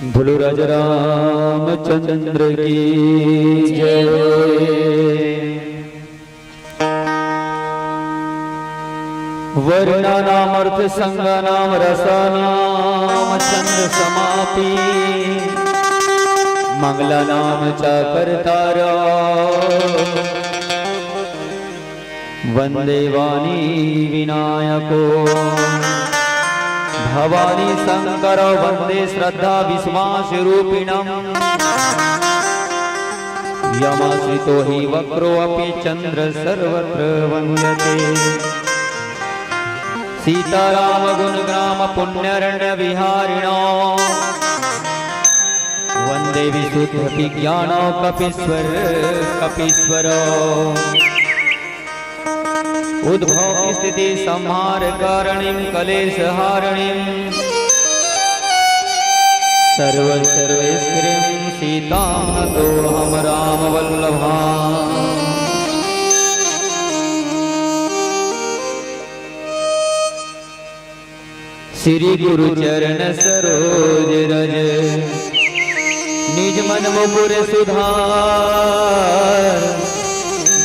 बोलो राजा रामचंद्र की जय। वर्णानामर्थ संगानाम रसानाम चंद्र समापि मंगलानाम च कर्तारा वंदे वाणी विनायको भवानी शंकर वंदे श्रद्धा विश्वास रूपिणम यमाश्रितो हि वक्रो अपि चंद्र सर्वत्र वंद्यते सीताराम गुणग्राम पुण्यरण्य विहारिणो वंदे विशुद्ध विज्ञानो कपीश्वरो उद्भव स्थिति संहार कारणीं कलेश हारणीं सर्वैश्वर्यं सीतां दोहं राम वल्लभां। श्री गुरु चरण सरोज रज निज मन मुकुर सुधार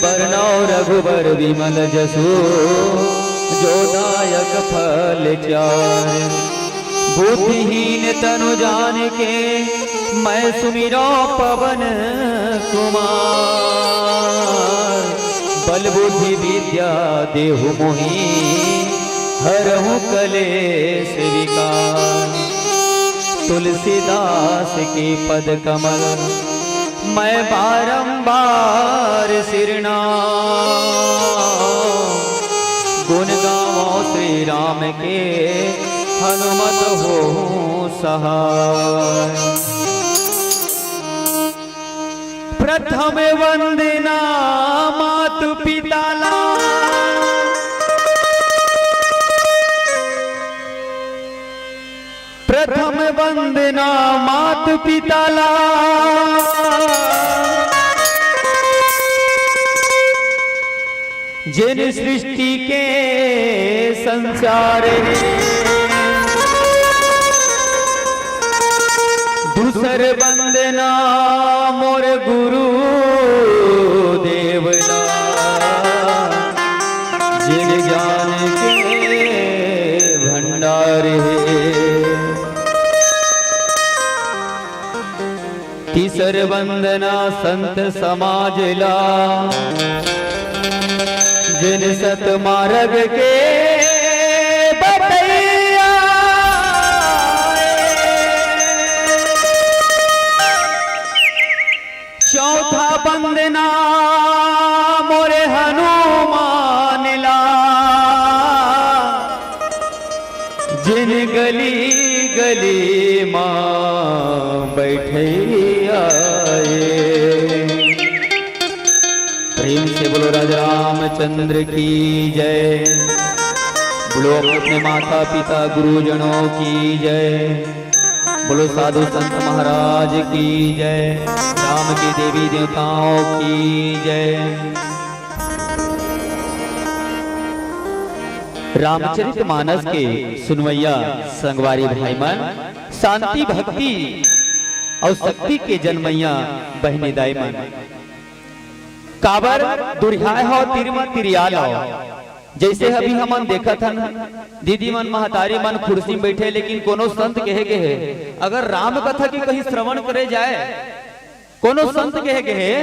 बरनौ रघुबर विमल जसु जो दायक फल चार। बुद्धिहीन तनु जान के मैं सुमिरो पवन कुमार बल बुद्धि विद्या देहु मोहि हरहु कलेश विकार। तुलसीदास के पद कमल मैं बारंबार सिरना गुण गावो श्री राम के हनुमत हो सहाय। प्रथम वंदना मातु पिताला प्रथम वंदना मातु पिताला जिन सृष्टि के संसार ने दूसर वंदना मोर गुरु देवना जिन ज्ञान के भंडार है। तीसर वंदना संत समाज ला जिन सत मार्ग के बतैया। चौथा वंदना मोरे हनुमान ला जिन गली गली मां बैठे आए। प्रेम से बोलो राजा रामचंद्र की जय। बोलो अपने माता पिता गुरुजनों की जय। बोलो साधु संत महाराज की जय। राम की देवी देवताओं की जय। रामचरितमानस के सुनवैया संगवारी भाई मन, शांति भक्ति और शक्ति के जन्मैया बहनी दाई मन, काबर दुर्हाय हो तिरमा तिरियाल हो। जैसे अभी हमन देखा था दीदी मन महतारी मन कुर्सी में बैठे, लेकिन कोनो संत कहे के है अगर राम कथा की कहीं श्रवण करे जाए, कोनो संत कहे के है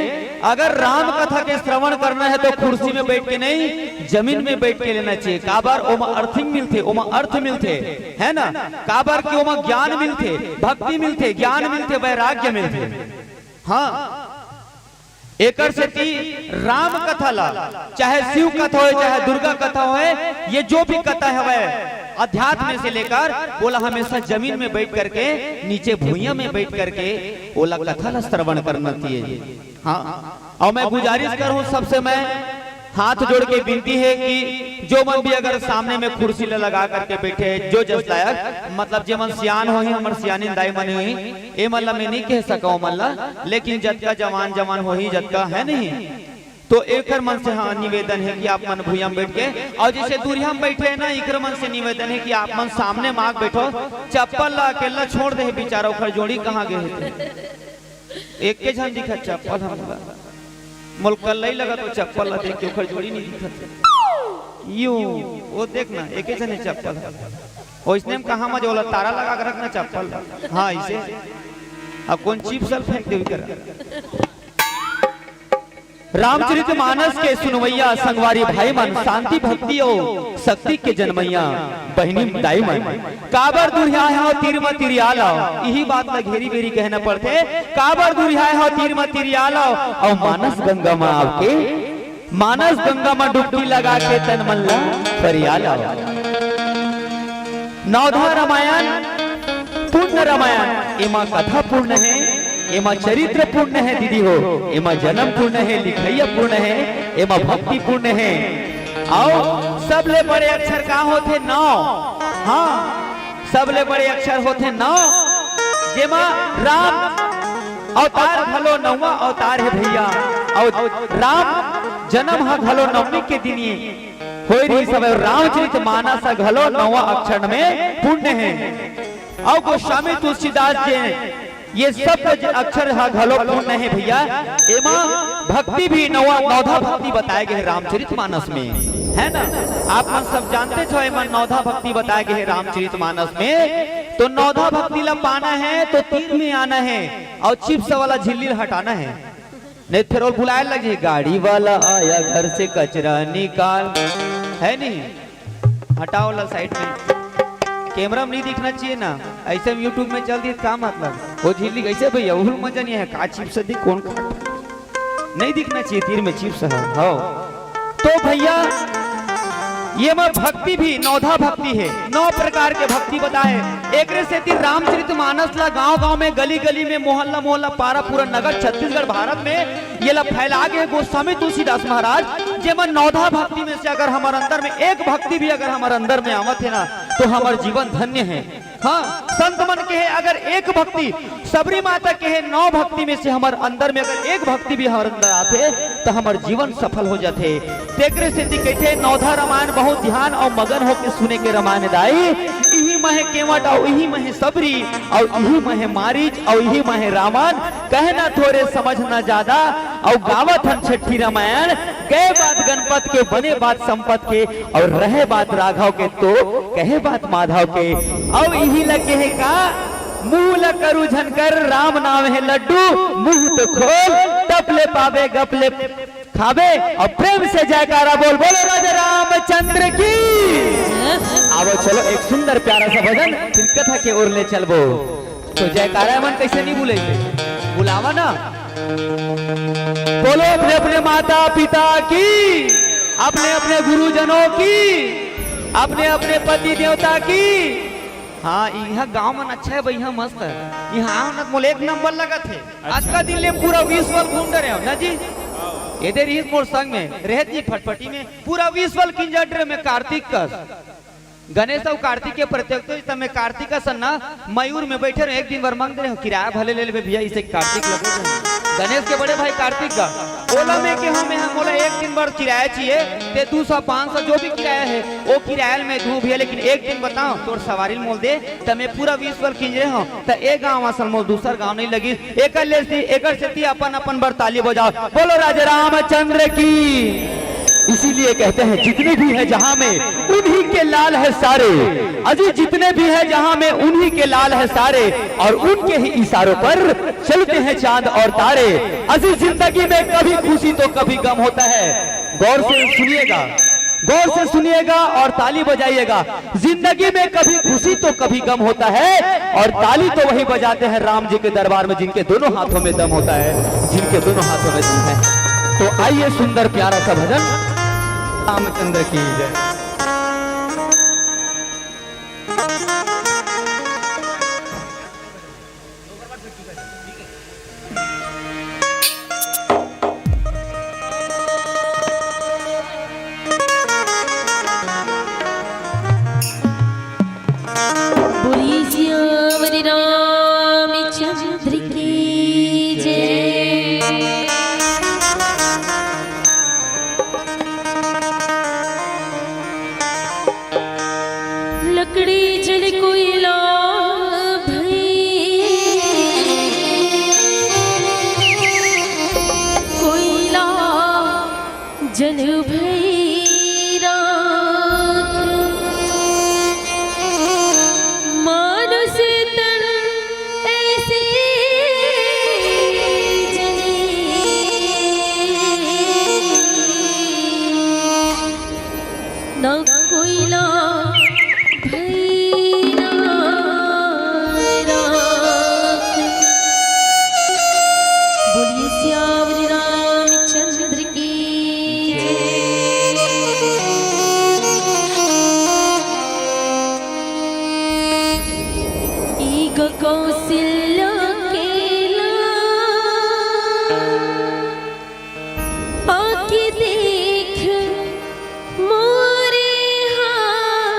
अगर राम कथा के श्रवण करना है तो कुर्सी में बैठ के नहीं जमीन में बैठ के लेना चाहिए। काबर ओमा अर्थिंग मिलते, ओमा अर्थ मिलते है ना। काबर के ओमा ज्ञान मिलते, भक्ति मिलते, ज्ञान मिलते, वैराग्य मिलते। हाँ एकर से राम कथा ला चाहे शिव कथा हो चाहे दुर्गा कथा हो, ये जो भी कथा है अध्यात्म में से लेकर बोला हमेशा जमीन में बैठ करके नीचे भूइया में बैठ करके बोला कथा ला श्रवण करना चाहिए। हाँ और मैं गुजारिश करूं सबसे, मैं हाथ जोड़ के विनती है कि जो मन भी अगर सामने में कुर्सी लगा करके बैठे जो जस लायक मतलब जे मन सियान हो ही हमर सियानी दाई मन हुई ए मल्ला में नहीं कह सका मल्ला, लेकिन जत का जवान जवान हो ही जत का है नहीं तो एक मन से हाँ निवेदन है कि आप मन भूया में बैठ के, और जैसे दूरिया में बैठे हैं ना, एक मन से निवेदन है कि आप मन सामने मांग बैठो, चप्पल ला अकेला छोड़ दे बेचारा, उखर जोड़ी कहाँ गए थे, एक के झन दिखा चप्पल हम मुल्क नहीं लगा तो चप्पल ला देख के उखर जोड़ी नहीं दिखा यूं वो देखना एक जन है चप्पल, वैसने में कहाँ मजा होला, तारा लगा कर रखना चप्पल, हाँ इसे अब कौन चीप सल फेंक दे कर। रामचरितमानस के सुनवैया संगवारी भाई मन, शांति भक्ति और शक्ति के जनमैया बहनी दाई मन, काबर दुरिया है तीर में तिरियाला, यही बात में घेरी बेरी कहना पड़ते, काबर दुरिया है तीर में तिरियाला, और मानस गंगा में आपके मानस गंगा में डुबकी लगा के तन मल्ला परियाला। नवधा रामायण पूर्ण रामायण, एमा कथा पूर्ण है, एमा चरित्र पूर्ण है दीदी हो, एमा जन्म पूर्ण है, लिखैया पूर्ण है, एमा भक्ति पूर्ण है, आओ सबले बड़े अक्षर का होते नौ, हाँ सबले बड़े अक्षर होते नौ, जेमा राम अवतार भलो नौवा अवतार है भैया, और राम जन्म हा घलो नवमी के दिन हो रही सब, रामचरितमानस घलो नौवा अक्षर में पूर्ण है, और गोस्वामी तुलसीदास जी ये सब अक्षर घलो पूर्ण है भैया, एमा भक्ति भी नौधा भक्ति बताए गए रामचरितमानस में, है ना, आप मन सब जानते छो एमा नौधा भक्ति बताए गए रामचरितमानस में, तो नौधा भक्ति ला पाना है तो तीन में आना है, और चिप्स वाला झिल्ली हटाना है, नहीं फिर और बुलाए लगे गाड़ी वाला आया घर से कचरा निकाल, है नहीं, हटाओ ला साइड में, कैमरा में नहीं दिखना चाहिए ना, ऐसे में यूट्यूब में चल दी क्या मतलब, वो झिल्ली कैसे भैया उहुल मजा नहीं है, का चिप्स दी कौन खा, नहीं दिखना चाहिए तीर में चिप्स है, हो तो भैया ये में भक्ति भी नौधा भक्ति है, 9 प्रकार के भक्ति बताए, एक से तीन रामचरितमानस ला गांव-गांव में गली गली में मोहल्ला मोहल्ला पारा पूरा नगर छत्तीसगढ़ भारत में ये ला फैला गए गोस्वामी तुलसीदास महाराज, जेमन नौधा भक्ति में से अगर हमारे अंदर में एक भक्ति भी अगर हमारे अंदर में आवत है ना तो हमारा जीवन धन्य है, हाँ संत मन के है अगर एक भक्ति, सबरी माता के है 9 भक्ति में से हमारे अंदर में अगर एक भक्ति भी हमारे अंदर आते तो हमारे जीवन सफल हो जाते, तेकरे से कहते नौधा रामायण बहुत ध्यान और मगन होके सुने के रामायण दाई, यही महे केवट और यही महे सबरी और यही महे मारीच और यही महे रावण, कहना थोड़े समझना ज्यादा, और गावत हम छठी रामायण, गए बात गणपत के बने बात संपत के, और रहे बात राघव के तो कहे बात माधव के, और यही लगे है का मुंह ल करू झनकर राम नाम है लड्डू, मुंह तो खोल टपले पावे गपले खावे, और प्रेम से जयकारा बोल बोलो राजा रामचंद्र की। आओ चलो एक सुंदर प्यारा सा भजन फिर कथा के ओर ले चलबो, तो जयकारा मन कैसे नहीं भूले, बुलावा ना, बोलो अपने अपने माता पिता की, अपने अपने गुरुजनों की, अपने अपने पति देवता की, हाँ यहाँ गांव में अच्छा है भैया मस्त है, यहाँ मोल एक नंबर लगा थे, आज का दिन ले पूरा 20 वर्ष घूम रहे हो ना जी, इधर ही मोर संग में रहती फटफटी में पूरा 20 वर्ष किंजर में कार्तिक का गणेश और कार्तिक के प्रत्यक्ष में कार्तिक का सन्ना मयूर में बैठे रहे, एक दिन भर मांग रहे हो किराया भले ले ले भैया, इसे कार्तिक लगे गणेश के बड़े भाई कार्तिक का ओला में कि हमें बोला एक दिन भर किराया चाहिए, ते 200-500 जो भी किराया है वो किराया में दूं भैया, लेकिन एक दिन बताओ तोर सवारी मोल दे तो मैं पूरा 20 वर्ष किंजरे हो, तो एक गाँव असल मोल दूसर गाँव नहीं लगी, एक से अपन अपन बर ताली बजाओ, बोलो राजा रामचंद्र की। इसीलिए कहते हैं जितने भी है जहां में उन्हीं के लाल है सारे, अजी जितने भी है जहां में उन्हीं के लाल है सारे, और उनके ही इशारों पर चलते हैं चांद और तारे, अजी जिंदगी में कभी खुशी तो कभी गम होता है, गौर से सुनिएगा, गौर से सुनिएगा और ताली बजाइएगा, जिंदगी में कभी खुशी तो कभी गम होता है, और ताली तो वही बजाते हैं राम जी के दरबार में जिनके दोनों हाथों में दम होता है, जिनके दोनों हाथों में दम है। तो आइए सुंदर प्यारा सा भजन रामचंद्र की जय। बोलिए श्याम रामचंद्र की जय। लकड़ी जल कोयला भई, कोयला जल भई राख, मानुष तन ऐसे जले, ना कोयला भई राख। बोलिए सियावर रामचंद्र की ईग कौशल्या केला आके देख मोरे हाथ,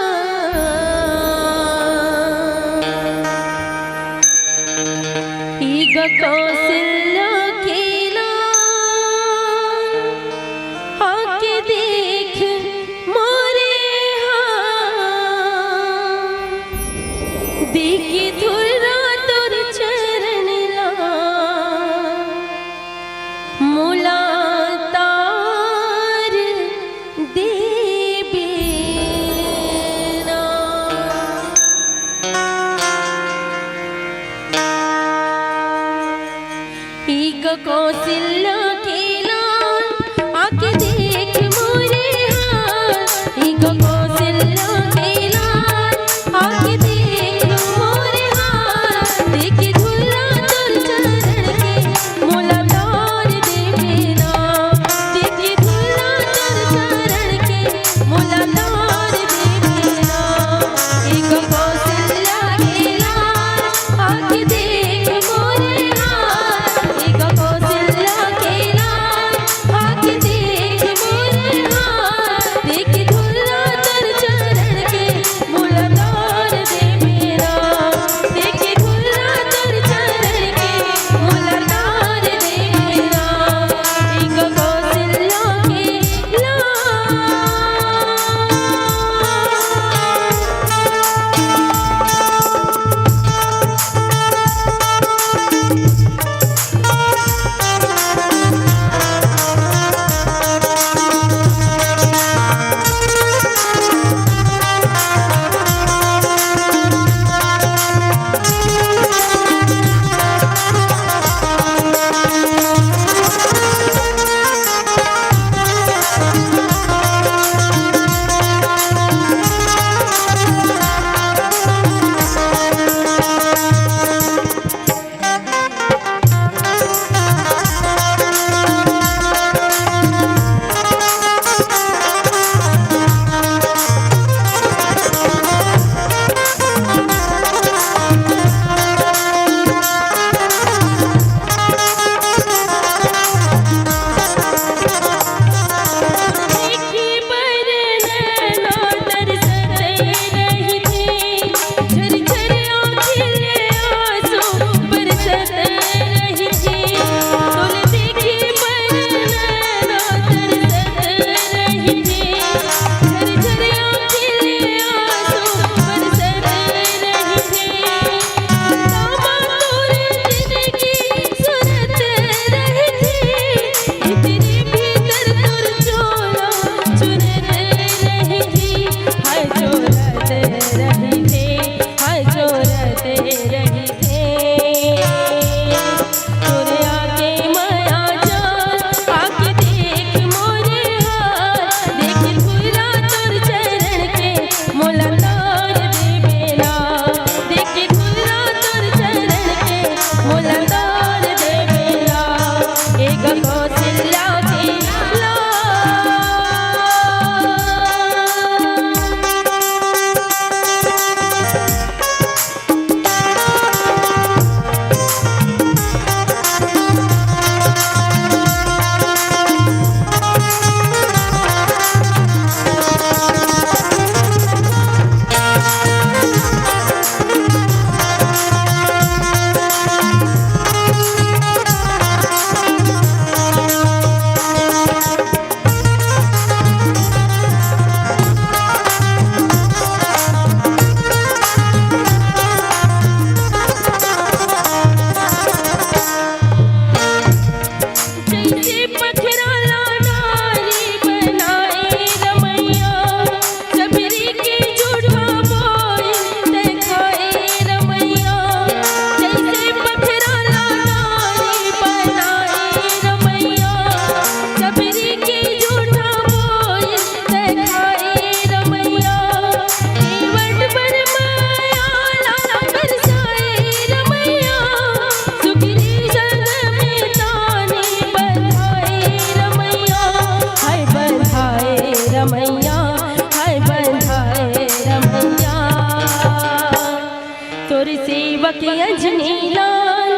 सेवक अंजनी लाल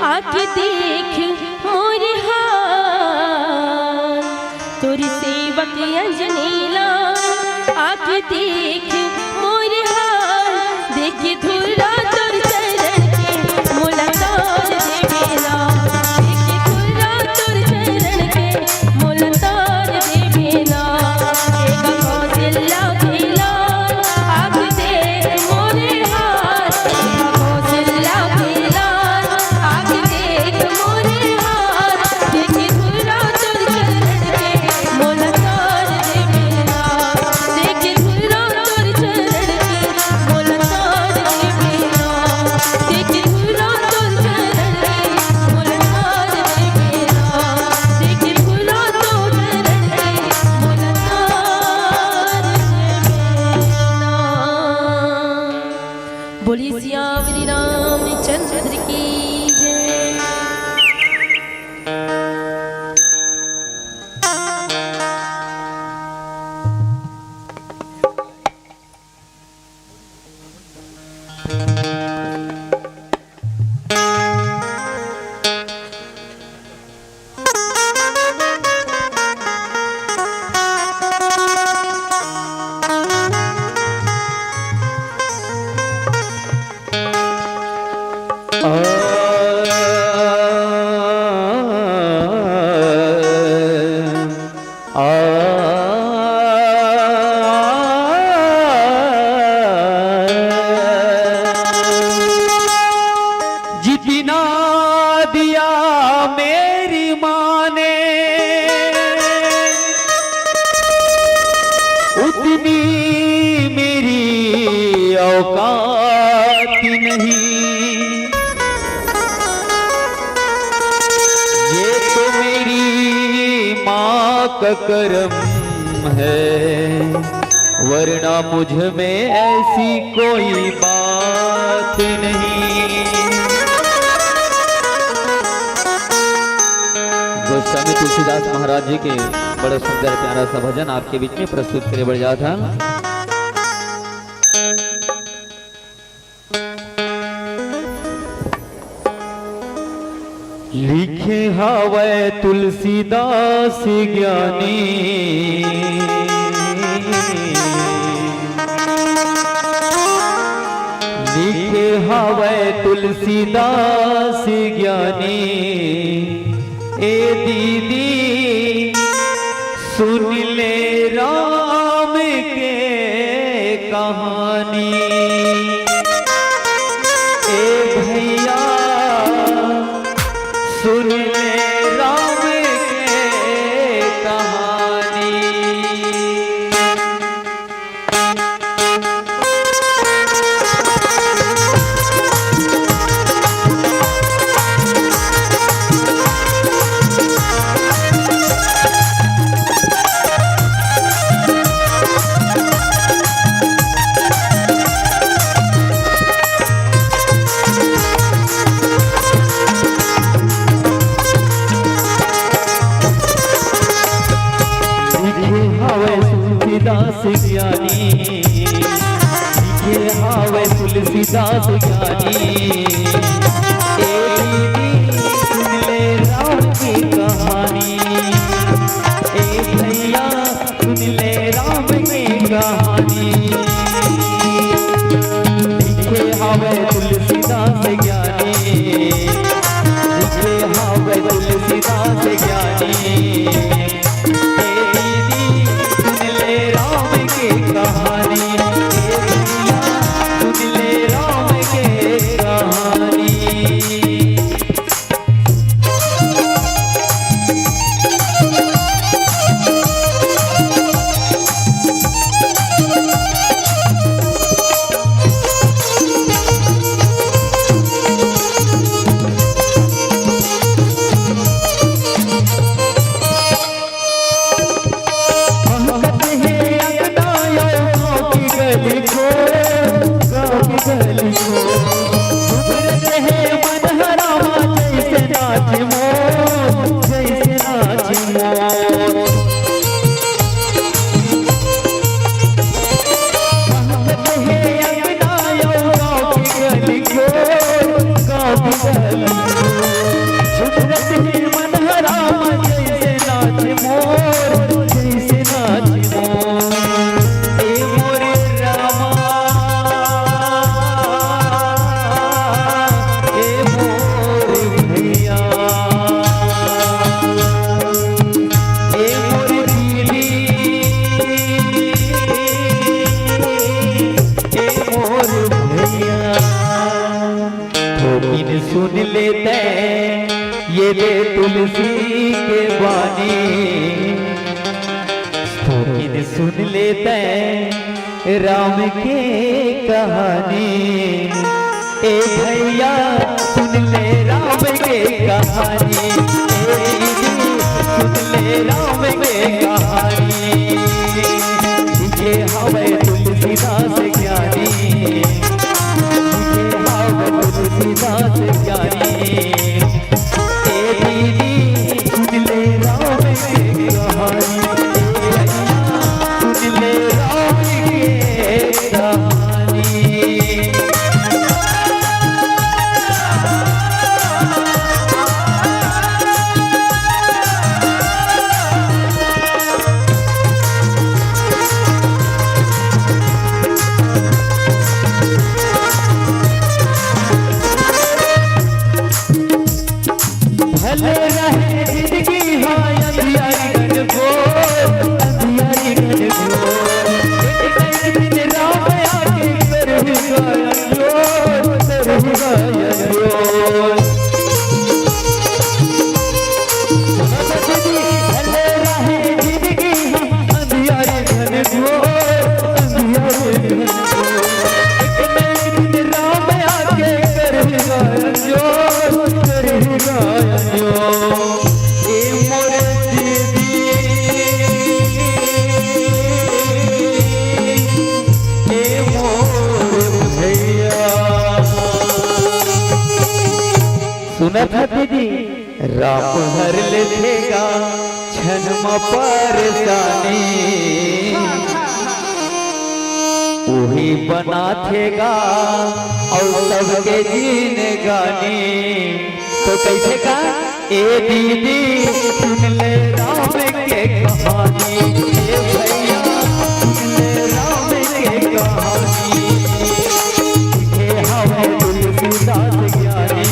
आके देख मोरे हाल, तोरी सेवक अंजनी लाल आके देख मोरे हाल, देखी धुरा तोर चरण के मुलाकात देवेला, देखी धुरा तोर चरण के मुलाकात देवेला। एका कौशल्या के लाल आके देख मोरे हाल, एका कौशल्या के लाल आके देख मोरे हाल, देखी धुरा तोर चरण के मुलाकात देवेला, देखी धुरा तोर चरण के मुलाकात देवेला, देखी धुरा तोर चरण के मुलाकात देवेला, देखी धुरा तोर चरण के मुलाकात देवेला। बोली सियावरी रामचंद्र की जय। जितना दिया मेरी माँ ने उतनी मेरी औकात नहीं, ये तो मेरी माँ का करम है, वरना मुझ में ऐसी कोई बात नहीं। गोस्वामी तुलसीदास महाराज जी के बड़े सुंदर प्यारा सा भजन आपके बीच में प्रस्तुत करे बढ़ जाता। लिखे हवे तुलसीदास ज्ञानी, लिखे हवे तुलसीदास ज्ञानी, ए दीदी सुन ले राम के कहानी, ए भैया सुन ले राम के कहानी। तुलसीदास ज्ञानी, लिखे हावे तुलसीदास ज्ञानी, ए दीदी सुन ले राम की कहानी, ए भैया सुन ले राम की कहानी। लिखे हावे तुलसीदास ज्ञानी, लिखे हावे तुलसीदास ज्ञानी, कहानी सुन ले राम के कहानी। सुन लेते ये ले तुलसी के बानी, तोकिन सुन लेते राम के कहानी। ए भैया सुन ले राम के कहानी, ए दीदी सुन ले राम के कहानी। ये हवे तुलसीदास ज्ञानी, ये हवे तुलसीदास ज्ञानी। ए दीदी सुन ले राम के कहानी, ए भैया सुन ले राम के कहानी। भले रहे जिंदगी हाँ अंधियारी घनघोर, अंधियारी घनघोर। एक दिन राम आके करूँगा अंजोर, करूँगा अंजोर। भले रहे जिंदगी हाँ अंधियारी घनघोर, अंधियारी घनघोर। एक दिन राम आके करूँगा अंजोर, करूँगा अंजोर। ए मोरे दीदी, ए मोरे भैया। सुना था दीदी, राम हर लेगा क्षण में परेशानी, वही बना थेगा और सबके जीने गानी। तो कैसे का ए दीदी सुन ले राम के कहानी, ए भैया सुन ले राम के कहानी। ये हवे तुलसीदास ज्ञानी,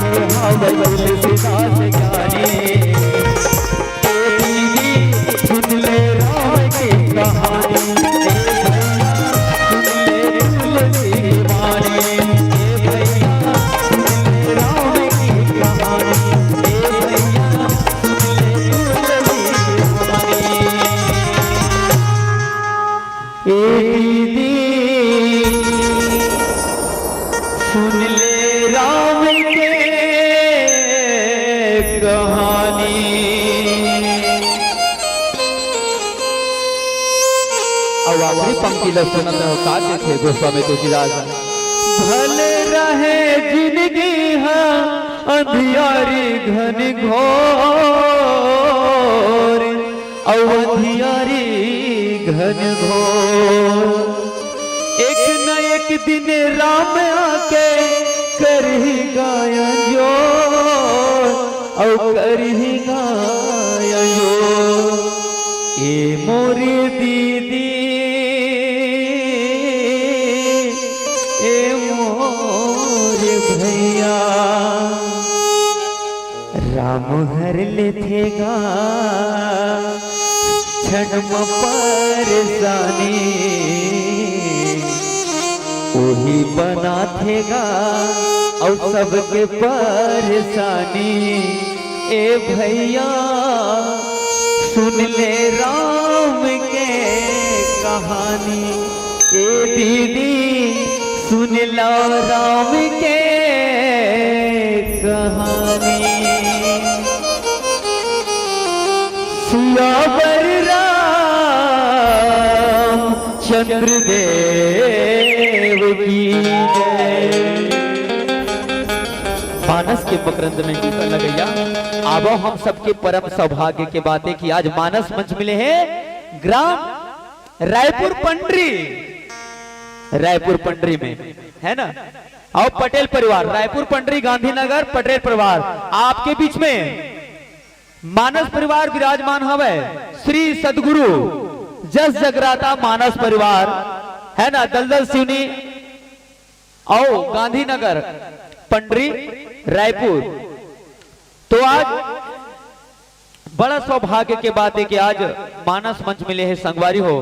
ये हवे तुलसीदास ज्ञानी। ए दीदी सुन ले राम के कहानी, ए भैया सुन ले तुलसी की वाणी। ए भैया सुन ले राम की कहानी, ए भैया सुन ले तुलसी की वाणी। ए दीदी सुन ले राम के कहानी। अब आखिरी पंक्ति ल सुनत हो का थे गोस्वामी तुलसीदास। भले रहे जिंदगी हाँ अंधियारी घनघोर, अंधियारी घनघोर। एक न एक दिन राम आके करही गाया जोर, और करही गाया जोर। ए मोरी दीदी, ए मोरे भैया, राम हर लेथेगा क्षण में परेशानी, वही बना थेगा और सबके परेशानी। ए भैया सुन ले राम के कहानी, ए दीदी सुन लो राम के कहानी। सियावर राम चंद्र देव की जय। मानस के मकरंद में टीका लगैया। आबो हम सबके परम सौभाग्य के बातें कि आज मानस मंच मिले हैं ग्राम रायपुर पंडरी, रायपुर पंडरी में है ना। और पटेल परिवार, रायपुर पंडरी गांधीनगर पटेल परिवार, आपके बीच में मानस परिवार विराजमान हवे। श्री सदगुरु जस जगराता मानस परिवार है ना, दलदल सिवनी और गांधीनगर पंडरी रायपुर। तो आज बड़ा सौभाग्य के बात है कि आज मानस मंच मिले हैं संगवारी हो।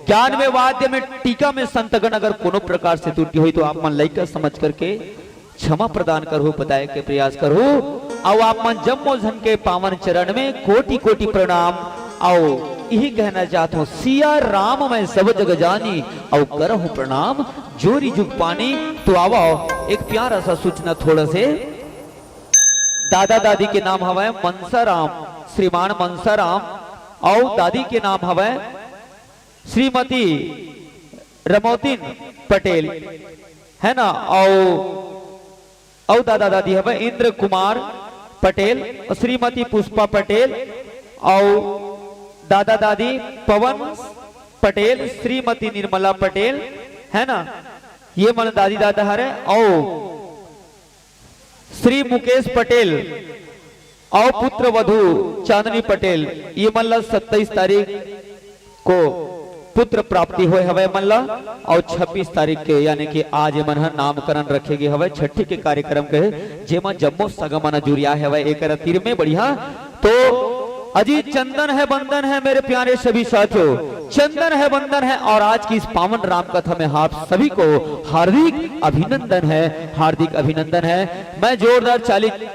ज्ञान में वाद्य में टीका में संतगण अगर कोनो प्रकार से त्रुटि हुई तो आप मन लइका समझ करके क्षमा प्रदान करो, बताए के प्रयास करो। आओ आप मन जम्मो जन के पावन चरण में कोटि कोटि प्रणाम। आओ यही कहना चाहता हूँ, सिया राम मैं सब जग जानी, आओ करहूं प्रणाम जोरी जुग पानी। तो आओ एक प्यारा सा सूचना थोड़ा से, दादा दादी के नाम हवा मनसाराम, श्रीमान मनसाराम। और दादी के नाम हवा श्रीमती रमोतिन पटेल, है ना। और दादा दादी हवा इंद्र कुमार पटेल और श्रीमती पुष्पा पटेल। और दादा दादी पवन पटेल, श्रीमती निर्मला पटेल, है ना। ये मन दादी दादा हरे। और श्री मुकेश पटेल और पुत्र वधु चांदनी पटेल, ये मतलब 27 तारीख को पुत्र प्राप्ति हुए हवे मल्ला। और 26 तारीख के यानी कि आज मन नामकरण रखेगी हवे, छठी के कार्यक्रम के जेमा जम्मो सगमना जुरिया हवे एक तीर में बढ़िया। तो अजीत चंदन है बंधन है मेरे प्यारे सभी साथियों, चंदन है बंधन है। और आज की इस पावन राम कथा में आप सभी को हार्दिक अभिनंदन है, हार्दिक अभिनंदन है। मैं जोरदार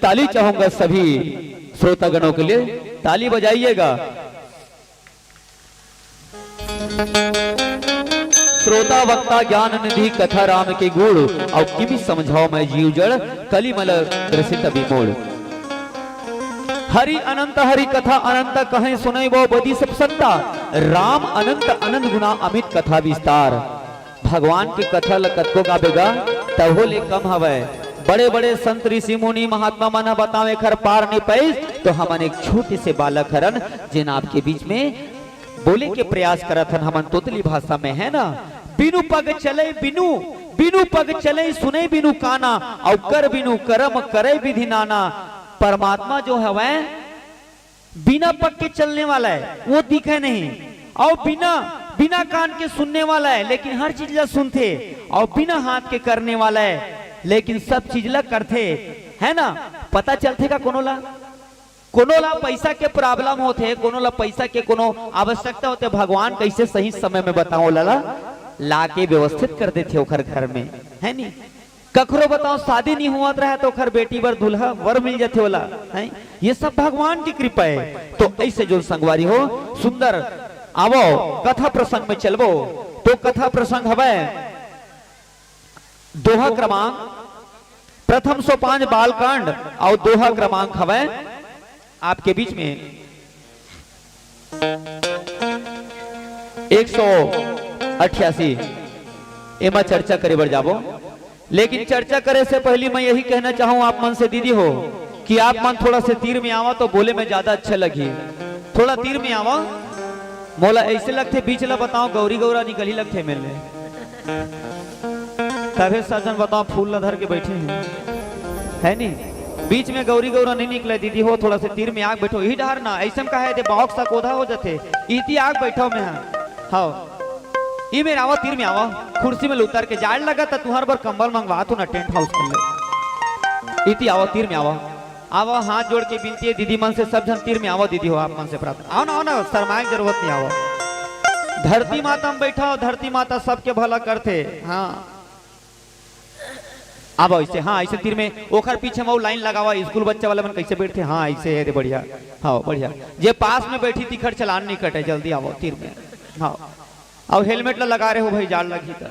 ताली चाहूंगा सभी श्रोतागणों के लिए, ताली बजाइएगा। श्रोता वक्ता ज्ञान निधि कथा राम के गुण, और किमी समझाओ मैं जीव जड़ कलिमल ग्रसित विमोड़। हरि अनंत हरि कथा अनंत कहें सुने वो बदी सब संता, राम अनंत अनंत गुना अमित कथा विस्तार। भगवान की कथा लकत का बेगा तहो ले कम हवे, बड़े बड़े संत ऋषि मुनि महात्मा मन बतावे खर पार नहीं पैस। तो हमन एक छोटे से बालक हरन जिन आपके बीच में बोले के प्रयास करत हन, हमन तोतली भाषा में, है ना। बिनु पग चले बिनु, बिनु पग चले सुने बिनु काना, और कर बिनु करम करे विधि नाना। परमात्मा जो है वह बिना पग के चलने वाला है, वो दिखे नहीं। और बिना कान के सुनने वाला है, लेकिन हर चीज ला सुनते। और बिना हाथ के करने वाला है, लेकिन सब चीज ला करते, है ना। पता चलते का कोनो ला पैसा के प्रॉब्लम होते, कोनो ला पैसा के कोनो आवश्यकता होते, भगवान कैसे सही समय में बताओ ला के व्यवस्थित कर देते ओखर घर में, है नी। कखरो बताओ शादी नहीं हुआ रहा तो खर बेटी बर दुल्हा वर मिल जाते वाला है, ये सब भगवान की कृपा है। तो ऐसे जो संगवारी हो सुंदर आवो कथा प्रसंग में चलबो। तो कथा प्रसंग हवे दोहा क्रमांक प्रथम 105 बालकांड, और दोहा क्रमांक हवे आपके बीच में 188। एमा चर्चा करे बढ़ जाबो, लेकिन चर्चा करे से पहले मैं यही कहना चाहूँ आप मन से दीदी हो कि आप मन थोड़ा से तीर में आवा तो बोले में ज्यादा अच्छा लगी। थोड़ा तीर में आवा, मोला ऐसे लगते बीच ला बताओ गौरी गौरा निकली लगते मिलने, तबे सजन बताओ फूल ला धर के बैठे हैं, है नी। बीच में गौरी गौरा नहीं निकले दीदी हो, थोड़ा से तीर में आग बैठो। यही डर ना ऐसा कहा है बाहक सा कोधा हो जाते, इती आग बैठो में हाँ ई में आवा, तीर में आवा, कुर्सी में उतर के जाड़ लगा था तुहर बार कंबल मंगवा तू ना टेंट हाउस कर ले। इती आवा, तीर में आवा, आवा हाथ जोड़ के विनती है दीदी मन से, सब जन तीर में आवा दीदी हो, आप मन से प्रार्थना। आओ ना शर्माए जरूरत नहीं, आवा। धरती माता में बैठा, धरती माता सबके भला करते। हाँ अब ऐसे, हाँ ऐसे तीर में ओखर पीछे में लाइन लगावा, स्कूल बच्चा वाले मन कैसे बैठते, हाँ ऐसे है बढ़िया। हाँ बढ़िया, जे पास में बैठी तिखर चलान नहीं कटे, जल्दी आओ तीर में। हाँ और हेलमेट ला लगा रहे हो भाई, जाड़ लगी तो।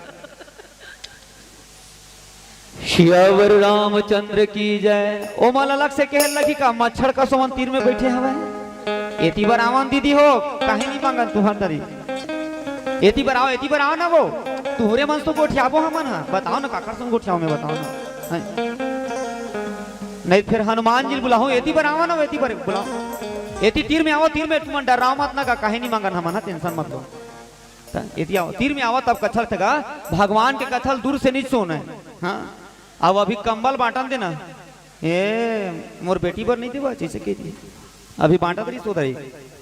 श्यावर रामचंद्र की जय। ओ माला लग से कह लगी का मच्छर का सोमन तीर में बैठे हवे। एती बार आवन दीदी हो, काहे नहीं मांगन तुहर तरी। एती बार आओ ना वो तुहरे मन तो गोठियाबो हमन हा, बताओ ना काकर संग गोठियाओ में, बताओ ना। नहीं फिर हनुमान जी बुलाओ, एती बार आओ ना, एती बार बुलाओ। एती तीर में आओ, तीर में तुम डराओ मत ना, का काहे नहीं मांगन हमन हा, टेंशन मत लो। एती आओ, तीर में आओ तब कथल थका, भगवान के कथल दूर से नहीं सुने। हाँ अब अभी कंबल बांटन देना, ये मोर बेटी पर नहीं देवा जैसे के दिए, अभी बांटा तरी सो रही,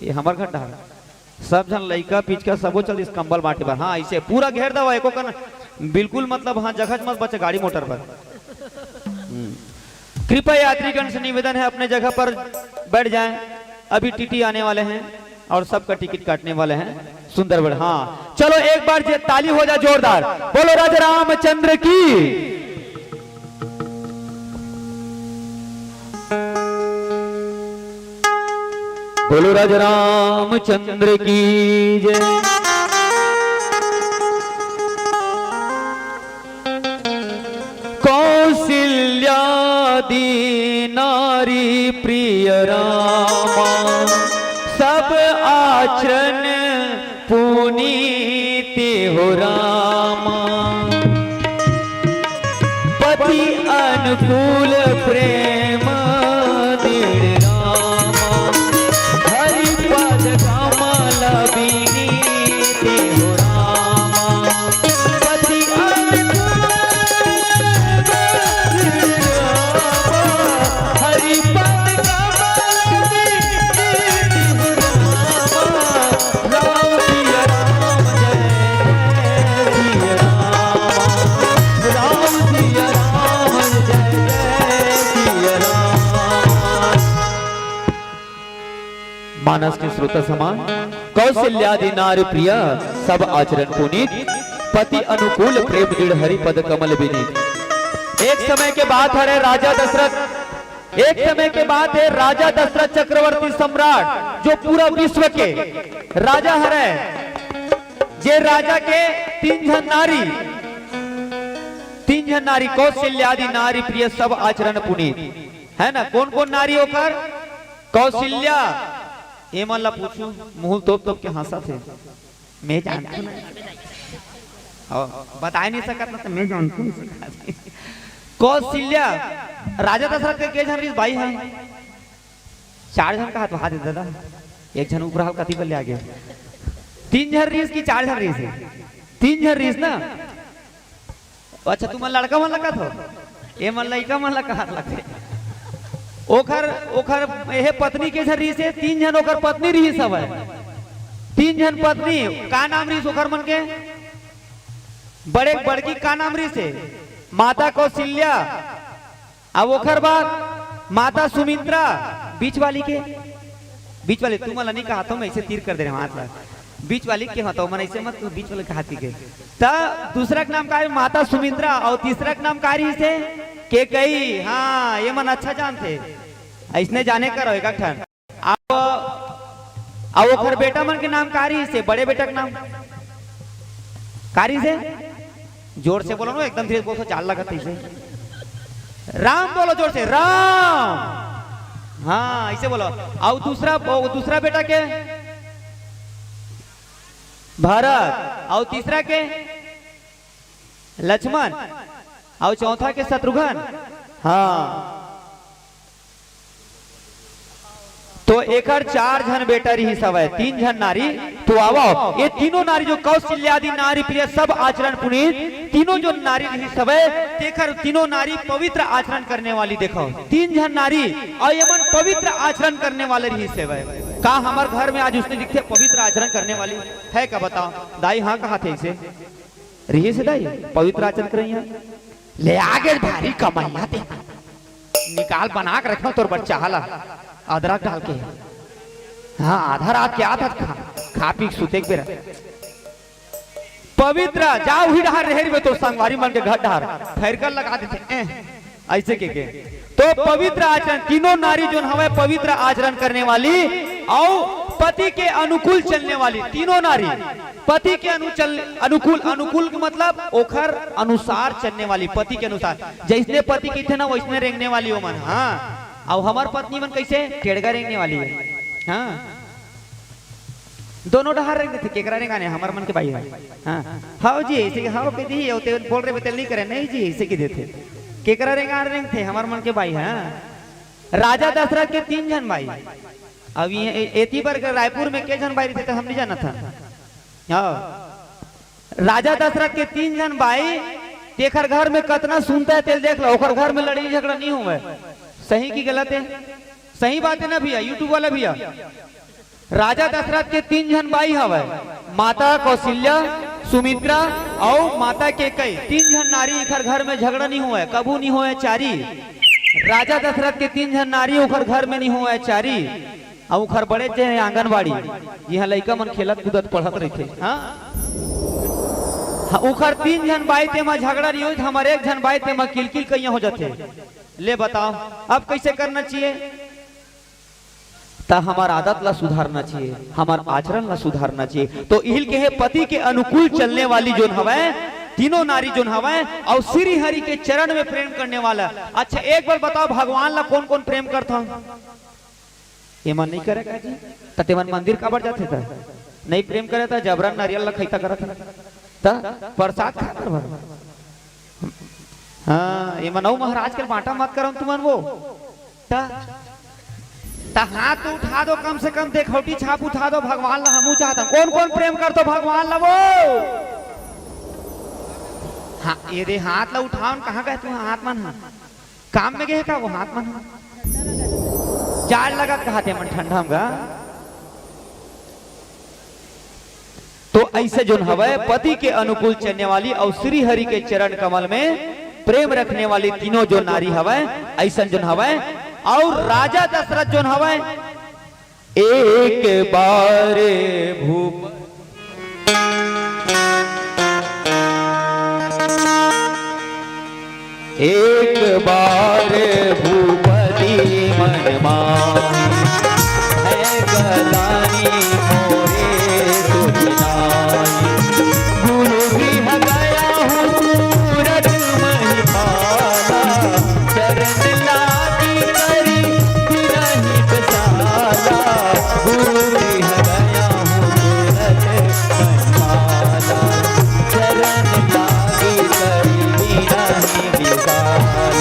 ये हमार घंटा है। सब जन लइका पिचका सबो चल इस कंबल बांटे पर। हाँ ऐसे पूरा घेर दवा एको कन बिल्कुल, मतलब हाँ जगह मत बचे गाड़ी मोटर पर। कृपया यात्रीगण से निवेदन है अपने जगह पर बैठ जाएं, अभी टीटी आने वाले हैं और सबका टिकट काटने वाले हैं। सुंदर बड़, हाँ चलो एक बार ताली हो जाए जोरदार, बोलो राजा रामचंद्र की। बोलो राजा रामचंद्र की जय। कौशल्यादि नारी प्रिय रामा सब आचरण पुनीत हो रामा। पति अनुकूल प्रेम दृढ़ रामा हरि पद कमल विनीत हो रामा। पति अनुकूल हरि पद कमल विनीत हो रामा। राम सिया राम जय सिया राम। राम सिया राम जय सिया राम। मानस के स्रोत समान कौशल्यादि नारी प्रिय सब आचरण पुनीत। पति अनुकूल प्रेम दृढ़ हरि पद कमल विनीत। एक समय के बात है राजा दशरथ, एक समय के बात है राजा दशरथ चक्रवर्ती सम्राट जो पूरा विश्व के राजा है। जे राजा के तीन जन नारी कौशल्यादि नारी प्रिय सब आचरण पुनीत है ना। कौन कौन नारी होकर? कौशल्या ये मन ला पूछू मुंह तोप तोप के हंसा थे। मैं जानता हूं बता नहीं सकता तो मैं जानता हूं। कौशल्या राजा दशरथ के के जन भाई हैं? 4 जन का हाथ बहा दे दादा। एक जन ऊपर हाल कति पर ले आ गया। 3 जन रीस की 4 जन रीस है? 3 जन रीस ना। अच्छा तू मन लड़का मन लगा थो ये मन लड़का मन लगा हाथ लगते। ओखर ओखर ये पत्नी के जन रीस है। 3 जन ओखर पत्नी रही सब है। 3 जन पत्नी का नाम रीस ओखर मन के? बड़े बड़की का नाम रीस है? माता कौशल्या। अब ओखर बाद माता सुमित्रा। बीच वाली के? बीच वाली तुम नहीं कहा तो मैं ऐसे तीर कर दे रहा हूं हाथ ला। बीच वाली के होता मन ऐसे मत बीच वाले के हाथी के। तब दूसरा का नाम का है माता सुमित्रा और तीसरा का नाम कारी से के कई। हाँ ये मन अच्छा जानते ऐसने जाने करो एक ठन। अब ओखर बेटा मन के नाम कारी से। बड़े बेटा का नाम कारी से। जोर से बोलो ना एकदम धीरे बोलो चाल लगा ऐसे। राम बोलो जोर से राम। हाँ ऐसे बोलो। और दूसरा बेटा के भरत और तीसरा के लक्ष्मण और चौथा के शत्रुघ्न। हाँ तो एकर 4 जन बेटा रही सब है। 3 जन नारी तो आवो ये तीनों नारी जो कौशल्यादि नारी प्रिय सब आचरण पुनीत तीनों जो नारी रही सब है देखकर तीनों नारी पवित्र आचरण करने वाली। देखो 3 जन नारी और ये मन पवित्र आचरण करने वाले रही सब है। का हमारे घर में आज उसने दिखते पवित्र आचरण करने वाली है का बताओ दाई? हाँ कहा थे इसे रही से दाई पवित्र आचरण करें ले आगे भारी कमाइया दे निकाल बना के रखना तोर बच्चा हाला अदरक डाल के। हाँ आधा रात के आधा खा पी सुते पे पवित्र जाओ ही डहार रहे में तो संगवारी मन के घर डहार फैरकर लगा देते ऐसे के तो पवित्र आचरण तीनों नारी जो हमें पवित्र आचरण करने वाली और पति के अनुकूल चलने वाली। तीनों नारी पति के अनुकूल अनुकूल का मतलब ओखर अनुसार चलने वाली। पति के अनुसार जैसने पति की थे ना वैसने रेंगने वाली वो मन। हाँ और हमार पत्नी मन कैसे टेढ़गा रेंगने वाली है। हाँ दोनों डहार रेंगते थे। केकरा रेंगाने हमार मन के भाई है। हाँ हाँ जी ऐसे हाँ कहती है बोल रहे बतेल नहीं करे नहीं जी ऐसे की देते। केकरा रेंगा रेंग थे हमार मन के भाई हैं। राजा दशरथ के 3 जन भाई। अब ये एती पर रायपुर में के जन भाई थे तो हम नहीं जाना था। राजा दशरथ के 3 जन भाई तेखर घर में कितना सुनता है तेल देख लो। ओखर घर में लड़ाई झगड़ा नहीं हुआ। सही की गलत है? सही बात है ना भैया यूट्यूब वाला भैया। राजा दशरथ के 3 जन भाई हवे। माता कौशल्या सुमित्रा और माता के कई 3 जन नारी घर में झगड़ा नहीं हुआ कबू नहीं हुआ चारी। राजा दशरथ के 3 जन नारी उखर घर में नहीं हुआ चारी। और उखर बड़े जे आंगनबाड़ी यहाँ लड़का मन खेलत कूदत पढ़त रही थे। हाँ उखर 3 जन भाई ते में झगड़ा नहीं हो हमारे 1 जन भाई ते में किलकिल कहीं हो जाते। ले बताओ अब कैसे करना चाहिए? ता हमार आदत ला सुधारना चाहिए, हमार आचरण ला सुधारना चाहिए। तो इहिल के है पति के अनुकूल चलने वाली जोन हवै तीनों नारी जोन हवै और श्री हरि के चरण में प्रेम करने वाला। अच्छा एक बार बताओ भगवान ला कौन कौन प्रेम करता? ये मन नहीं करे का जी तते मन मंदिर काबर जाते था नहीं प्रेम करे था जबरन नारियल ला खैता करत था प्रसाद खा कर भर। हाँ ये मनऊ महाराज के बांटा मत करो तुमन वो ता हाथ उठा दो कम से कम देखौटी छाप उठा दो भगवान ला हमू चाहता। कौन कौन प्रेम कर तो भगवान ला वो? हाँ ये रे हाथ ला उठाओ कहाँ गए तुम? हाथ मन काम में गए का वो हाथ मन जाड़ लगा कहते मन ठंडा में। तो ऐसे जो हवै पति के अनुकूल चलने वाली और श्री हरि के चरण कमल में प्रेम रखने वाली तीनों जो नारी हवै ऐसा जो हवै। और राजा दशरथ जो हवै एक बार भूप एक बार भूपति मन माही है गलानी मोरे सुनाई। गुरु गृह गया हूँ सूरत महिपाला चरण लागी करी बिरही बसाला। गुरु गृह गया हूँ सूरत महिपाला चरण लागी करी बिरही बसाला।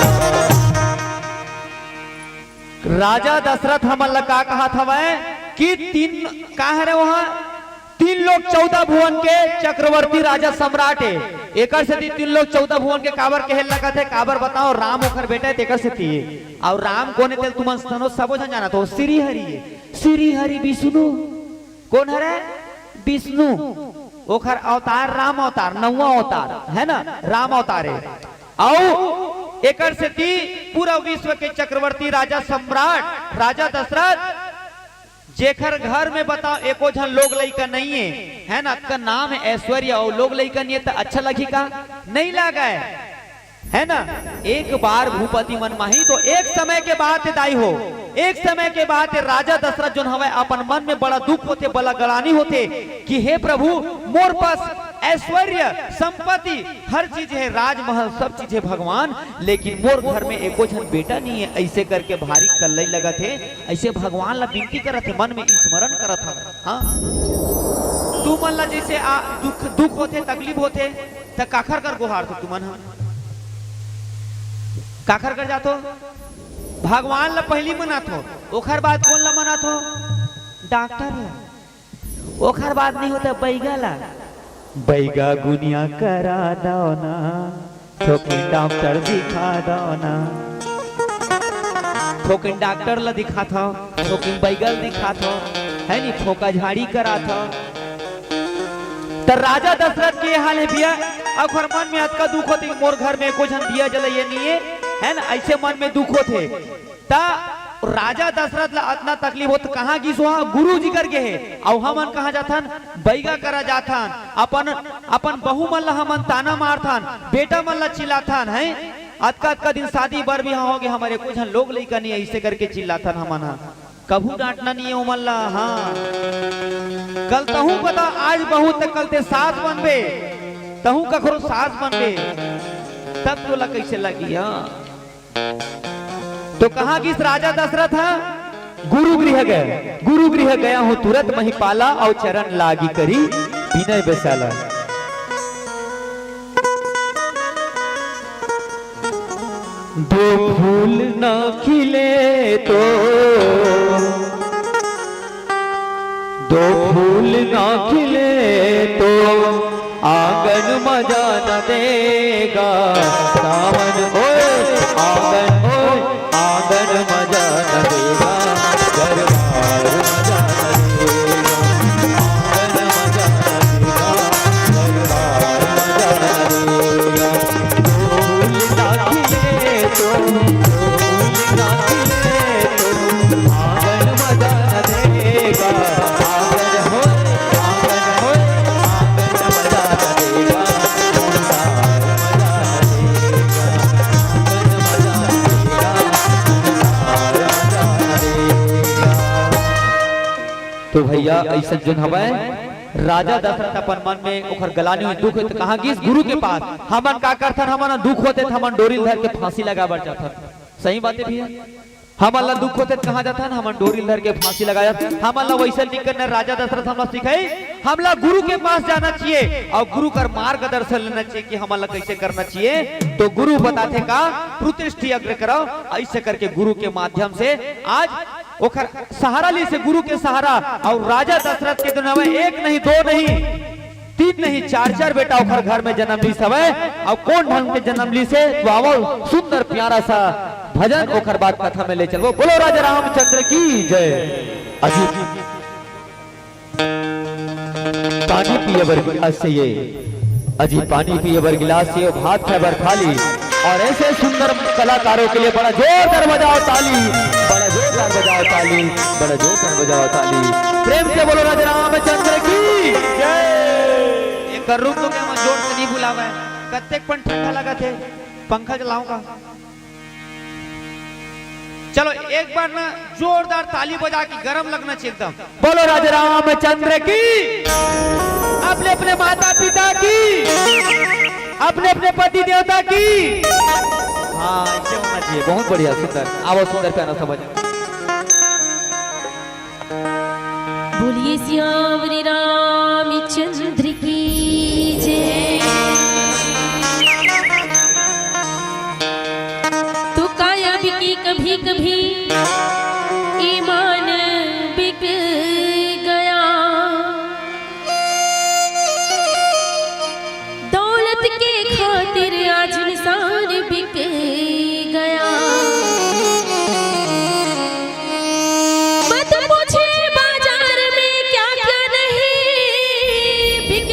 राजा दशरथ हमन का कहा था वह कि तीन कहा है वहां तीन लोग 14 भुवन के चक्रवर्ती राजा सम्राट है। एक से तीन लोग 14 भुवन के काबर के लगा थे काबर बताओ? राम ओखर बेटा है से थी और राम कोने तेल तुम सबो जन जाना तो श्री हरि है। श्री हरि विष्णु कौन है? विष्णु ओखर अवतार राम अवतार नौवा अवतार है ना राम अवतार है। और एक से थी पूरा विश्व के चक्रवर्ती राजा सम्राट राजा दशरथ जेखर घर में बताओ एको झन लोग लइका नहीं है ना? का नाम है ऐश्वर्या और लोग लइका नहीं है तो अच्छा लगी का नहीं लगा है ना? एक बार भूपति मन माही तो एक समय के बाद दाई हो एक समय के बाद राजा दशरथ जो हवे अपन मन में बड़ा दुख होते बड़ा गलानी होते कि हे प्रभु मोर पास ऐश्वर्य संपत्ति हर चीज है राजमहल सब चीज है भगवान लेकिन मोर घर में एको झन बेटा नहीं है। ऐसे करके भारी कल्लई लगा थे ऐसे भगवान ला विनती करत थे मन में स्मरण करत था। हाँ तू मन ला जैसे दुख होते तकलीफ होते तो काखर कर गुहार तो तुमन काखर कर जातो भगवान ला पहली मनात हो ओखर बाद कौन ला मनात हो? डॉक्टर ला। ओखर बाद नहीं होता बैगा ला बैगा गुनिया करा दो ना ठोकिन डॉक्टर दिखा दो ना ठोकिन डॉक्टर ला दिखा था ठोकिन बैगल दिखा था है नी ठोका झाड़ी करा था। तो राजा दशरथ के हाल है भैया अब मन में अतका दुख होते मोर घर में कुछ हम दिया जलाइए नहीं है ना ऐसे मन में दुख होते ता राजा दशरथ ला इतना तकलीफ होता कहाँ की सुहा गुरु जी करके है और हमन कहाँ जाथन बैगा करा जाथन अपन अपन बहू मन ला हमन ताना मारथन बेटा मन ला चिल्लाथन है अतका अतका दिन शादी बर भी हो गए हमारे कुछ लोग लइका नहीं ऐसे करके चिल्लाथन हमन कभू डांटना नहीं है उमन ला। हाँ कल तहू पता आज बहू तक कल ते सास बनबे तहू कखरो सास बनबे तब तो ला कैसे लगी। हाँ तो कहा कि इस राजा दशरथ गुरु गृह गया हूँ तुरंत महिपाला और चरण लागी करी विनय बेसाला। दो फूल न खिले तो दो फूल न खिले तो आंगन मजा न देगा सावन ओए आंगन ओए आंगन मजा न देगा दरबार मजा न देगा आंगन मजा न देगा दरबार मजा न देगा। फूल ना खिले तो फूल ना खिले तो आंगन मजा न देगा आंगन हो आंगन मजा न देगा दरबार मजा न देगा आंगन मजा न देगा भैया ऐसा जो हवे राजा दशरथ अपन मन में ओखर गलानी में दुख है तो कहाँ गिस गुरु के पास। हमन का करथन, हमन दुख होते तो हमन डोरी धर के फांसी लगावर जाथन। सही बात है भैया, हमन ला दुख होते कहाँ जाथन, हमन डोरी धर के फांसी लगाया। हमन ला वैसे निकलने राजा दशरथ हमला सिखाई, हमला गुरु के पास जाना चाहिए और गुरु का मार्गदर्शन लेना चाहिए कि हमन ला कैसे करना चाहिए। तो गुरु बताते का प्रतिष्ठि अग्र करो, ऐसे करके गुरु के माध्यम से आज ओखर सहारा ली से गुरु के सहारा। और राजा दशरथ के दुनिया में एक नहीं, दो नहीं, तीन नहीं, चार चार बेटा ओखर घर में जन्म ली सब। और कौन ढंग के जन्म ली से तो आवो सुंदर प्यारा सा भजन ओखर बात कथा में ले चलो। बोलो राजा रामचंद्र की जय। अजी पानी पिए बर गिलास से ये, अजी पानी पिए बर गिलास से भात खाए बर थाली। और ऐसे सुंदर कलाकारों के लिए बड़ा जोरदार बजाओ ताली, बड़ा जोरदार बजाओ ताली, बड़ा जोरदार बजाओ ताली। प्रेम से बोलो राजा रामचंद्र की जय। एक रूम तो क्या जोर से नहीं बुलावा है, कत्ते पण ठंडा लगा थे, पंखा चलाऊंगा। चलो एक बार ना जोरदार ताली बजा के गरम लगना चाहिए एकदम। बोलो राजा रामचंद्र की, अपने अपने माता पिता की, अपने अपने पति देवता की। हाँ ऐसे होना चाहिए, बहुत बढ़िया, सुंदर। आओ सुंदर प्यारा समझ। बोलिए सियावरी रामचंद्र की जय। तो काया बिकी कभी कभी ईमान बिक गया, दौलत के खातिर आज इंसान बिक गया। मत पूछे बाजार में क्या क्या नहीं बिक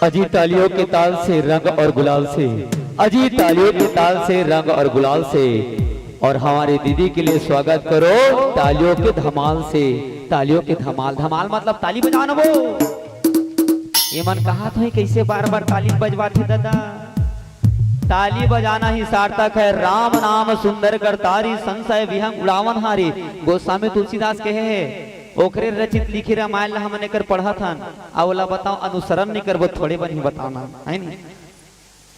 अजी तालियों के ताल से रंग और गुलाल से, अजी तालियों के ताल से रंग और गुलाल से, और हमारी दीदी के लिए स्वागत करो तालियों के धमाल से। तालियों के धमाल, धमाल मतलब ताली बजाना। वो ये मन कहा था कैसे बार बार ताली बजवाते दादा। ताली बजाना ही सार्थक है। राम नाम सुंदर कर तारी, संशय विहंग उड़ावन हारी। गोस्वामी तुलसीदास कहे है, ओखरे रचित लिखी रामायण हमने कर पढ़ा था। आवला बताओ अनुसरण नहीं करबो थोड़े बनी बताना है नहीं।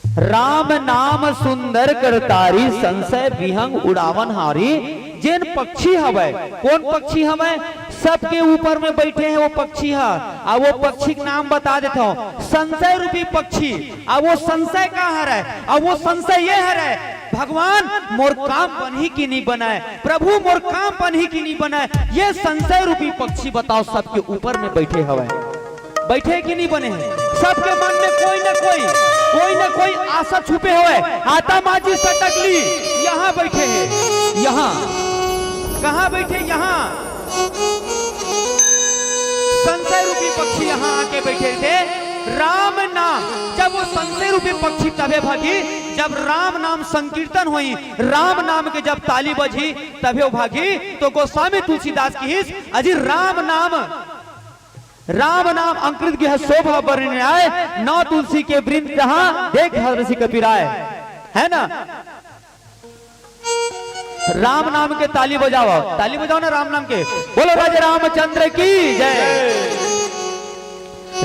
राम नाम सुंदर कर तारी, संशय विहंग उड़ावन हारी। जिन पक्षी हवे, कौन पक्षी हवे? सबके ऊपर में बैठे हैं वो पक्षी है। अब वो पक्षी का नाम बता देता हूँ, संशय रूपी पक्षी। अब वो संशय का हर है, अब वो संशय ये हर है, भगवान मोर काम बनी की नहीं बनाए, प्रभु मोर काम बनी की नहीं बनाए। ये संशय रूपी पक्षी बताओ सबके ऊपर में बैठे हवे, बैठे कि नहीं बने हैं? सबके मन में कोई ना कोई आशा छुपे हुए। आता माजी सटक ली, यहाँ बैठे हैं। यहाँ कहाँ बैठे? यहाँ संशय रूपी पक्षी यहाँ आके बैठे थे। राम नाम, जब वो संशय रूपी पक्षी तबे भागी जब राम नाम संकीर्तन हुई, राम नाम के जब ताली बजी तबे वो भागी। तो गोस्वामी तुलसीदास की हिस अजी राम नाम अंकृत की शोभा बरण्याय, नौ तुलसी के वृंद जहां देख हर्षि कपिराय, है ना। राम नाम के ताली बजाओ ना राम नाम के। बोलो राजा रामचंद्र की जय।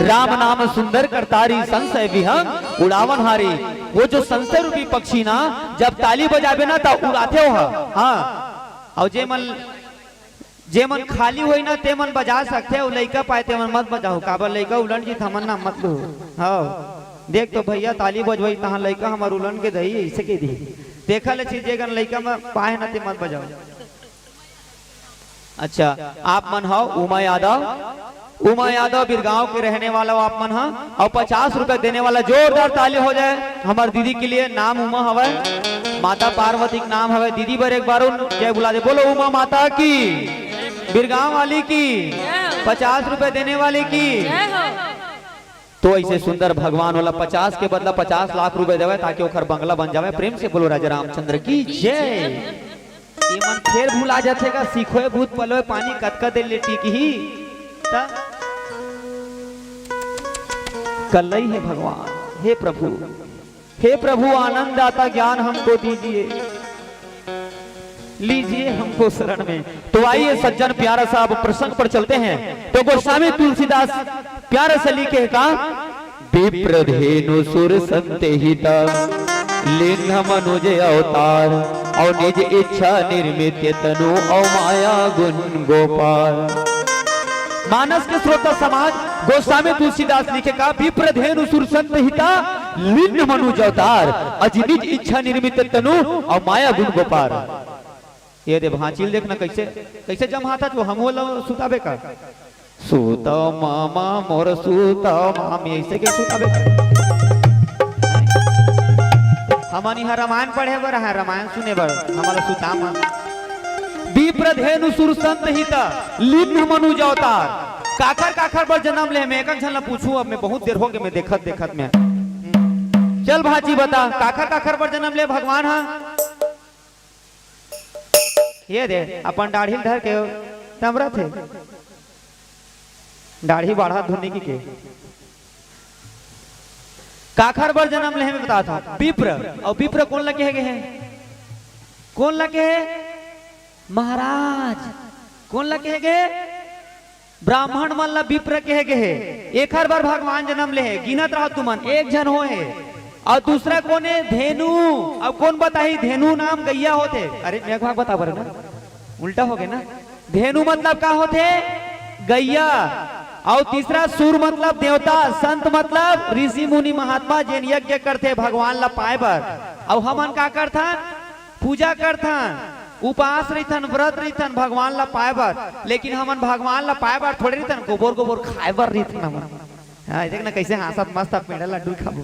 राम नाम सुंदर करतारी, संशय विहंग उड़ावन हारी। वो जो संशय रूपी पक्षी ना जब ताली बजाबे ना तो उड़ाते हो। हाँ, और जे मन खाली होई ना ते मन बजा सकते हो। लइका पाए ते मन मत बजाओ, काबर लइका उलन जी थमन ना मत लो। हाँ देख तो भैया ताली बजवाई तहां लइका हमार उलन के दही ऐसे के दी। देखा ले चीज जगन लइका में पाए ना ते मत बजाओ। अच्छा, आप मन हो उमा यादव बिरगांव के रहने वाला आप मन हा, और 50 रुपए देने वाला जोरदार ताली हो जाए हमार दीदी के लिए। नाम उमा हवे, माता पार्वती का नाम हवे। दीदी बार एक बार जय बुला दे। बोलो उमा माता की, बिरगांव वाली की, 50 रुपए देने वाली की। तो ऐसे सुंदर भगवान वाला 50 के बदला 50 लाख रुपए देवे ताकि ओखर बंगला बन जावे। प्रेम से बोलो राजा रामचंद्र की जय। ये मन फिर भूला जातेगा, सीखोए भूत पलोए पानी कतका दे लेटी की कलई है भगवान। हे प्रभु आनंद आता ज्ञान हमको दीजिए, लीजिए हमको शरण में। तो आइए सज्जन प्यारा सा अब प्रसंग पर चलते हैं। तो गोस्वामी तुलसीदास प्यारे से लिखे का, विप्रधेनु सुर संतेहिता लिंग मनुज अवतार, और निज इच्छा निर्मित तनु और माया गुण गोपाल। मानस के श्रोता समाज गोस्वामी तुलसीदास लिखे का, विप्रधेनु सुर संतेहिता लिंग मनुज अवतार, अज निज इच्छा निर्मित तनु और माया गुण गोपाल। ये दे भांचिल देखना कैसे जमा था जो हम सुताबे का। सूता मामा मोर सूता मामी, ऐसे के सुताबे हमनी हा रामायण पढ़े बर है, रामायण सुने बर हमारा सुता मा। विप्रधेनु सुर संतहिता लिंग मनुज अवतार। काखर पर जन्म ले। मैं एक झन पूछूं, अब मैं बहुत देर हो गए मैं देखत में। चल भाजी बता, काखर पर जन्म ले भगवान। हाँ ये दे अपन दाढ़ी धर के तमरा थे, दाढ़ी बढ़ा धुनी की के काखर बर जन्म ले में बता था। विप्र, और विप्र कौन लगे है? कौन लगे है? महाराज। कौन लगे है? ब्राह्मण मन ला विप्र के है। एक हर बार भगवान जन्म ले है, गिनत रहा तुमन, एक जन हो है। और दूसरा कौन है? धेनु। अब कौन बताई? धेनु नाम गैया होते। अरे मैं भाग बता बर ना, उल्टा हो गया ना। धेनु मतलब क्या होते? गैया। और तीसरा सुर मतलब देवता, संत मतलब ऋषि मुनि महात्मा जिन यज्ञ करते भगवान ला पाए बर। और हमन का करथा? पूजा करथा, उपवास रहीथन, व्रत रहीथन भगवान ला पाए बर। लेकिन हमन भगवान ला पाए बर थोड़े रहीथन, गोबर खाए बर रहीथन हमन। हाँ देख ना कैसे हंसत मस्त पेड़ा लड्डू खाबो।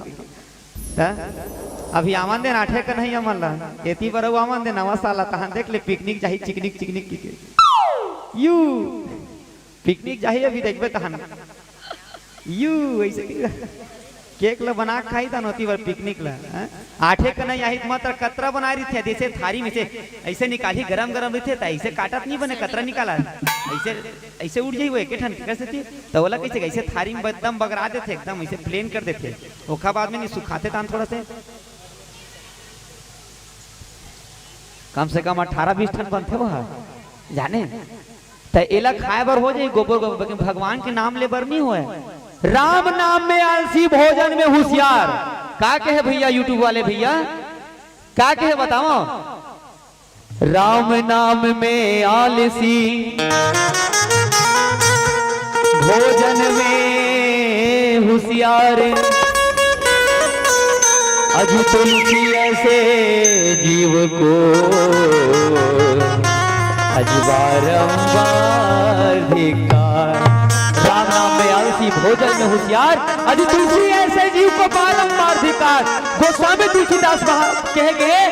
अभी आमन दिन आठे का नहीं अमन ला, एती पर आमन दिन नवा साल तहां देख ले पिकनिक चाहिए, चिकनिक की यू पिकनिक चाहिए। अभी देखबे तहां यू ऐसे केक ला बना के खाई था नोती बार पिकनिक ला आठे का नहीं आई मात्र कतरा बना रही थी जैसे थारी में से ऐसे निकाली गरम गरम रही थे ऐसे काटत नहीं बने कतरा निकाला ऐसे ऐसे उड़ जाई वो एक ठन कैसे थी तो बोला कैसे ऐसे थारी में एकदम बगरा देते एकदम ऐसे प्लेन कर देते ओखा बाद में नहीं सुखाते था थोड़ा से कम से कम 18-20 टन बनते वो जाने तो एला खाए बर हो जाए गोबर गोबर भगवान के नाम ले बर नहीं हुए राम नाम में आलसी भोजन में होशियार का कहे भैया यूट्यूब वाले भैया का कहे बताओ राम नाम में आलसी भोजन में होशियार अज तुलसी ऐसे जीव को अज बारंबार धिक्कार राम नाम में आलसी भोजन में होशियार अज तुलसी ऐसे जीव को बारंबार धिक्कार गोस्वामी तुलसीदास कहे गए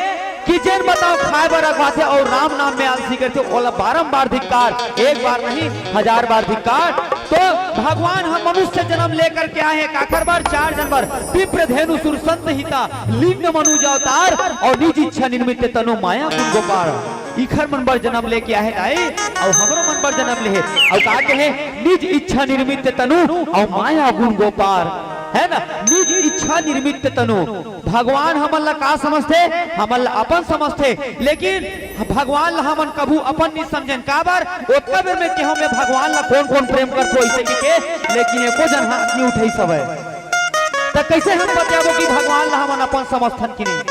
कि जैन बताओ खाए बर अगवाते और राम नाम में आलसी करते ओला बारंबार धिक्कार एक बार नहीं 1000 बार धिक्कार तो भगवान हम मनुष्य जन्म लेकर के आए हैं काखर बार 4 जनवर विप्र धेनु सुर संत हिता लिंग मनुज अवतार और निज इच्छा निर्मित तनु माया गुण गोपाल इखर मन बर जन्म लेके आए आई और हमरो मन बर जन्म ले और का कहे निज इच्छा निर्मित तनु और माया गुण गोपाल है ना निज इच्छा निर्मित तनु भगवान हमन ला का समझते हमन ला अपन समझते लेकिन भगवान ला हमन कभू अपन नहीं समझन का बार ओतना बेर में केहू में भगवान ला कौन कौन प्रेम करतो ऐसे के लेकिन एको जन हाथ नहीं उठाई सब त कैसे हम बताबो कि भगवान ला हमन अपन समझथन कि नहीं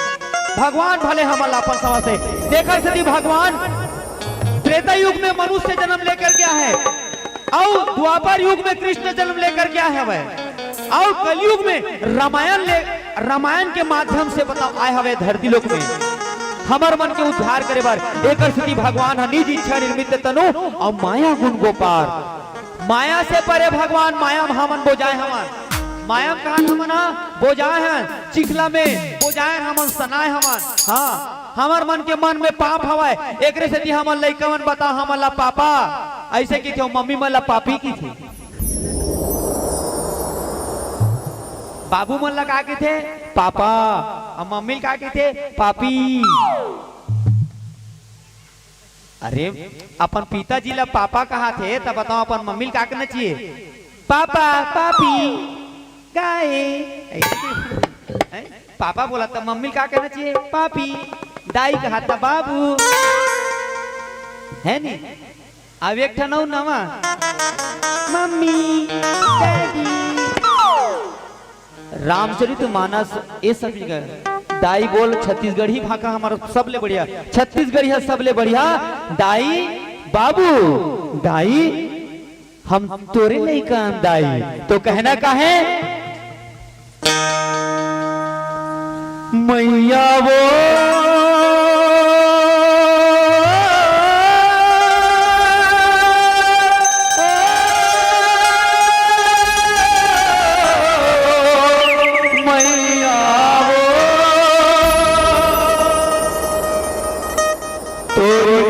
भगवान भले हमन ला अपन समझते देखा सदी भगवान त्रेता युग में मनुष्य जन्म लेकर गया है और द्वापर युग में कृष्ण जन्म लेकर गया है वह और कलयुग में रामायण के माध्यम से बताओ आए हवे धरती लोक में हमर मन के उद्धार करे बार एक स्थिति भगवान निज इच्छा निर्मित तनु और माया गुण गोपार माया से परे भगवान माया हमन बोजाए हमन माया कान हमन बोजाए हैं चिखला में बोजाए हमन सनाए हमन हाँ हमर मन के मन में पाप हवाए एक स्थिति हमन लइकवन बता हमन ला पापा ऐसे की थी मम्मी मन ला पापी की थी बाबू मन लगा के थे पापा और मम्मी का के थे पापी अरे अपन पिताजी ला पापा कहा थे तब बताओ अपन मम्मी का कहना चाहिए पापा पापी गाय पापा बोला तब मम्मी का कहना चाहिए पापी दाई कहा था बाबू है नी अब एक ठनऊ नवा मम्मी डैडी रामचरित मानस ये सब दाई बोल छत्तीसगढ़ी भाषा हमारा सबले बढ़िया छत्तीसगढ़ी है सबले बढ़िया दाई बाबू दाई हम तोरे नहीं कहन दाई तो कहना का है मैया वो तोरे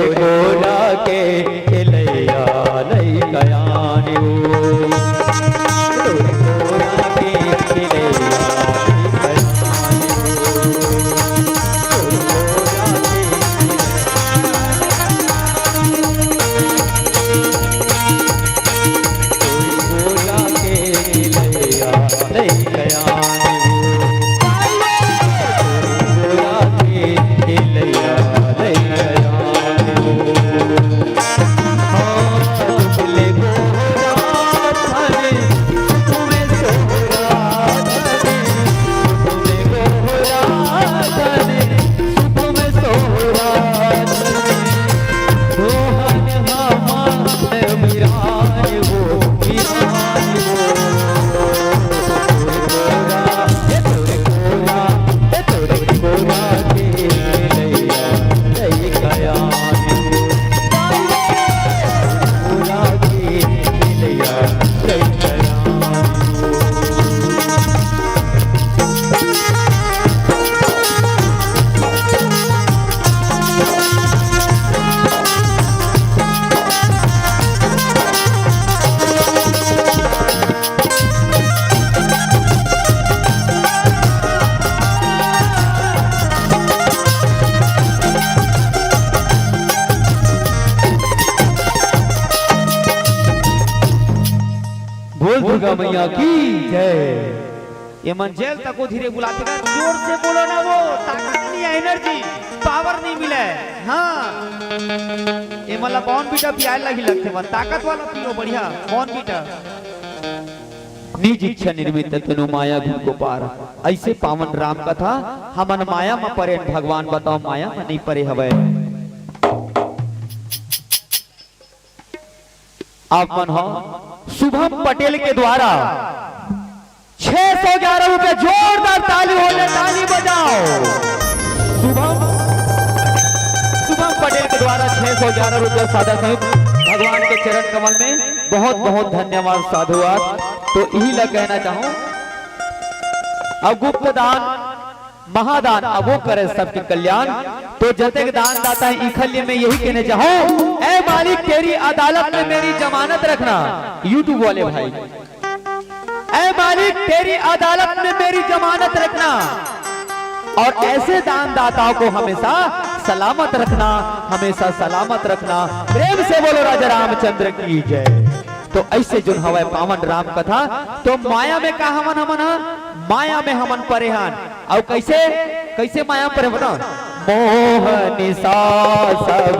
गोरा के खिलैया लई गयानी तोरे गोरा के खिलैया लई गयानी गोरा के खिलैया लई गयानी बोल दुर्गा मैया की जय। ये मंजिल तक को धीरे बुलाते का जोर से बोलो ना, वो ताकत नहीं है, एनर्जी पावर नहीं मिला है। हाँ ये मतलब कौन बीटा पियाए लगी लगते मन ताकत वाला पियो बढ़िया कौन बीटा। निज इच्छा निर्मित तनु माया गुण को पार, ऐसे पावन राम कथा हमन माया में परे भगवान बताओ माया में नहीं परे हवे। आप मन हो शुभम पटेल के द्वारा 611 रुपए जोरदार ताली होने ताली बजाओ। शुभम पटेल के द्वारा 611 रुपए सादा सहित भगवान के चरण कमल में बहुत बहुत धन्यवाद साधुवाद। तो यही लग कहना चाहूं अब गुप्त दान महादान अब वो करे सबके कल्याण। तो जतेक दान दाता है इखल्य में यही कहने चाहूं, ऐ मालिक तेरी अदालत में मेरी जमानत रखना। यूट्यूब वाले भाई, ऐ मालिक तेरी अदालत में मेरी जमानत रखना और ऐसे दान दाताओं को हमेशा सलामत रखना, हमेशा सलामत रखना। प्रेम से बोलो राजा रामचंद्र की जय। तो ऐसे जो हवा पावन राम कथा तो माया में का हमन माया में हमन परेहान और कैसे कैसे माया परे बना मोह निशा सब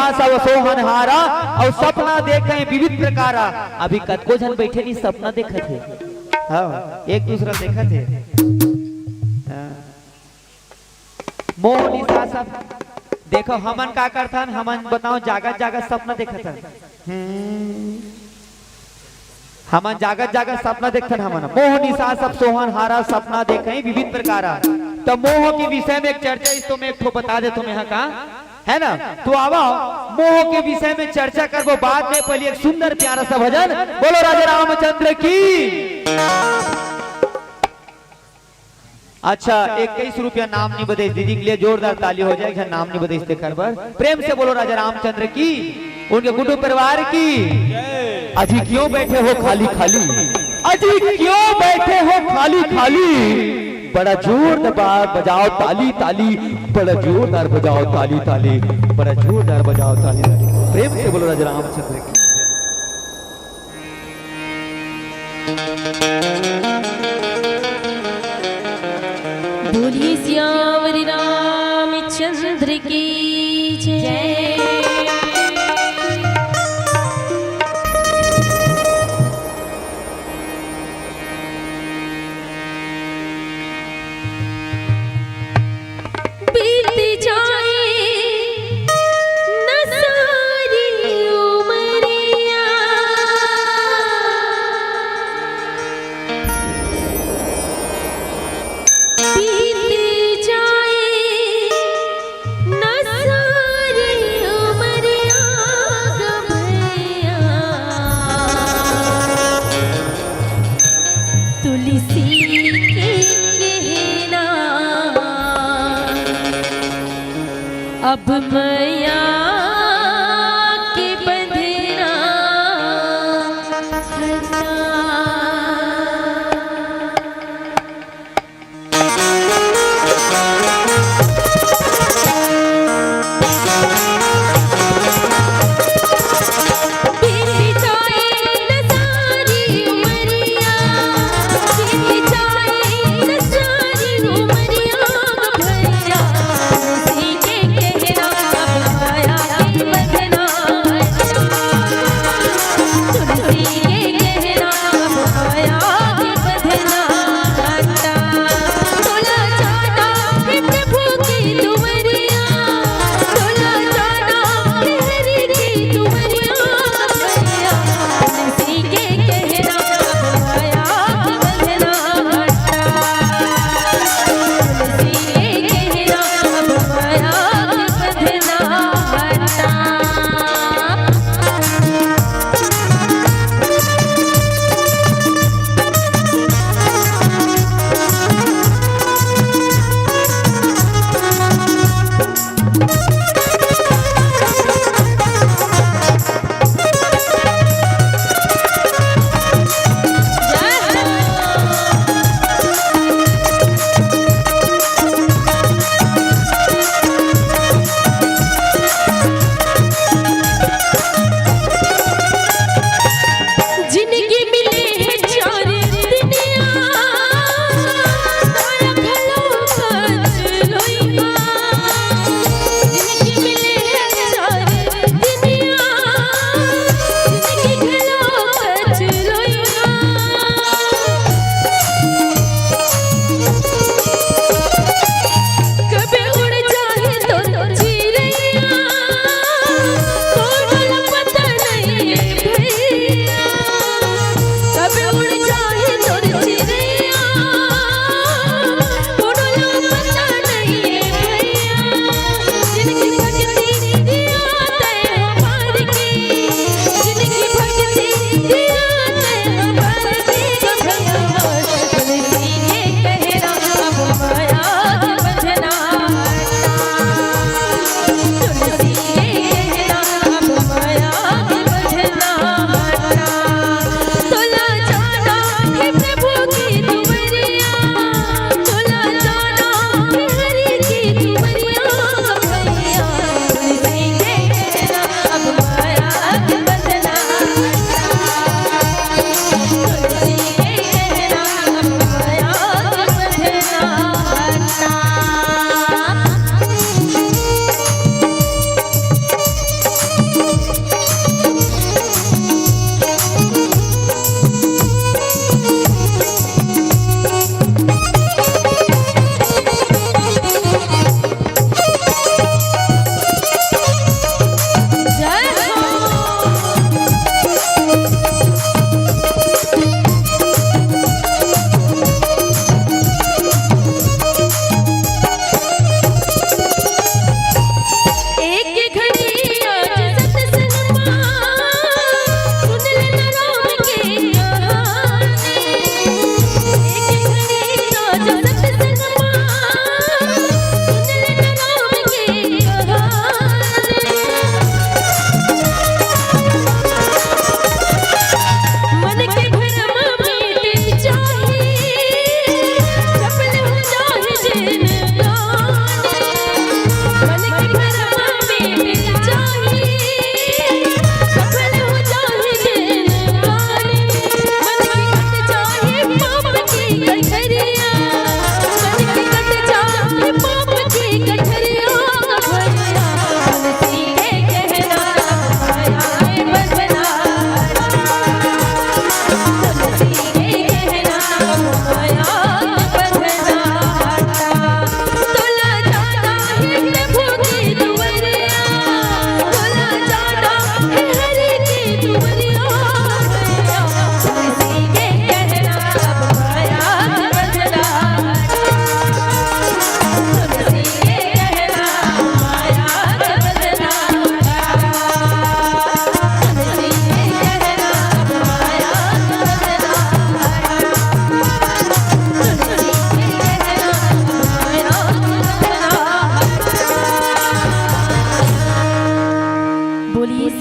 सब सब सोहनहारा और सपना देखे विविध प्रकार। अभी कतको जन बैठे नहीं सपना देखे थे। हाँ एक दूसरा देखा थे। मोह निशा सब देखो हमन का करथन, हमन बताओ जागत जागत सपना देखा था। हमन जागत जागत सपना देखथन। हमन मोह निशा सब सोहनहारा सपना देखे विविध प्रकार। तो मोह के विषय में एक चर्चा इस तो मैं एक बता दे तुम्हें यहाँ का है ना। तो आओ मोह के विषय में चर्चा करबो बाद में। पहले एक सुंदर प्यारा सा भजन बोलो राजा रामचंद्र की। अच्छा 21 रुपया नाम नहीं बदे दीदी के लिए जोरदार ताली हो जाए। नाम नहीं बदे इससे कर पर प्रेम से बोलो राजा रामचंद्र की, उनके कुटुंब परिवार की। अजी क्यों बैठे हो खाली खाली, अजी क्यों बैठे हो खाली खाली। बड़ा जोरदार बजाओ ताली ताली, बड़ा जोरदार बजाओ ताली ताली, बड़ा जोरदार बजाओ ताली ताली। प्रेम से बोलो राजा रामचंद्र की। बोलिए सियावर रामचंद्र की जय। बीत जाए न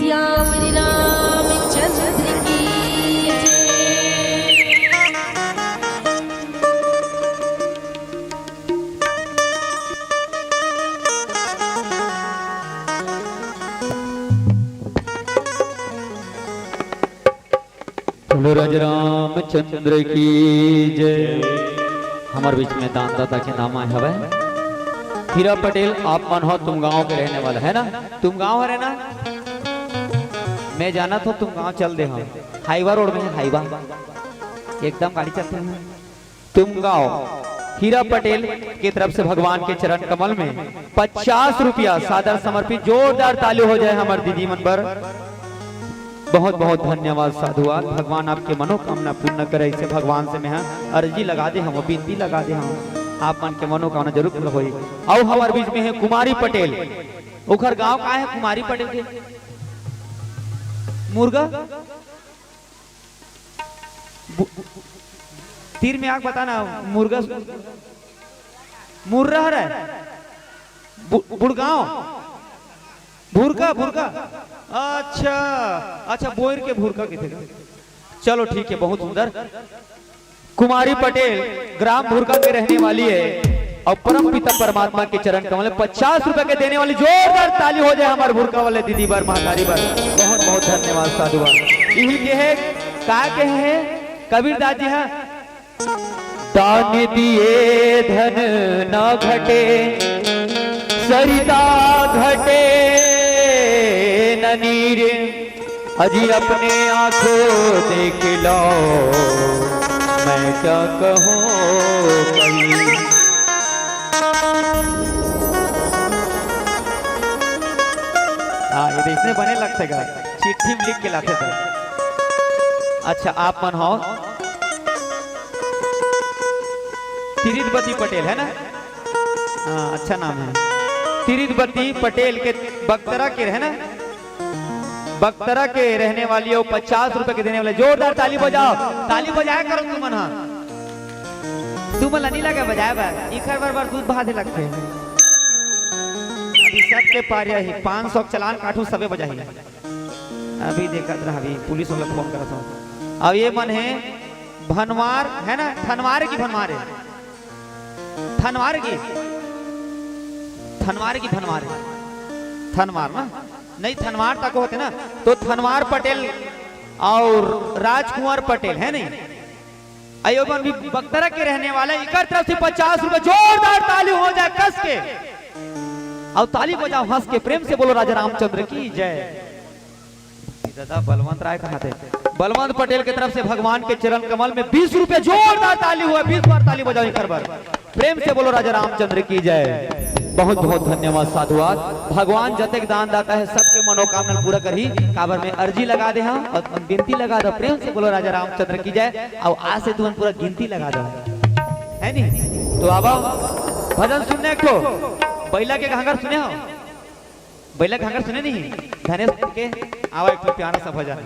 श्याम रामचंद्र की जय। बोलो राज रामचंद्र की जय। हमारे बीच में दानदाता के नाम आए हवे हीरा पटेल। आप मन हो तुम गांव के रहने वाला है ना? तुम गांव है ना? मैं जाना था तुम गांव चल दे। हम हाईवा रोड में है, हाईवा एकदम गाड़ी चलते हैं। तुम गांव हीरा पटेल की तरफ से भगवान के चरण कमल में 50 रुपया सादर समर्पित। जोरदार ताली हो जाए हमारे दीदी मन पर। बहुत बहुत धन्यवाद साधुवाद। भगवान आपके मनोकामना पूर्ण करे। इसे भगवान से मैं अर्जी लगा दे, हम विनती लगा दे, हम आप मन के मनोकामना जरूर पूरा होई। और हमारे बीच में है कुमारी पटेल। उखर गांव का है कुमारी पटेल के? मुर्गा तीर में आग बताना। मुर्गा मुर्रा है बुड़गांव भूरका भूरका। अच्छा अच्छा बोर के भूरका के थे। चलो ठीक है, बहुत सुंदर। कुमारी पटेल ग्राम भूरका के रहने वाली है और परम पिता परमात्मा के चरण कमल 50 रुपए के देने वाली। जोरदार ताली हो जाए हमारे भूरका वाले दीदी बार महातारी बार। बहुत बहुत धन्यवाद साधुवाद। यही के है का के है कबीरदास जी है। दान दिए धन न घटे, सरिता घटे न नीर, अजी अपने आंखों देख लो मैं क्या कहूँ कहीं। हाँ ये इसमें बने लगते का चिट्ठी में लिख के लाते थे। अच्छा आप मन हो तिरिदबती पटेल है ना? हाँ अच्छा नाम है तिरिदबती पटेल के बक्तरा के है ना? बक्तरा के रहने वाली हो। 50 रुपए के देने वाले। जोरदार ताली बजाओ, ताली बजाया करो तुमन। हाँ तुम नहीं लगे बजाया बार इखर बार दूध बहादे लगते हैं। अभी सबके पारिया ही 500 चलान काटू सबे बजाही। अभी देखा रहा अभी पुलिस वाला फोन करा था। अब ये मन है भनवार है ना? थनवार की भनवार है, थनवार की थनवार की भनवार है। थनवार ना नहीं थनवार तक होते ना। तो थनवार पटेल और राजकुमार पटेल है नहीं? अयोगन भी बक्तरा के रहने वाले। इकर तरफ से 50 रुपए। जोरदार ताली हो जाए कस के और ताली बजाओ हंस के। प्रेम से बोलो राजा रामचंद्र की जय। दादा बलवंत राय कहा थे। बलवंत पटेल की तरफ से भगवान के चरण कमल में 20 रुपए। जोरदार ताली हुआ। 20 बार ताली बजाओ इकर बार। प्रेम से बोलो राजा रामचंद्र की जय। बहुत बहुत धन्यवाद साधुवाद। भगवान जतक दान दाता है सबके मनोकामना पूरा करी। काबर में अर्जी लगा दे हम और गिनती लगा दो। प्रेम से बोलो राजा रामचंद्र की जय। और आज से तुम पूरा गिनती लगा दो है नहीं? तो अब भजन सुनने को बैला के घाघर सुने हो? बैला घाघर सुने नहीं? धनेश के आवा एक प्यारा सा भजन।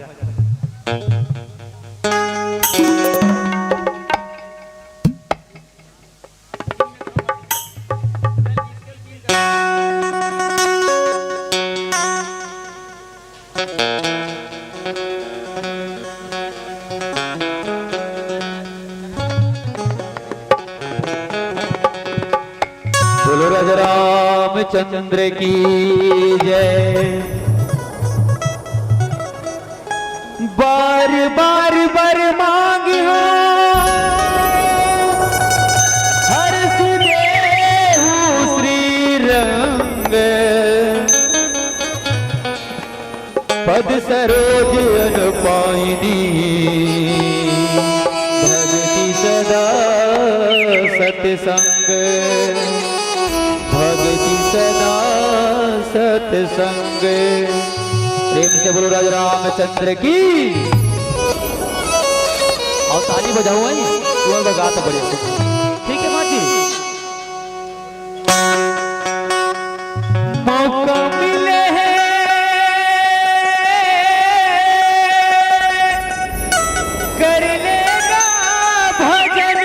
बोलो राजा रामचंद्र की जय। बार बार बर मांग हर सुदेहु श्री रंग, पद सरोज अनुपाइनी भक्ति सदा सत्संग, भक्ति सदा सत्संग। प्रेम से बोलो राजा रामचंद्र की। और ताली बजाओ वही तुम गाता बड़े। ठीक है माँ जी। मौका मिले कर लेगा भजन,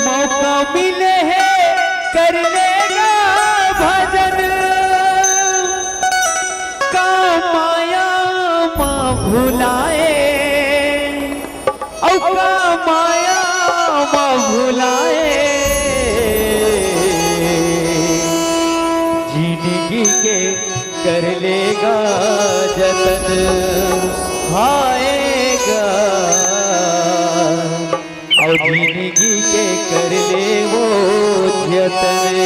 मौका मिले कर ले भजन का माया माँ भुलाए और का माया माँ भुलाए जिंदगी के कर लेगा जतन आएगा और जिंदगी के कर ले वो जतन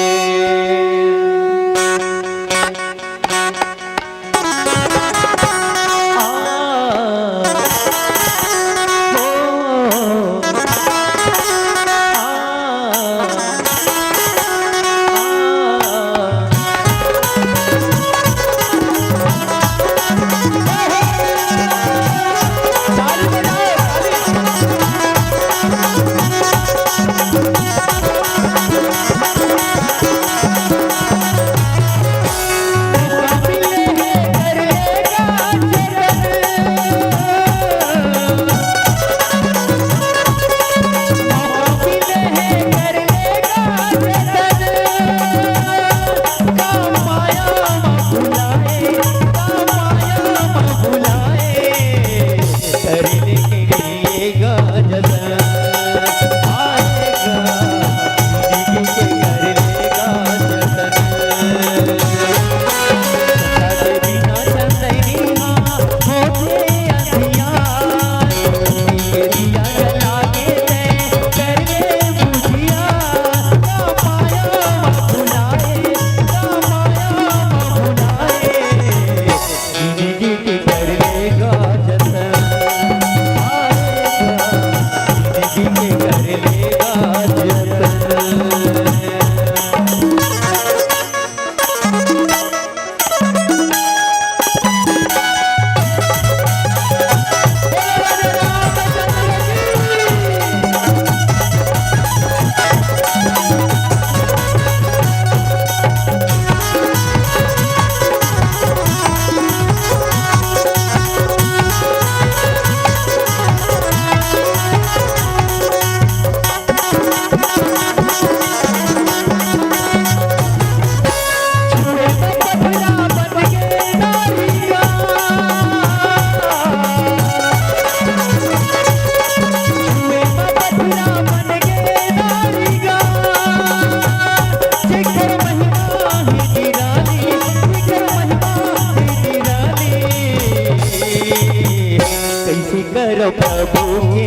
प्रभु के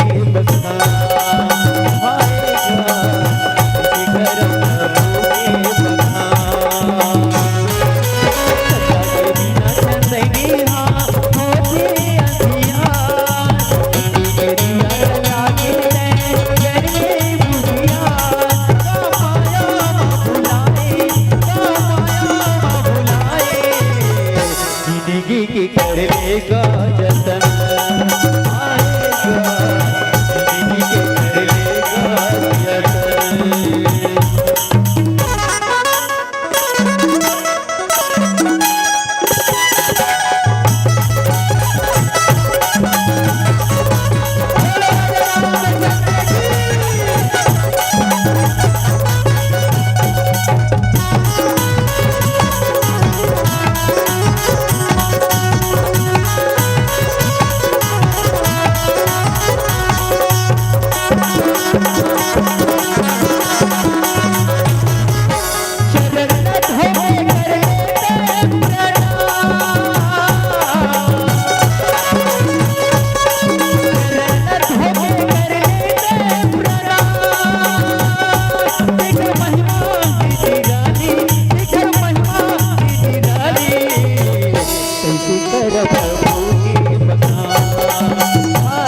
बखान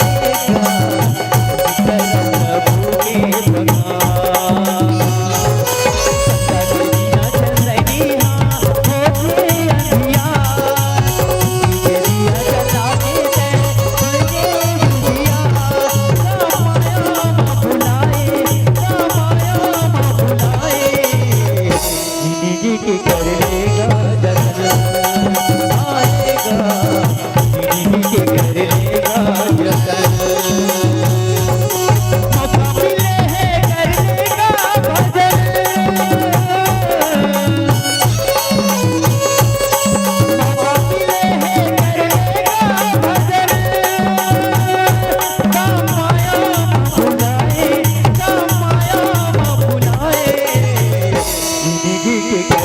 आएगा, कर प्रभु के बखान। सदा के बिना चंदनिया होते अंधियार, तेरिया लागे कर में बुझिया, का माया भुलाए, का माया भुलाए, जिंदगी की कर लेगा जतन।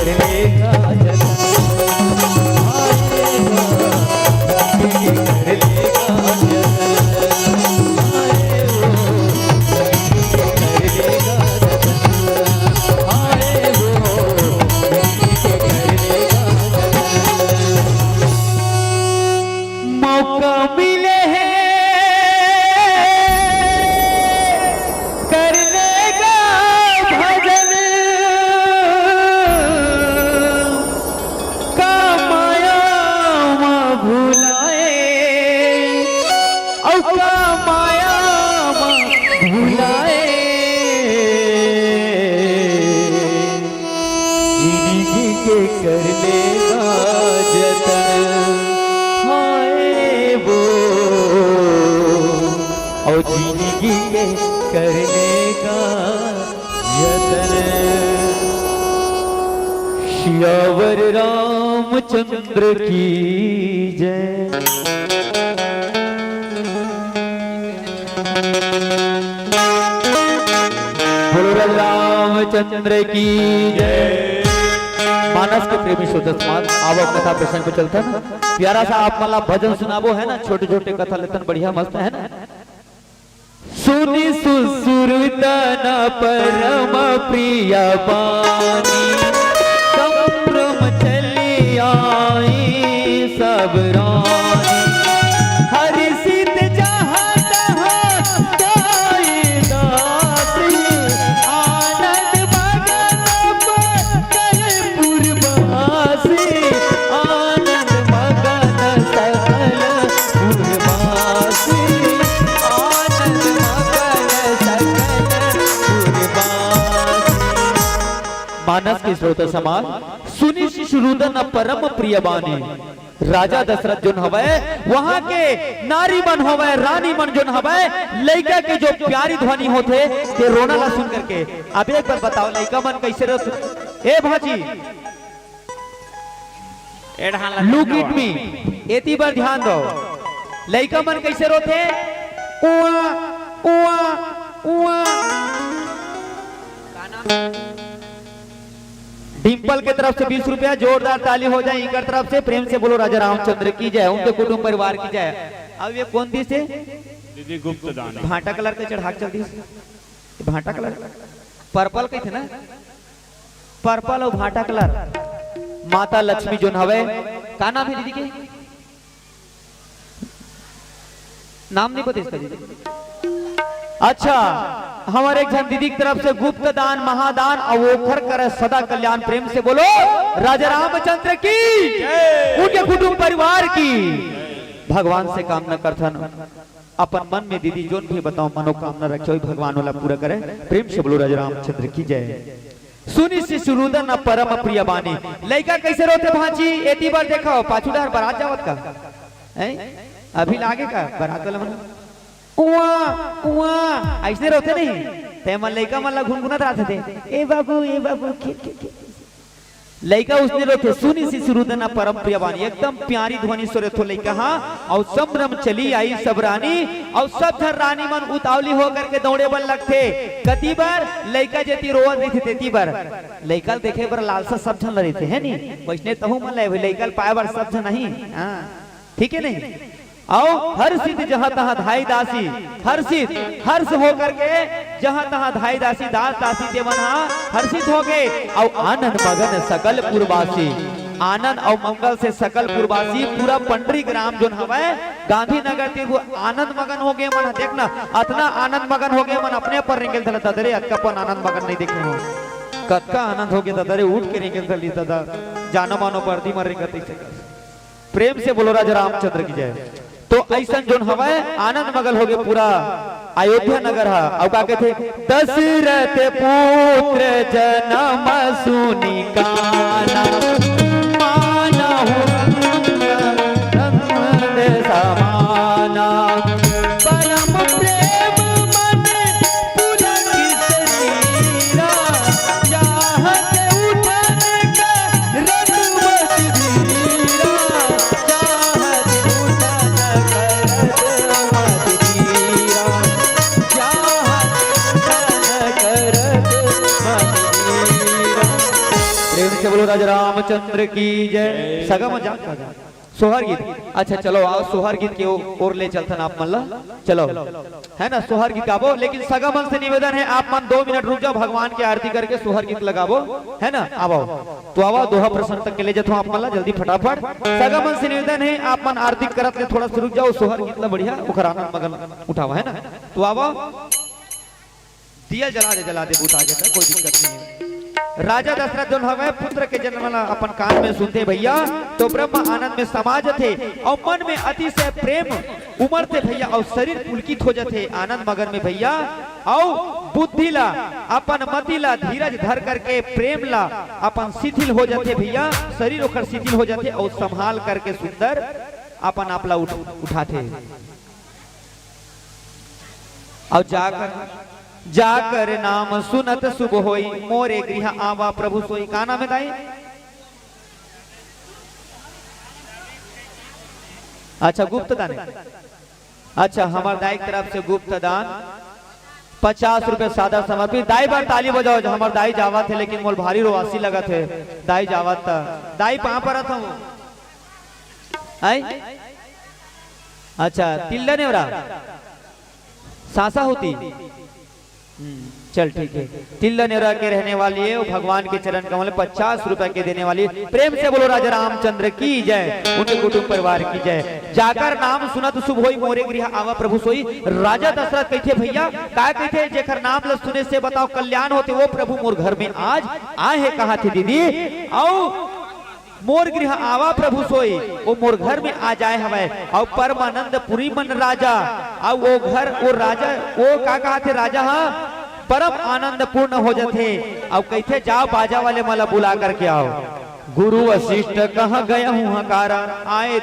कर लेगा मौका मिले है कर लेगा भजन का माया भुलाए और का माया भुलाए जिंदगी के कर लेगा जतन और जिंदगी के करने का यतन श्यावर रामचंद्र की जय। बोलो रामचंद्र की जय। मानस के प्रेमी श्रोता समाज आवो कथा प्रसंग पे चलता ना प्यारा सा आप मला भजन सुनाबो है ना छोटे छोटे कथा लेतन बढ़िया मस्त है ना। सुनी सुसुरतन परम प्रिय बानी संभ्रम चली आई सब रानी हरि सिद्ध जहाँ तहाँ गाए दास आनंद मगन कर पूर्वासी आनंद मगन सकल पूर्वासी मानस के स्रोत समाज सुनी शिशुरुदन परम प्रिय बानी राजा दशरथ जोन हवे वहां के नारी मन हवे रानी मन जोन हवे लड़का के जो प्यारी ध्वनि होते ते रोना ला सुन करके अब एक बार बताओ लड़का मन कैसे रोते ए भाजी लुक इट मी एती बार ध्यान दो लड़का मन कैसे रोते उआ उआ उआ डिंपल के तरफ से 20 रुपया जोरदार ताली हो जाए इनकर तरफ से प्रेम से बोलो राजा रामचंद्र की जय उनके कुटुंब परिवार की जय। अब ये कौन दी से दीदी गुप्त दान भाटा कलर के चढ़ा चल दी भाटा कलर पर्पल के थे ना पर्पल और भाटा कलर माता लक्ष्मी जोन हवे का नाम है दीदी के नाम नहीं पता इसका दीदी। अच्छा हमारे एक जन दीदी की तरफ से गुप्त दान महादान अवोखर करे सदा कल्याण प्रेम से बोलो राजा रामचंद्र की उनके कुटुंब परिवार की भगवान से कामना करथन अपन मन में दीदी जोन भी बताओ मनोकामना रखे भगवान वाला पूरा करे प्रेम से बोलो राजा रामचंद्र की जय। सुनी शिशुरुदन परम प्रिय बानी लड़का कैसे रोते भांजी एती बार देखो पाछूदार बारात जावत का अभी लागे का बारात वाला मन उआ उआ ऐसे रोते नहीं ते मन लड़का मन घुनघुनत रहते थे ए बाबू लड़का उसने रोते सुनी शिशुरुदन परम प्रिय बानी एकदम प्यारी ध्वनि से रोते लड़का हाँ और संभ्रम चली आई सब रानी और सब धर रानी मन उतावली होकर के दौड़े बन लगते कती बार लड़का जेती रोवत रही थे तेती बार लड़का देखे बर लालसा सब जन रहे थे है नी वैसने तहु मन लड़का पाए बार सब जन नहीं हाँ ठीक है नहीं आओ हर सिद्ध जहां तहां धाई दासी हर सिद्ध हर्ष होकर के जहां तहां धाई दासी दास दासी देवन हर्षित हो गए और आनंद मगन सकल पूर्वासी आनंद और मंगल से सकल पूर्वासी पूरा पंडरी ग्राम जो हवे गांधीनगर ते आनंद मगन हो गए मन देखना अतना आनंद मगन हो गए मन अपने पर निकल थला तदरे अक्कापन आनंद मगन नहीं देखने हो कक्का आनंद हो गया तदरे उठ के निकल थली तदा जानो मानो पर्दी मर गई प्रेम से बोलो राजा रामचंद्र की जय। तो ऐसा जोन हवा आनंद मगल हो गए पूरा अयोध्या नगर है और का कहते दशरथ पुत्र जन्म सुनी काना माना समाना परम प्रेम मन पुरन शरीरा चाहत उठन का रघुवत धीरा बोलो राजा रामचंद्र की जय। सगा मजाक सोहर गीत। अच्छा चलो आओ सोहर गीत के ओर ले चलतन आप मन ला, चलो है ना सोहर गीत गाबो। लेकिन सगा मन से निवेदन है आप मन 2 मिनट रुक जाओ, भगवान की आरती करके सोहर गीत लगाबो, है ना। आओ तो आओ दोहा प्रसन्न तक के ले जाता हूँ आप मन ला जल्दी फटाफट। सगा मन से निवेदन है आप मन आरती करत ले थोड़ा सा रुक जाओ, सोहर गीत ला बढ़िया ओकर आनंद मगन उठावा, है ना। तो आओ दिया जला दे बुता जाता, कोई दिक्कत नहीं है। राजा दशरथ जो हवे पुत्र के जन्म वाला अपन कान में सुनते भैया, तो ब्रह्म आनंद में समाज थे और मन में अतिशय प्रेम उमड़ते भैया, और शरीर पुलकित हो जाते आनंद मगन में भैया। और बुद्धि ला अपन मति ला धीरज धर करके प्रेम ला अपन शिथिल हो जाते भैया, शरीर ओकर शिथिल हो जाते और संभाल करके सुंदर अपन आपला उठाते। और जाकर नाम सुनत शुभ होई, मोरे गृह आवा प्रभु सोई। का नाम है दाई? अच्छा गुप्त दान। अच्छा हमारे दाई की तरफ से गुप्त दान 50 रुपए सादा समर्पित। दाई बार ताली बजाओ, हमारे दाई जावत है लेकिन मोल भारी रोवासी लगा थे दाई जावत था। दाई कहां पर था वो आई? अच्छा तिल्ला नेवरा सासा होती। चल ठीक है। तिल्ला नेवरा के रहने वाली है, वो भगवान के चरण कमल 50 रुपए के देने वाली। प्रेम से बोलो राजा रामचंद्र की जय, उनके कुटुंब परिवार की जय। जाकर नाम सुनत शुभ होई, मोरे गृह आवा प्रभु सोई। राजा दशरथ कहते भैया का कहते जेकर नाम ल सुने से बताओ कल्याण होते, वो प्रभु मोर घर में आज आए है। कहा थे दीदी आओ मोर गृह आवा प्रभु सोई, वो मोर घर में आ जाए हवे। और परमानंद पुरी मन राजा, और वो घर वो राजा वो का कहा थे राजा हाँ परम आनंद पूर्ण हो जाते। और कहते जाओ बाजा वाले मला बुला करके आओ। गुरु वशिष्ठ कहाँ गया हूँ हकारा, आए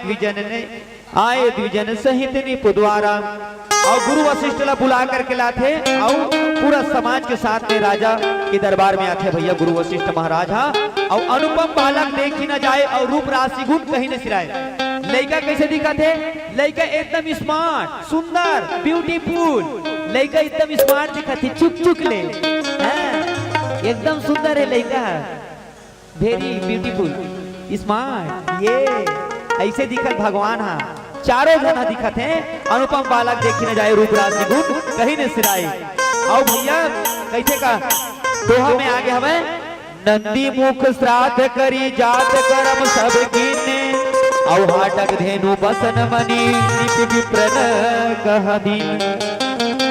द्विजन सहित निपुद्वारा। और गुरु वशिष्ठ ला बुला करके लाते और पूरा समाज के साथ में राजा के दरबार में आते भैया गुरु वशिष्ठ महाराज। हाँ और अनुपम बालक देखी न जाए, और रूप राशि गुण कहीं न सिराए। लड़का कैसे दिखा थे? लड़का एकदम स्मार्ट सुंदर ब्यूटीफुल, लड़का एकदम स्मार्ट दिखा थी, चुक ले एकदम सुंदर है लड़का, वेरी ब्यूटीफुल स्मार्ट। ये ऐसे दिखत भगवान। हाँ चारों जना दिखत हैं, अनुपम बालक देखी न जाए, रूप राशि गुण कहीं न सिराई। और भैया कैसे का दोहा में आगे हमें नंदी मुख श्राद्ध करी जात करम सब कीने, और हाटक धेनु बसन मनी विप्रन कह दीन।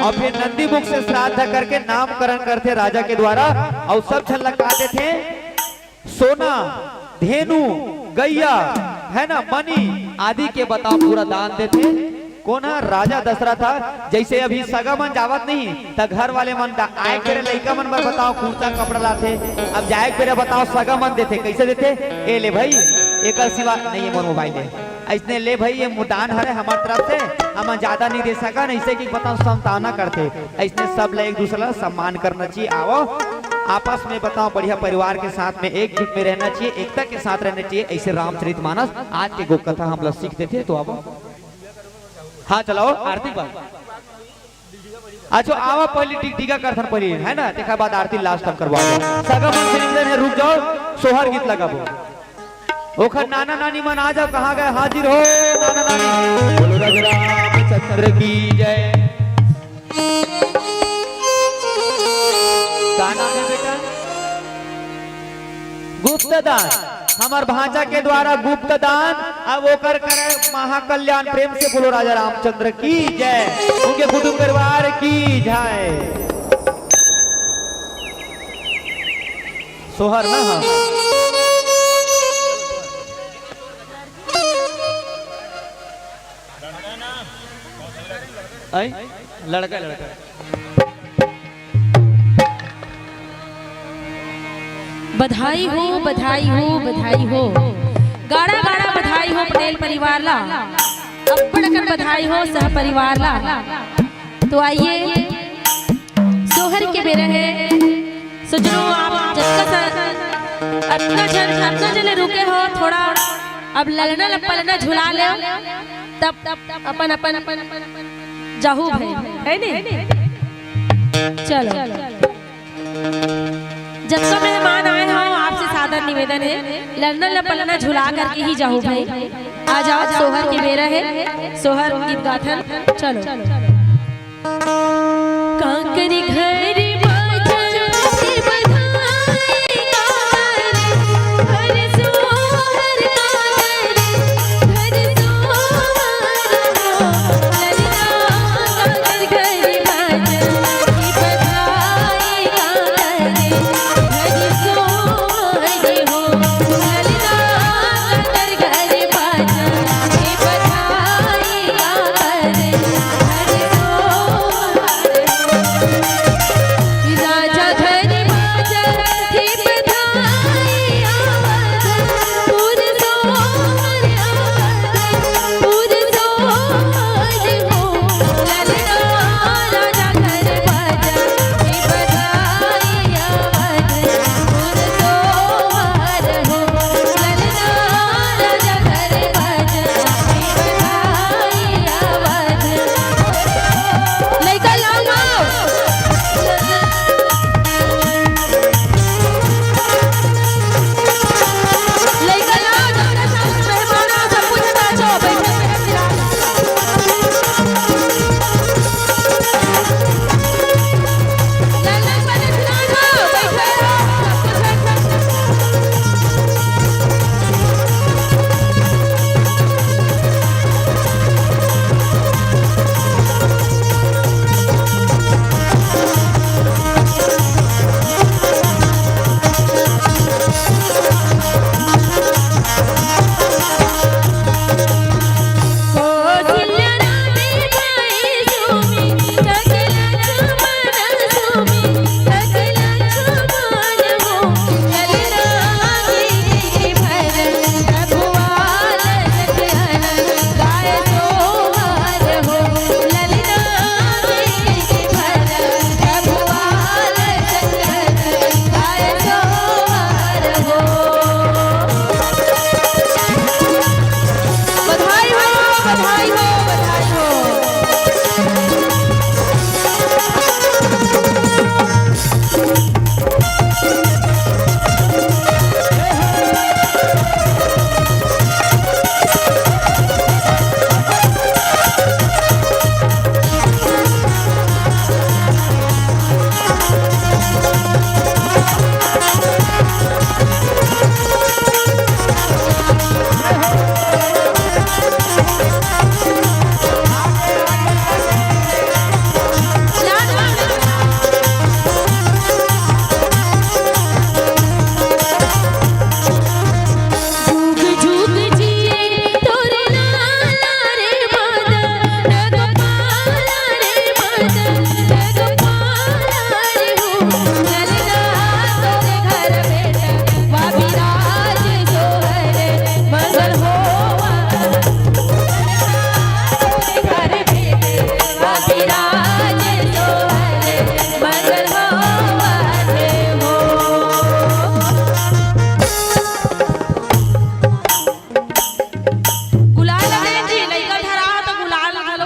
और फिर नंदी मुख से श्राद्ध करके नामकरण करते राजा के द्वारा, और सब छल लगाते थे सोना धेनु गैया है ना मनी आदि के बताओ पूरा दान देते। कौन है? राजा दशरथ था। जैसे अभी सगा मन जावत नहीं तो घर वाले मन आए करे लड़का मन पर बताओ कुर्ता कपड़ा लाते, अब जाए करे बताओ सगा मन देते। कैसे देते? ए ले भाई एक सिवा नहीं है मोर मोबाइल है, ऐसने ले भाई ये मुदान है हमारे तरफ से, हम ज्यादा नहीं दे सका, ऐसे की बताओ संताना करते। ऐसने सब ले एक दूसरा सम्मान करना चाहिए। आओ आपस में बताओ बढ़िया परिवार के साथ में एकजुट में रहना चाहिए, एकता के साथ रहना चाहिए। ऐसे रामचरितमानस आज के गोप कथा हम लोग सीखते थे। तो अब हाँ चलाओ आरती बात। अच्छा आवा पहले टीका करथन पहले है ना, देखा बाद आरती लास्ट तक करवा दो। सगा मन से निवेदन है रुक जाओ, सोहर गीत लगाबो। ओखर नाना नानी मन आ जाओ, कहाँ गए? हाजिर हो नाना नानी। बोलो राजा रामचंद्र की जय। का नाम है बेटा? गुप्त दान। हमार भांजा के द्वारा गुप्त दान अब वो कर महाकल्याण। प्रेम से बोलो राजा रामचंद्र की जय, उनके कुटुंब परिवार की जय। सोहर ना हाँ लड़का लड़का बधाई हो बधाई हो बधाई हो, गाड़ा गाड़ा बधाई हो पटेल परिवार ला, अब्बड़ बधाई हो सह परिवार ला। तो आइए सोहर के बेरे है सुजनो आप अपना जले रुके हो थोड़ा, अब ललना लपलना झुला ले, तब अपन अपन जाहू है नहीं। चलो जब मेहमान आए हो आपसे सादर आदर निवेदन है, लड़ना न पलना झुला करके ही जाओ भाई। आ जाओ, सोहर की बेरा है, सोहर गीत गाथन चलो। कांकरी घर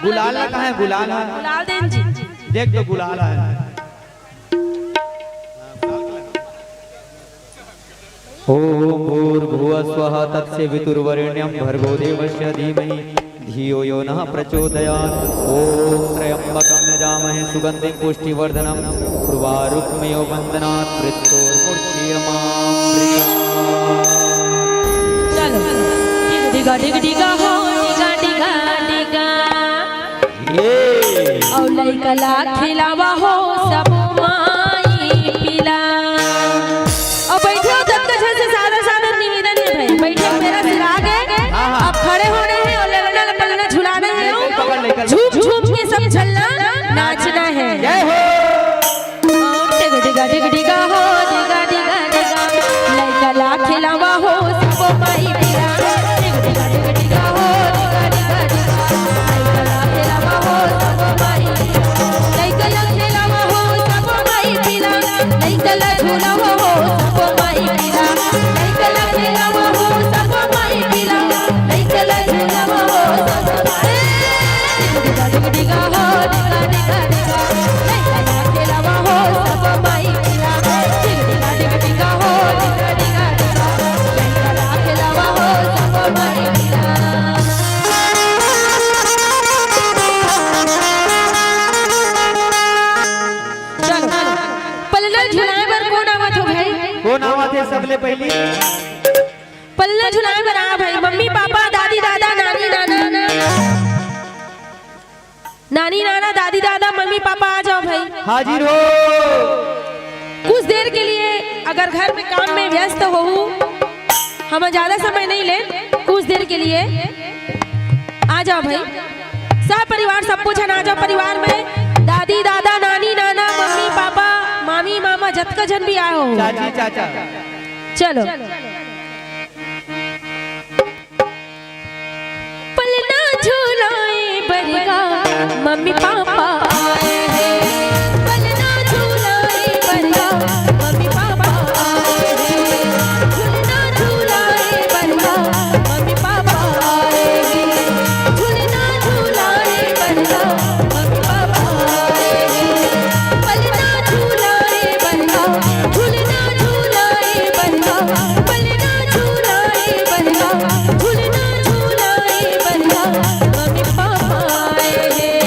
गुलाल कहाँ है? गुलाल है, गुलाल देन जी देख तो गुलाल है। ओम भूर्भुवः स्वः तत्सवितुर्वरेण्यं भर्गो देवस्य धीमहि धियो यो नः प्रचोदयात्। ओम त्र्यंबकं यजामहे सुगन्धिं पुष्टिवर्धनम् उर्वारुकमेव वन्दनात् मृत्योर्मुक्षीयमामृतात्। चलो डिगा डिगा डिगा हो डिगा डिगा डिगा और लइका ला खिलावा हो सब माई पिला। और बैठे हो तब तक से सादा सादा निवेदन है भाई, बैठे मेरा सिर आगे अब खड़े होने हैं और लड़ना पलना झुलाना है, झूम झूम के सब चलना नाचना है। जय हो डिगा डिगा डिगा डिगा हो डिगा डिगा डिगा लइका ला खिलावा हो सब माई पिला। डिगा डिगा डिगा हो डिगा डिगा डिगा लइका ला खिलावा हो सब माई पिला। लइका ला खिलावा हो सब माई पिला। लइका ला झुलावा हो सब माई पिला। लइका ला खिलावा हो सब माई पिला। लइका ला झुलावा हो सब माई। डिगा डिगा डिगा हो डिगा डिगा डिगा लइका ला खिलावा हो सब माई पिला। डिगा डिगा डिगा हो डिगा डिगा डिगा पल्ला झुलाए बना भाई, मम्मी पापा दादी दादा नानी नाना, नानी नाना दादी दादा मम्मी पापा आ जाओ भाई। हाजिर हो। कुछ देर के लिए अगर घर में काम में व्यस्त हो, हम ज्यादा समय नहीं ले, कुछ देर के लिए आ जाओ भाई। सब परिवार सबको जन आ जाओ, परिवार में दादी दादा नानी नाना मम्मी पापा मामी मामा जतका जन भी आओ। चाची चाचा चलो पलना झूलाए बरगा मम्मी पापा आए हैं, पलना झूलाए बरगा मम्मी पापा आए हैं, झूलना झूलाए बरगा मम्मी पापा आए हैं, झूलना झूलाए बरगा मम्मी पापा आए हैं, पलना झूलाए बरगा झूलना झूलाए बरगा, पलना झूलाए बरगा झूलना झूलाए बरगा मम्मी पापा आए हैं।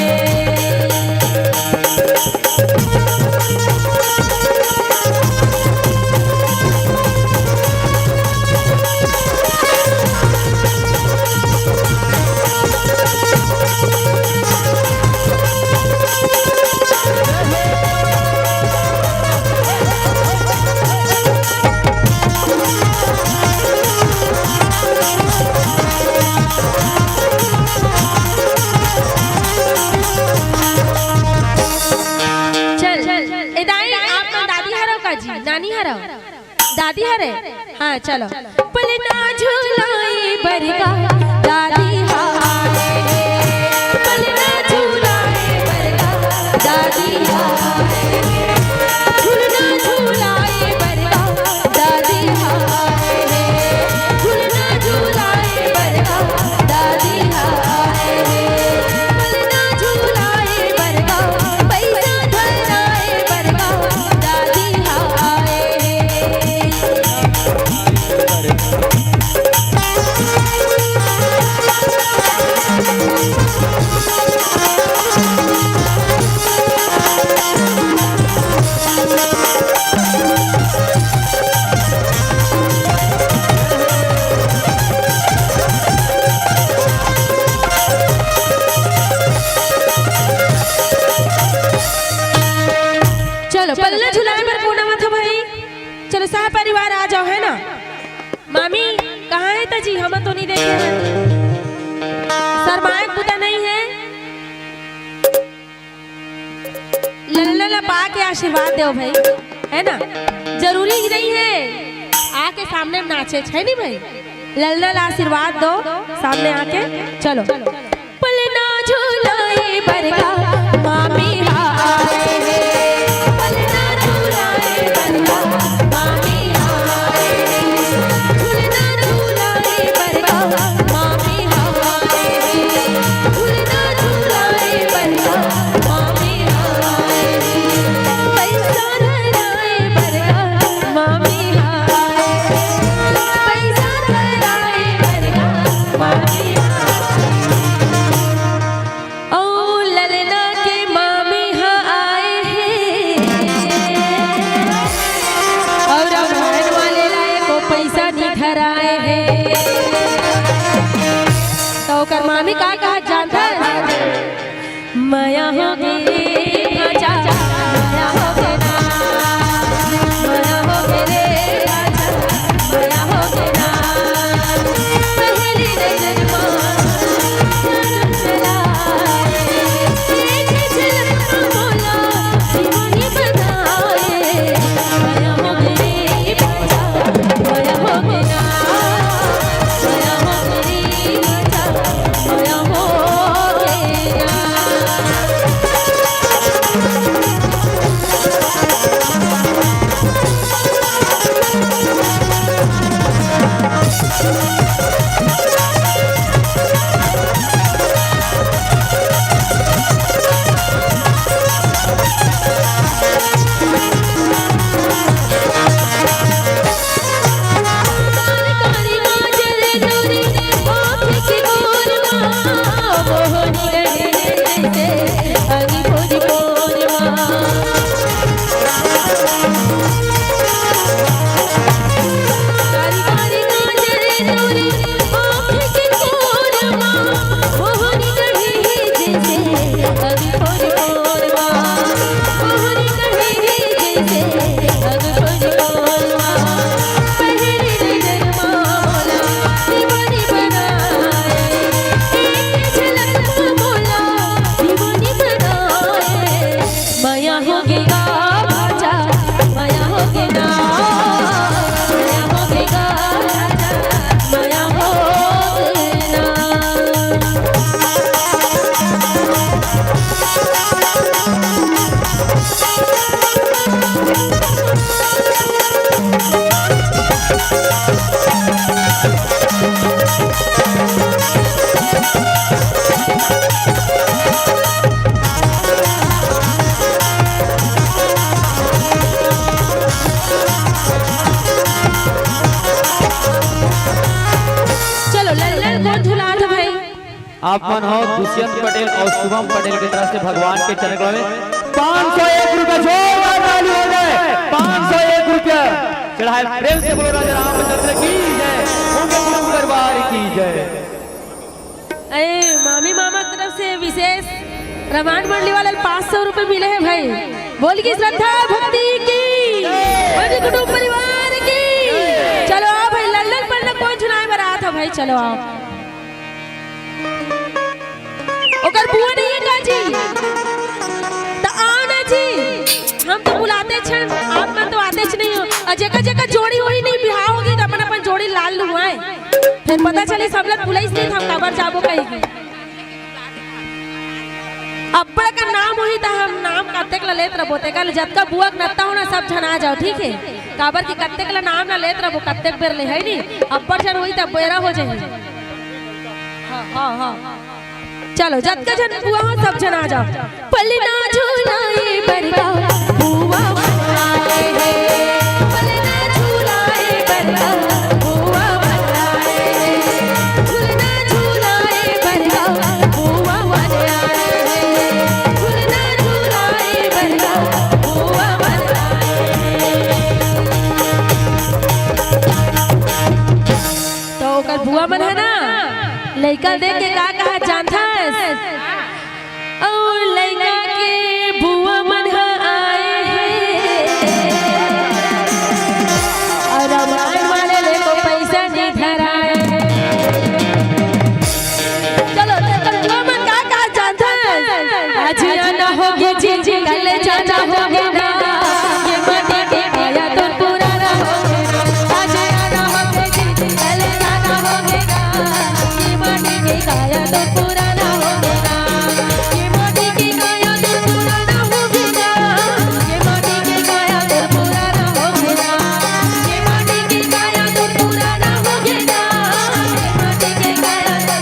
नानी हरो दादी हरे, हाँ चलो पलना झूलाए बरगा दादी हारे, पलना झूलाए बरगा दादी हारे, झूलना झूलाए बरगा दादी हारे, झूलना झूलाए बरगा दादी हारे, पलना झूलाए बरगा पैसा धराए बरगा दादी हारे। चलो पल्ला झुलाए पर कोना मत भाई, चलो सह परिवार आ जाओ, है ना। मामी कहाँ है ताजी, हम तो नहीं देखे हैं, शर्माए बुता नहीं है, लल्ला पा के आशीर्वाद दो भाई, है ना। जरूरी ही नहीं है आके सामने में नाचे, है नहीं भाई, लल्ला आशीर्वाद दो सामने आके। चलो पलना झूलाए बरगा मामी हारे हैं, पलना झूलाए बरगा मामी हारे हैं, झूलना झूलाए बरगा मामी हारे हैं, झूलना झूलाए बरगा मामी हारे हैं, पैसा धराए बरगा मामी हारे हैं, पैसा धराए बरगा मामी हारे हैं। ओ ललना के मामी हाँ आए हैं, और अमहन वाले लाए को पैसा नहीं धराए हैं, तो ओकर मामी का कहा जानता है, माया हो गई राजा माया हो गए ना, माया हो गए रे राजा माया हो गए ना, पहली नजर में चलाए, एक झलक में बोला दीवानी बनाए, माया हो गई राजा माया हो गए ना, माया हो गई राजा माया हो गए ना। आप मन हो दुष्यंत पटेल और शुभम पटेल की तरफ से भगवान के चरण में 501 रुपया जोरदार ताली हो जाए। 501 रुपया चढ़ाए प्रेम से बोलो राजा रामचंद्र की जय, उनके गुरु दरबार की जय। अरे मामी मामा की तरफ से विशेष रामायण मंडली वाले 500 रुपए मिले हैं भाई। बोल की श्रद्धा भक्ति की, कुटुंब परिवार की। चलो आओ भाई, लल्लन पल्लन कौन चुनाव में रहा था भाई, चलो आओ। ओकर बुआ नहीं है का जी, तो आओ ना जी, हम तो बुलाते छन, आप मन तो आते नहीं हो। और जगह जगह जोड़ी हुई नहीं बिहार होगी तो अपन अपन जोड़ी लाल लुआए, फिर पता चले सब लोग पुलिस नहीं था खबर जाबो कहीं। अब्बड़ का नाम हुई तो हम नाम कत्ते का लेत रहो, ते कल जब का बुआ नत्ता हो ना सब जना जाओ, ठीक है। काबर की कत्ते का नाम ना लेत रहो, कत्ते बेर ले है नहीं, अब्बड़ जन हुई तब बेरा हो जाए। हाँ हाँ चलो जब का जन बुआ हो सब जना जाओ। पलना झूलाए बरगा बुआ बनाए है, पलना झूलाए बरगा बुआ बनाए है, झूलना झूलाए बरगा बुआ बनाए है, झूलना झूलाए बरगा बुआ बनाए है। तो ओकर बुआ मन है ना, लड़का देख के का कहा जानता है, और लड़का के बुआ मन आए हैं, और रामायण वाले ले को पैसा नहीं धराए। चलो बुआ मन का कहा जानता है, आज आना होगे जी जी, कल जाना होगे ना, ये माटी के आया तो पुराना होगे ना, आज आना होगे जी जी, कल जाना होगे ना, ये माटी के काया तो पुराना होगे ना, ये माटी के काया तो पुराना होगे ना, ये माटी के काया तो पुराना होगे ना, ये माटी के काया तो पुराना होगे ना, ये माटी के काया तो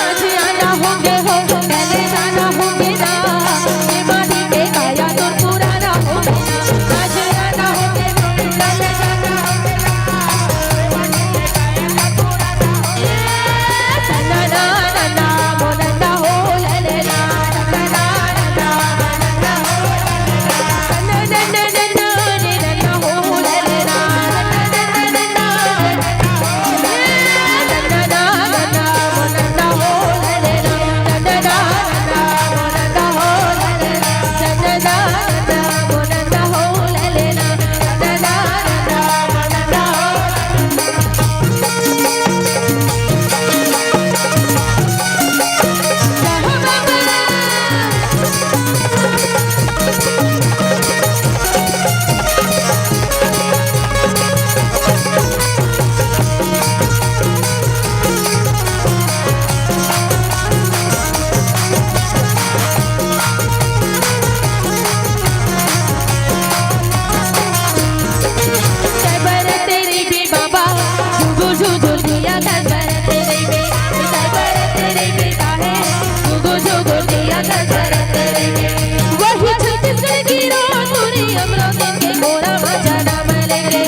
आज आना होगे हो, पहले जाना होगे ना, ये माटी के काया तो पुराना होगे ना, आज आना होगे हो, पहले जाना होगे ना, ना ना ना ना मोनंदा हो ले ले ना, ना ना ना मोनंदा हो ले ले ना, ना ना ना ना हो ले ले ना, ना ना ना ना मोनंदा हो ले ले ना, ना ना ना मोनंदा हो ले ले ना, ना ना ना मोनंदा हो ले ले ना, ना ना ना मोनंदा कैबर तेरी भी बाबा झुगु झुगु दिया, कैबर तेरी भी, कैबर तेरी भी बाहे झुगु झुगु दिया, कैबर तेरी भी। वही छत्तीसगढ़ की राजपुरी अमरोदन के गोरा मजा नाम लेंगे,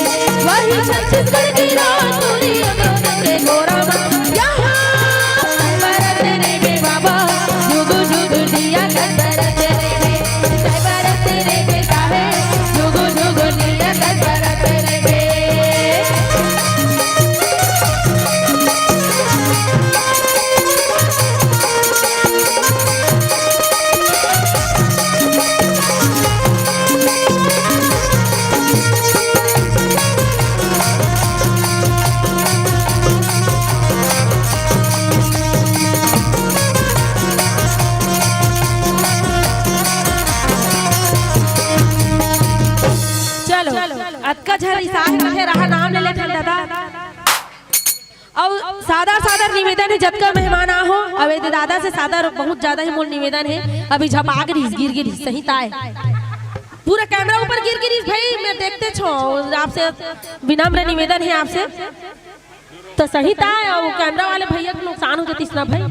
वही छत्तीसगढ़ की राजपुरी अमरोदन के गोरा यहाँ कैबर तेरी भी बाबा झुगु झुगु दिया, कैबर तेरी भी, कैबर तेरी भी बाहे झुगु झुगु दिया, कैबर तेरी भी। चलो अतका झर इसाह कथे रहा नाम ले लेथन दादा। और सादा सादा निवेदन है, जब का मेहमान आ हो अबे दादा से सादा बहुत ज्यादा ही मोल निवेदन है। अभी झपा गिरीस गिर गिरीस सही ताए, पूरा कैमरा ऊपर गिर गिरीस भाई, मैं देखते छो। आपसे विनम्र निवेदन है आपसे, तो सही ताए और कैमरा वाले भैया को नुकसान हो जाती ना भाई।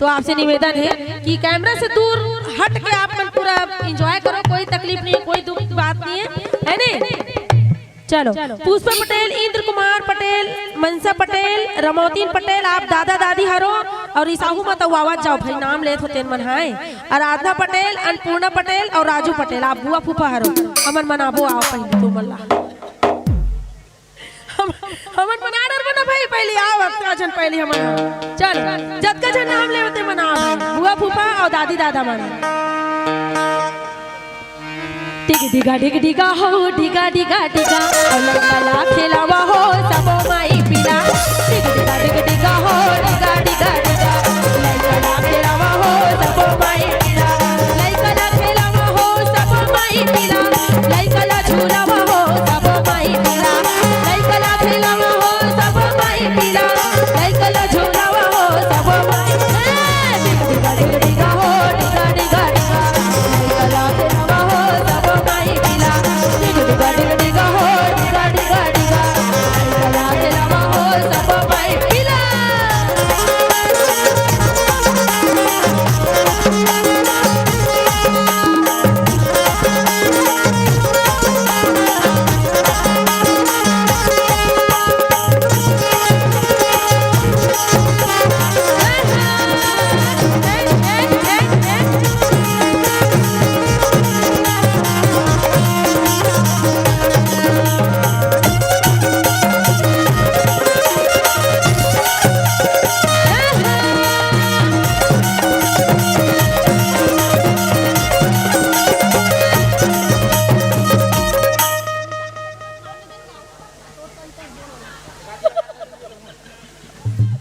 तो आपसे निवेदन है कि कैमरा से दूर हट के आप मन पूरा एंजॉय करो, कोई तकलीफ नहीं, कोई दुख की बात नहीं है, है नहीं। चलो पुष्पा पटेल, इंद्र कुमार पटेल, मनसा पटेल, रमोतीन पटेल, आप दादा दादी हरो और ईसाहू मत आवाज जाओ भाई नाम लेत होते मन हाय। आराधना पटेल, अन्नपूर्णा पटेल और राजू पटेल, आप बुआ फूफा हरो हमन मनाबो आओ पहले तो मल्ला हमन मना डर बना भाई पहले आओ अब जन पहले हमन चल जत का जन नाम ले होते मना बुआ फूफा और दादी दादा मना डिगा डिगा डिगा हो डिगा डिगा डिगा लला खेलावा हो सब माई पिला डिगा डिगा डिगा डिगा हो डिगा डिगा डिगा लला खेलावा हो सब माई पिला लला खेलावा हो सब माई पिला लला झूलावा हो सब माई पिला लला खेलावा हो सब माई पिला लला झूलावा हो सब माई डिगा डिगा डिगा हो डिगा डिगा डिगा लला खेलावा हो सब माई पिला डिगा डिगा डिगा हो डिगा डिगा डिगा लला खेलावा हो सब माई पिला।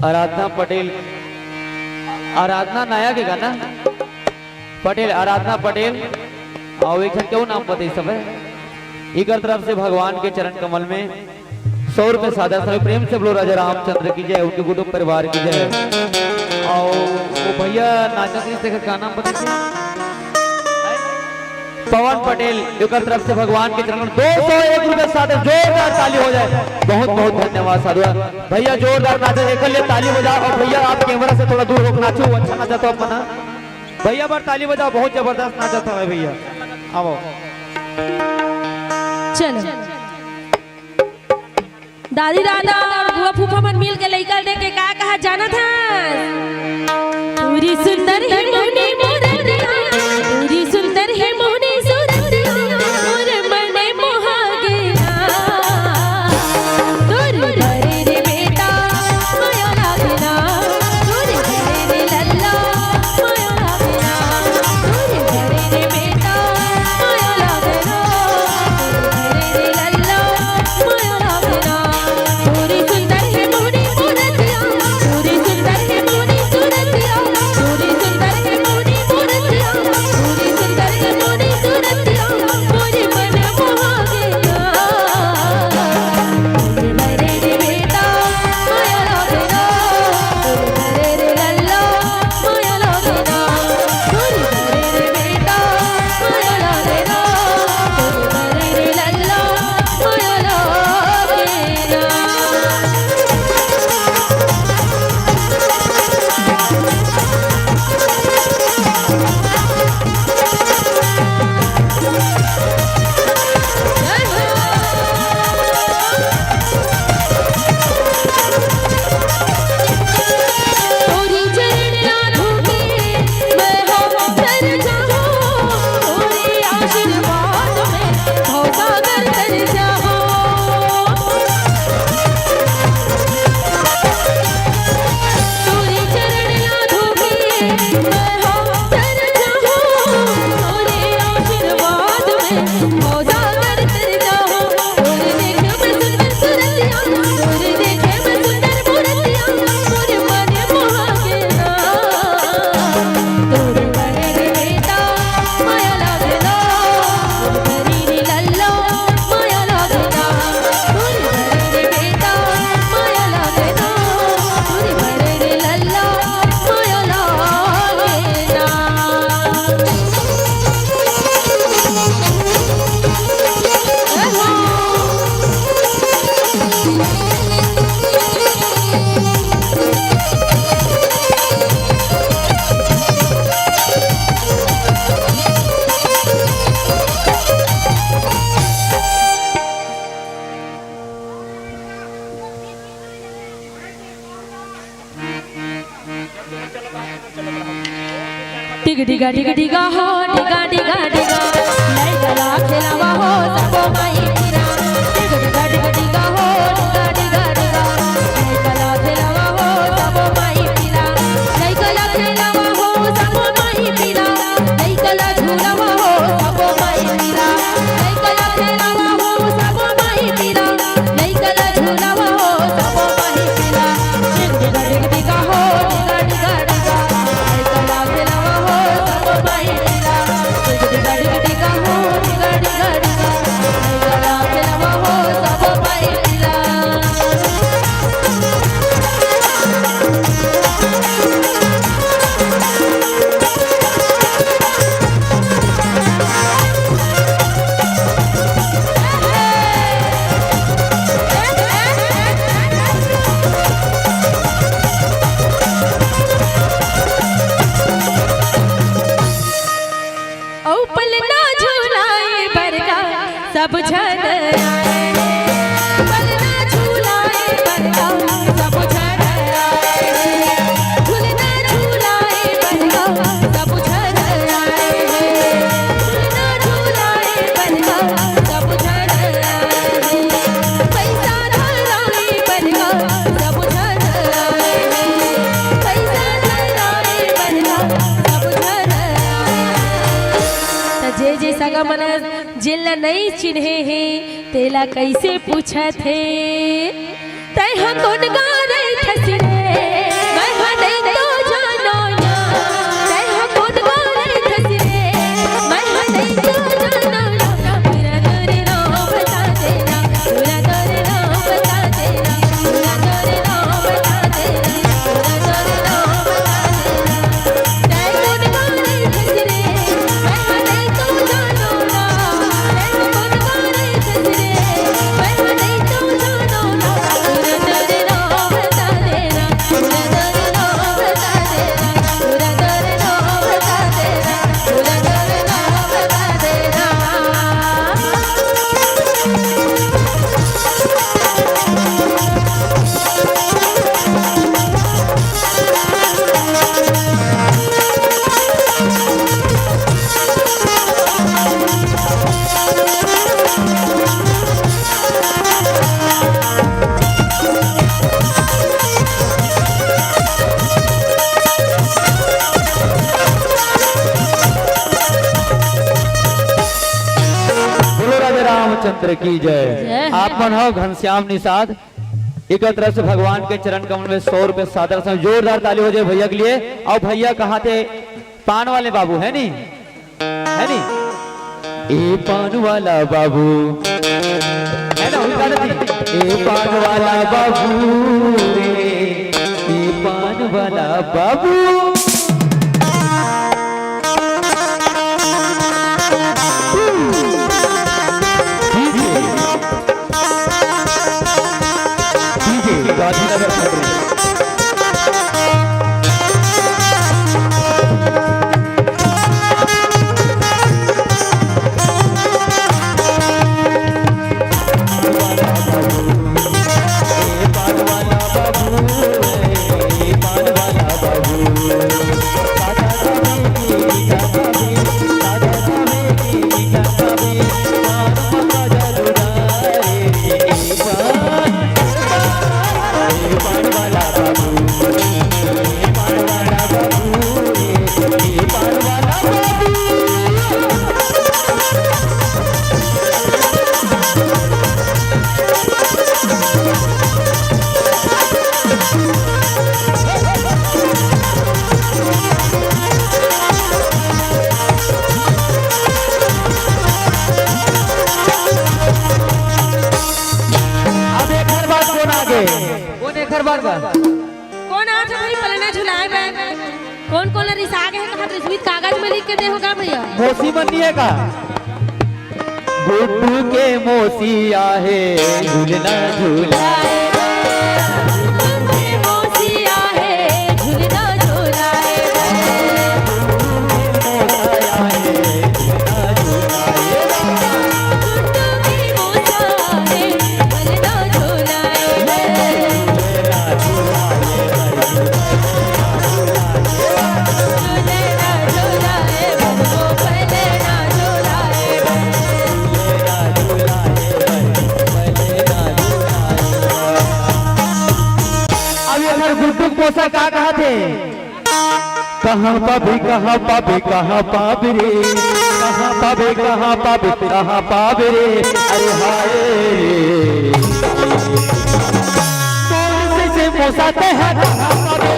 आराधना पटेल, आराधना नाया के गाना पटेल, आराधना पटेल और एक क्यों नाम बताइए सब है इकर तरफ से भगवान के चरण कमल में 100 रुपए सादा समय प्रेम से बोलो राजा रामचंद्र की जय, उनके कुटुंब परिवार की जय। और वो भैया नाचक का नाम बताइए पवन पटेल, एकर तरफ से भगवान के चरण में 201 रुपए सादे जोरदार ताली हो जाए। बहुत बहुत धन्यवाद साधु भैया, जोरदार नाचे एक लिए ताली बजाओ। और भैया आप कैमरा से थोड़ा दूर होकर नाचो, अच्छा नाचा तो अपना भैया बार ताली बजाओ, बहुत जबरदस्त नाचा था भैया। आओ चलो दादी दादा और बुआ फूफा मन मिल के लइका दे के का कहा जाना था पूरी सुंदर है मोनी मोरतिया पूरी सुंदर है मोनी सुरतिया मोर मने मोहा गेला तोर घरे रे बेटा माया लागना तोर घरे रे लल्ला माया लागना तोर घरे रे बेटा माया लागना तोर घरे रे लल्ला माया लागना पूरी सुंदर है मोनी मोरतिया पूरी सुंदर है मोनी सुरतिया पूरी सुंदर है मोनी डिग डिगा डिग डिगा हो डिगा डिगा डिगा नहीं गला खेलावा हो सबो माई पीरा डिग डिगा डिग डिगा हो डिगा डिगा डिगा नहीं गला खेलावा हो सबो माई पीरा नहीं गला खेलावा हो सबो माई पीरा नहीं गला झूलावा हो सबो माई पीरा नहीं गला खेलावा हो सबो माई पीरा नहीं गला झूलावा हो सबो माई पीरा डिग डिगा डिग डिगा हो डिगा डिगा डिगा नहीं गला खेलावा हो सबो माई पीरा डिग डिगा डिग डिगा हो डिगा डिगा डिगा नहीं गला खेलावा हो सबो माई पीरा औ पलना झूलाए बरगा सब झन आए पलना झूलाए बरगा सब झन आए झूलना झूलाए बरगा सब झन आए झूलना झूलाए बरगा सब झन आए पैसा धराए बरगा सब झन आए पैसा धराए बरगा सब झन आए जे जे सगा मन जिल नहीं चिन्हे हे तेला कैसे पूछत हे तै हा कौन गा रही थसरे मैं हा नहीं तो जानो ना तै हा कौन गा रही थसरे मैं हा नहीं तो जानो ना पूरा तोरे नाम बता देना पूरा तोरे नाम बता देना पूरा तोरे नाम बता देना पूरा तोरे नाम बता देना तै कौन गा रही थसरे मैं हा नहीं तो जानो ना तै कौन गा रही थसरे मैं हा नहीं तो जानो ना पूरा तोरे नाम बता देना पूरा तोरे नाम बता देना पूरा तोरे नाम बता देना पूरा तोरे नाम बता देना बोलो राजा रामचंद्र की जय। जय। आप मन हो घनश्याम निषाद एक तरह से भगवान के चरण कमल में 100 रुपए सादर से जोरदार ताली हो जाए भैया के लिए। और भैया कहाँ थे? पान वाले बाबू है नी, है नी? ए पान वाला बाबू है ना, उनका नहीं? ए पान वाला बाबू रे, ए पान वाला बाबू। गांधीनगर कौन आज भाई पलना झुलाए बे कौन कौन रिसा के है कहा रिश्वत कागज में लिख के दे होगा भैया मोसी बननी है का गुड्डू के मोसी आहे झूलना झूलाए झूले देखा गुड्डू पोसा का कहा थे कहाँ पाबे कहाँ पाबे कहाँ पाबे रे कहाँ पाबे कहाँ पाबे कहाँ पाबे रे अरे हाय से पोसाते हैं कहाँ पाबे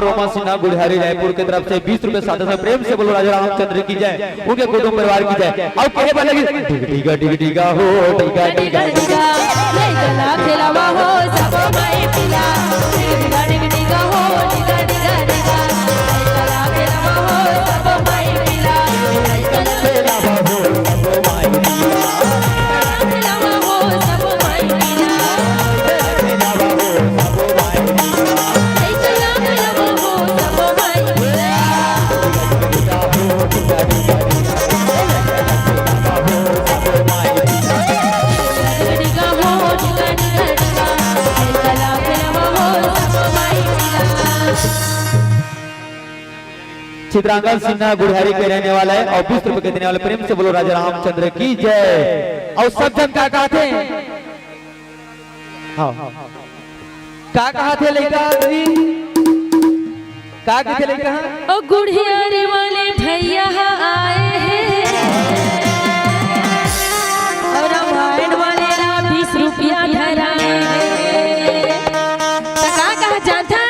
रोमा सिन्हा गुड़ियारी रायपुर की तरफ से 20 रुपए साथ में प्रेम से बोलो राजा रामचंद्र की जय उनके कुटुंब परिवार की जय और कहे बनेगी टीका टीका टीका हो टीका टीका टीका गला खिलावा हो सब माई पिला टीका टीका टीका हो टीका टीका टीका गला खिलावा हो सब माई पिला गला खिलावा हो सब माई पिला खिलावा हो सब माई पिला खिलावा हो सब माई चित्रांगन सिन्हा गुड़ियारी के रहने वाला है और 20 रुपए के देने वाले प्रेम से बोलो राजा रामचंद्र की जय और सब जन क्या कहा थे हाँ क्या कहा थे लड़का क्या कहा थे लड़का ओ गुड़ियारी वाले भैया आए हैं और रामायण वाले 20 रुपया धराए का कहा जाता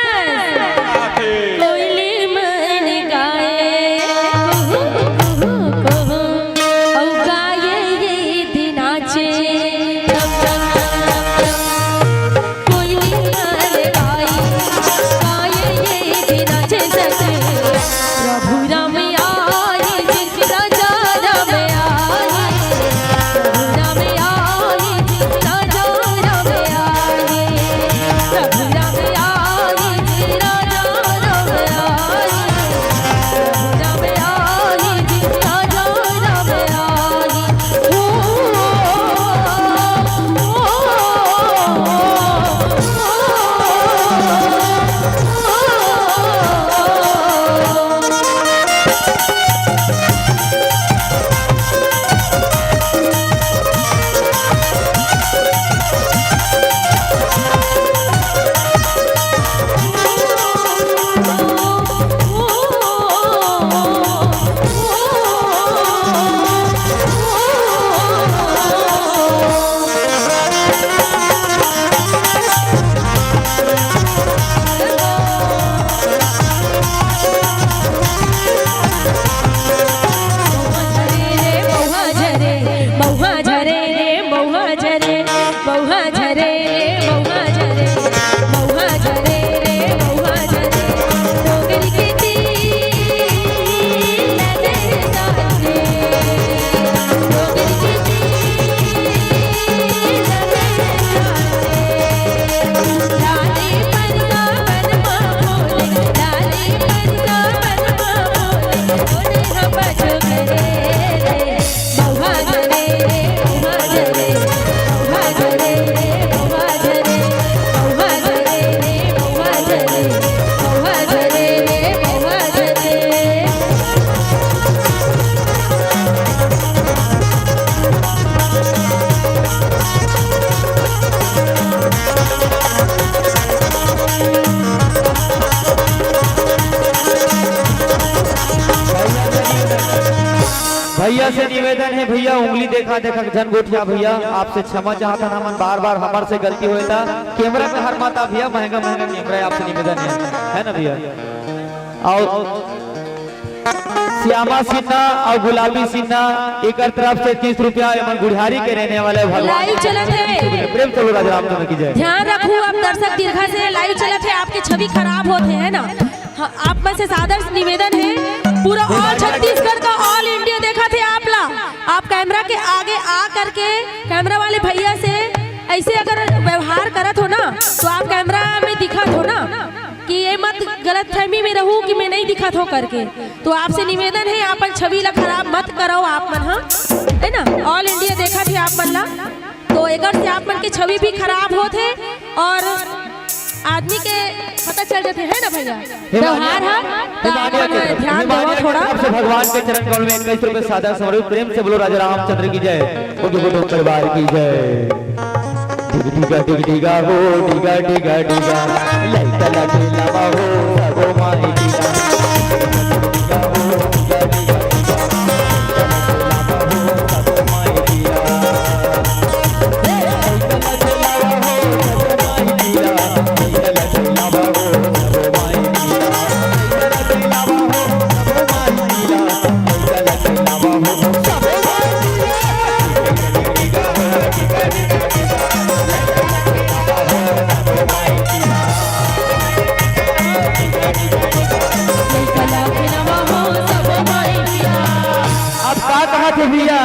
भैया से निवेदन है भैया उंगली देखा देखा झन गोठिया भैया आपसे क्षमा चाहता ना मन बार बार हमारे से गलती हुई था कैमरा में हर माता भैया महंगा महंगा कैमरा आपसे निवेदन है ना भैया और श्यामा सिन्हा और गुलाबी सिन्हा एक तरफ से 30 रुपया एवं गुढ़ियारी के रहने वाले भगवान लाइव चलत है। प्रेम चलो राजा रामचंद्र की जय। ध्यान रखो आप दर्शक दीर्घा से लाइव चलत है, आपकी छवि खराब होते है ना। हाँ, आप में से सादर निवेदन है, पूरा ऑल छत्तीसगढ़ का ऑल इंडिया देखा थे आप ला, आप कैमरा के आगे आ करके कैमरा वाले भैया से ऐसे अगर व्यवहार करत हो ना तो आप कैमरा में दिखत हो ना कि ये मत गलत फहमी में रहूं कि मैं नहीं दिखत हो करके। तो आपसे निवेदन है आपन छवि ला खराब मत करो आप मन, हाँ है ना। ऑल इंडिया देखा थे आप मन ला, तो एक से आप मन की छवि भी खराब होते और आदमी के पता चल जाते है ना भैया व्यवहार है। ध्यान दो थोड़ा। सबसे भगवान के चरण कमल में 21 रुपए सादा समर्पित। प्रेम से बोलो राजा रामचंद्र की जय, उनके परिवार की जय। डिगा डिगा हो डिगा डिगा डिगा लैता लैला हो सबो माई डिगा डिगा हो डिगा डिगा सबो माई डिगा लैता लैला हो सबो माई डिगा लैता लैला हो सबो माई डिगा लैता लैला हो सबो माई डिगा लैता लैला हो सबो माई डिगा डिगा डिगा भैया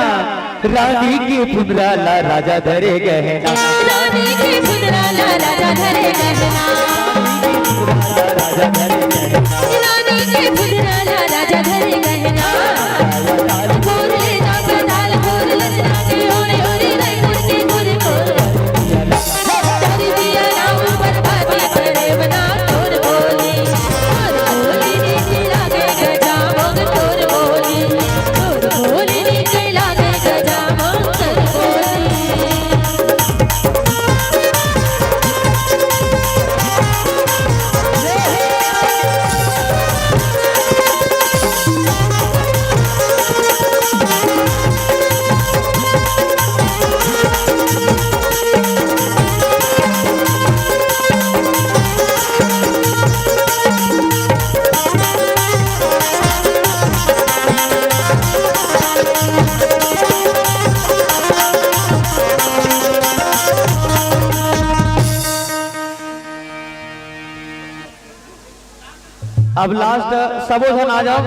रानी की फुदराला राजा धरे गहना, रानी की फुदराला राजा धरे गहना, राजा धरे गहना, रानी की फुदराला राजा धरे गहना। गोरे नाक लाल गोर लचना के ओरे ओरे रे कुर्ती गोरे गोर तेरी दिया नाम बर्बादी करे बना तोर बोली नीचे लागे गजा मोग तोर बोली नीचे लागे गजा मोग तोर बोली। अब लास्ट सबो जन आ जाओ,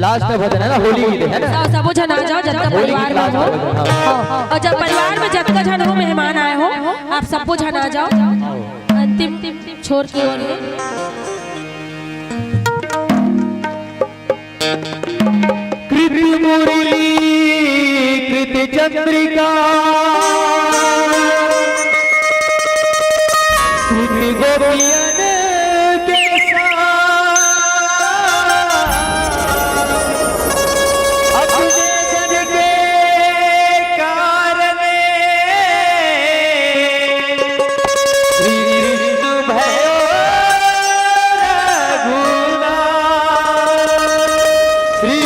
लास्ट भजन है ना, होली गीत है ना। सबो जन आ जाओ, जब तक परिवार में हो और जब परिवार में जब तक जन हो मेहमान आए हो आप सबो जन आ जाओ। अंतिम छोर की ओर है। कृति मुरली कृति चंद्रिका कृति गोपियन के साथ अपने जन के कारण श्री विष्णु भयो रघुनाथ, श्री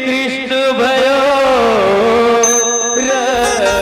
कृष्ण भयो रघुनाथ।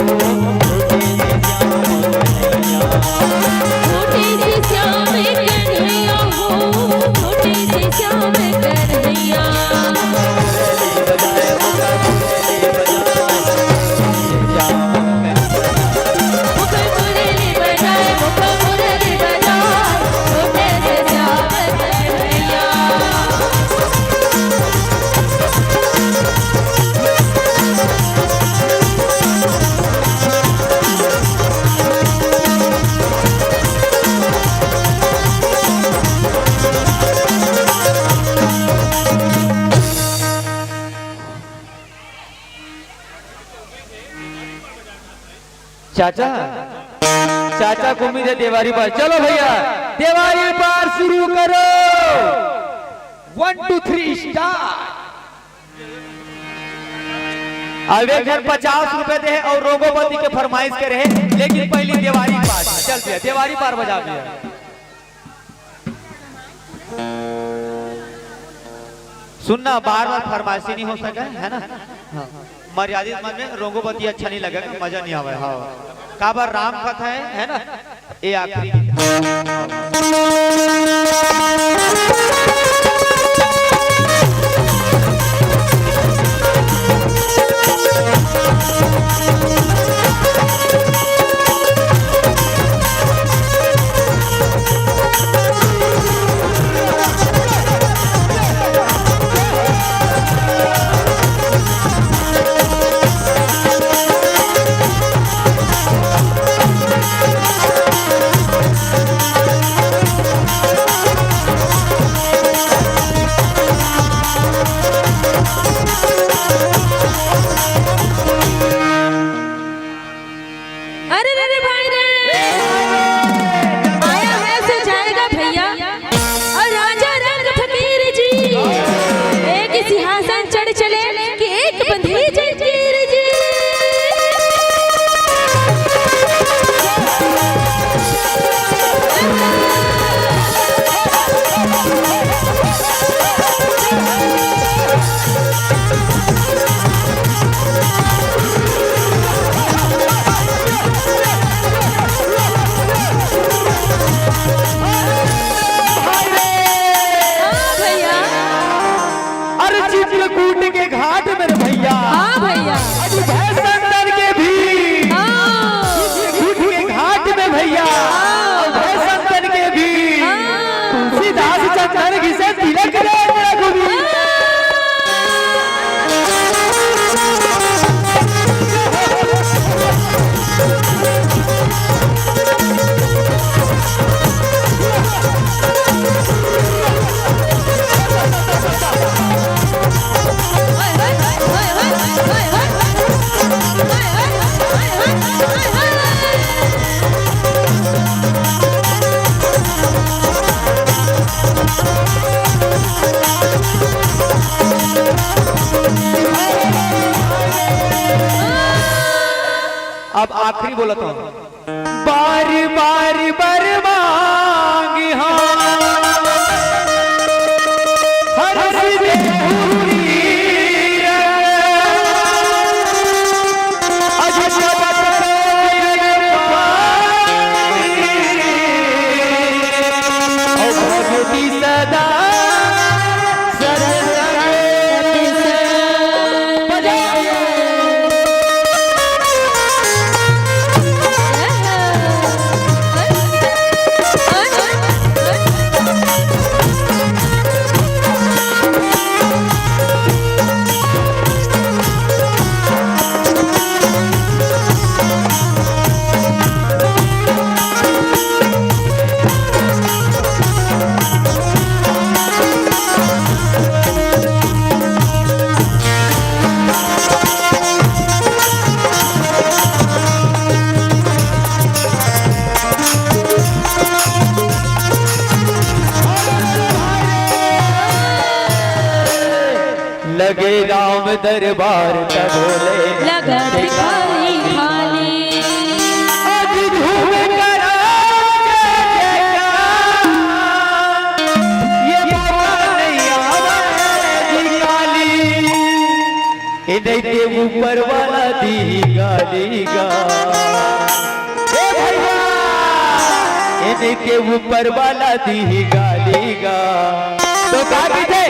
छोटे से श्याम कन्हैया हो, छोटे से श्याम कन्हैया। मुख मुरली बजाए, मुख मुरली बजाए, छोटे से श्याम कन्हैया। चाचा चाचा को उम्मीद है देवारी पार। चलो भैया देवारी पार शुरू करो। 1 2 3 स्टार्ट। अब एक घर 50 रुपए दे और रोगोवती के फरमाइश के रहे, लेकिन पहली देवारी पार चल दिया। देवारी पार बजा दिया। सुनना बार बार फरमाइशी नहीं हो सका है ना। हाँ। मर्यादित मन में रोगोवती अच्छा नहीं लगेगा, मजा नहीं आवे। हाँ का बार राम कथा है ना, ये आखिरी। अब आखिरी बोला था बार बार बर मांगी सदा लगे राम दरबार तब बोले लगा भिखारी खाली आज धूम करा ये काली इन्हें के ऊपर वाला दी गाली डालीगा ए भैया इनके ऊपर वाला दी गालीगा तो काकी दे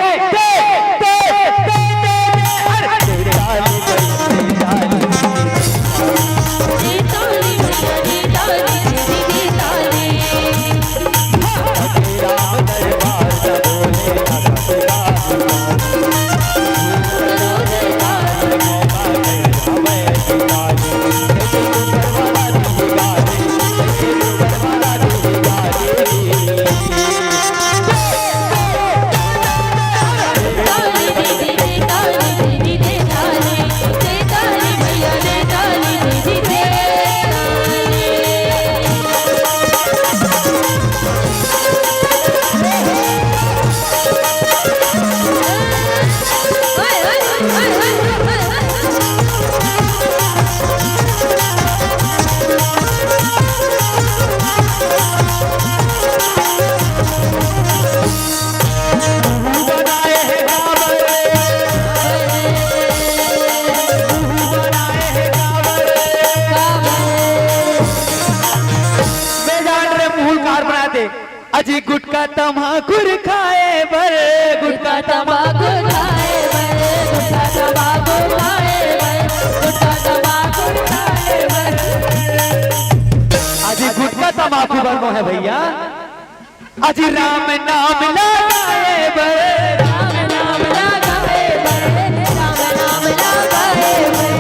अजी गुटका तमाकुर खाए बर गुटका तमाकुर खाए बर गुटका तमाकुर खाए बर गुटका तमाकुर खाए बर अजी गुटका तमाकुर बनो है भैया अजी राम नाम लगाए बर राम नाम लगाए बर राम नाम लगाए बर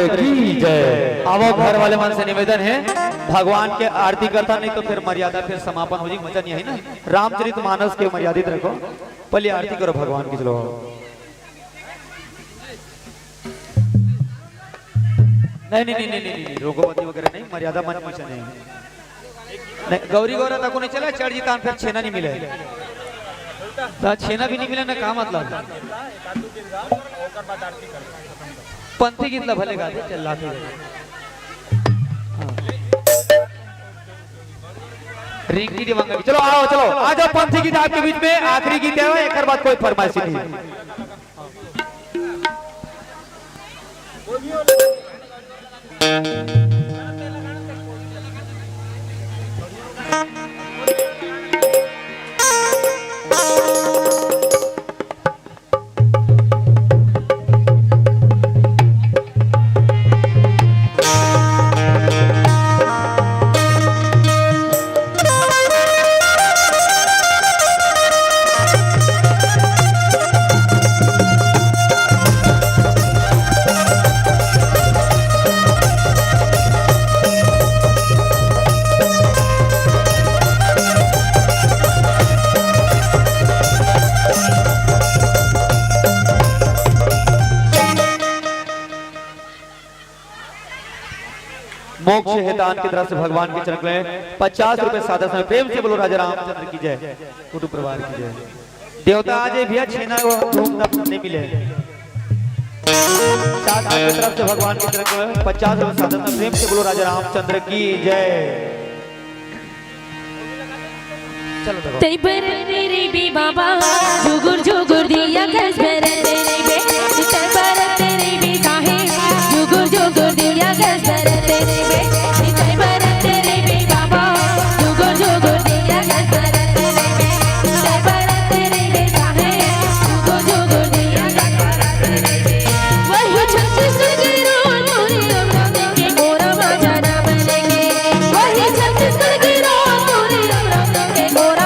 की जय। आवो घर वाले मन से निवेदन है भगवान के आरती करता नहीं तो फिर मर्यादा फिर समापन हो जाएगी। मजा नहीं है ना, रामचरित मानस के मर्यादित रखो। पहले आरती करो भगवान की। चलो नहीं नहीं नहीं नहीं नहीं रोगोपति वगैरह नहीं, मर्यादा मन में नहीं, नहीं गौरी गौरा तक नहीं चला चढ़ जीता फिर छेना नहीं मिले तो छेना भी नहीं मिले ना का मतलब पंथी कितना भले गाते चल लाते रिंकी दिवंगा। चलो आओ, चलो आ जाओ पंथी गीत आपके बीच में। आखिरी गीत है, एक बात कोई फरमाइश नहीं। मोक्ष हेतान की तरफ से भगवान के चरण में 50 रुपए सादा समय प्रेम से बोलो राजा रामचंद्र की जय, कुटुंब परिवार की जय। देवता आज भैया छीना नहीं मिले। साथ की तरफ से भगवान के चरण में 50 रुपए सादा समय प्रेम से बोलो राजा रामचंद्र की जय। चलो तेरे भी बाबा जुगुर जुगुर दिया कस तेरे बे तेरे भी काहे जुगुर जुगुर दिया कस तेरे बे तेरे भी बाबा जुगुर जुगुर दिया कस तेरे बे तेरे भी काहे जुगुर जुगुर दिया कस तेरे बे वही छत्तीसगढ़ की रोड पूरी अमृत के गोरा बाजाना बनेंगे वही छत्तीसगढ़ की रोड पूरी अमृत के गोरा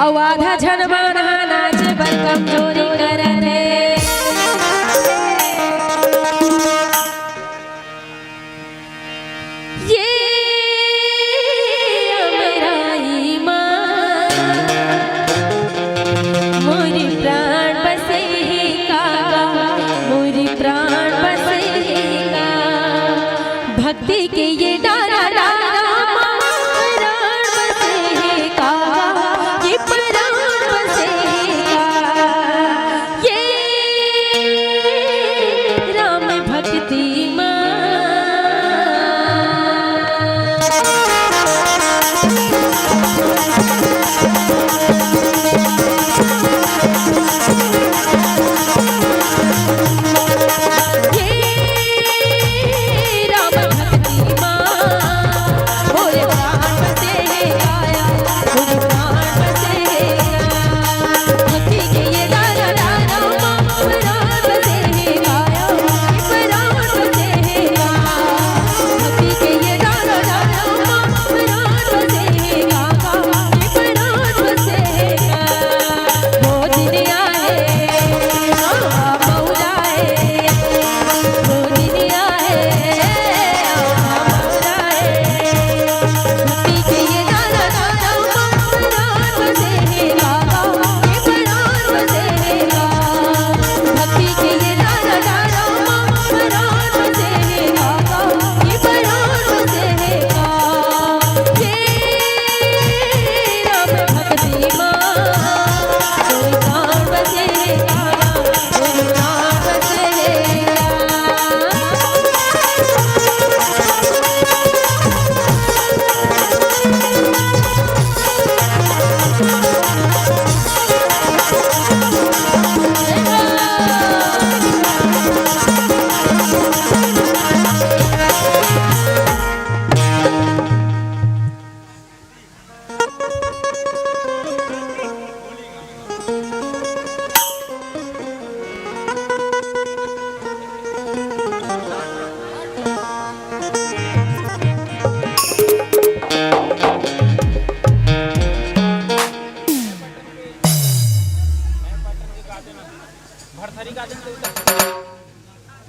और आधा झनमान नाच पर कमजोरी करत है। ये मेरा ईमान मोरी प्राण बसेगा, मोरी प्राण बसेगा। भक्ति के ये डारा डारा प्राण बसेगा, ये प्राण बसेगा। ये राम भक्ति माँ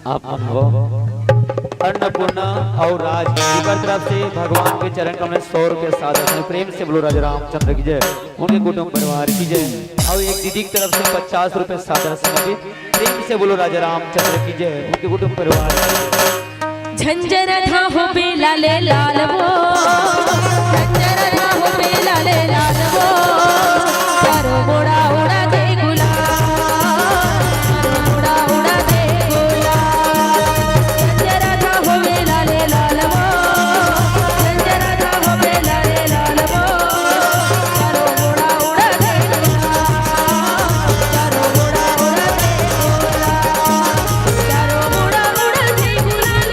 आप अन्नपूर्णा और राज की तरफ से भगवान के चरण कमल 100 रुपये सादर प्रेम से बोलो राजा रामचंद्र की जय, उनके कुटुंब परिवार की जय। और एक दीदी की तरफ से 50 रुपये सादर समर्पित प्रेम से बोलो राजा रामचंद्र की जय, उनके कुटुंब परिवार की जय। झंझर था हो बेला ले लाल वो, झंझर था हो बेला ले लाल वो, चारो मोड़ा उड़ा दे गुलाल, मोड़ा उड़ा दे गुलाल। झंझर था हो बेला ले लाल वो, झंझर था हो बेला ले लाल वो, चारो मोड़ा उड़ा दे गुलाल, चारो मोड़ा उड़ा दे गुलाल, चारो मोड़ा उड़ा दे गुलाल।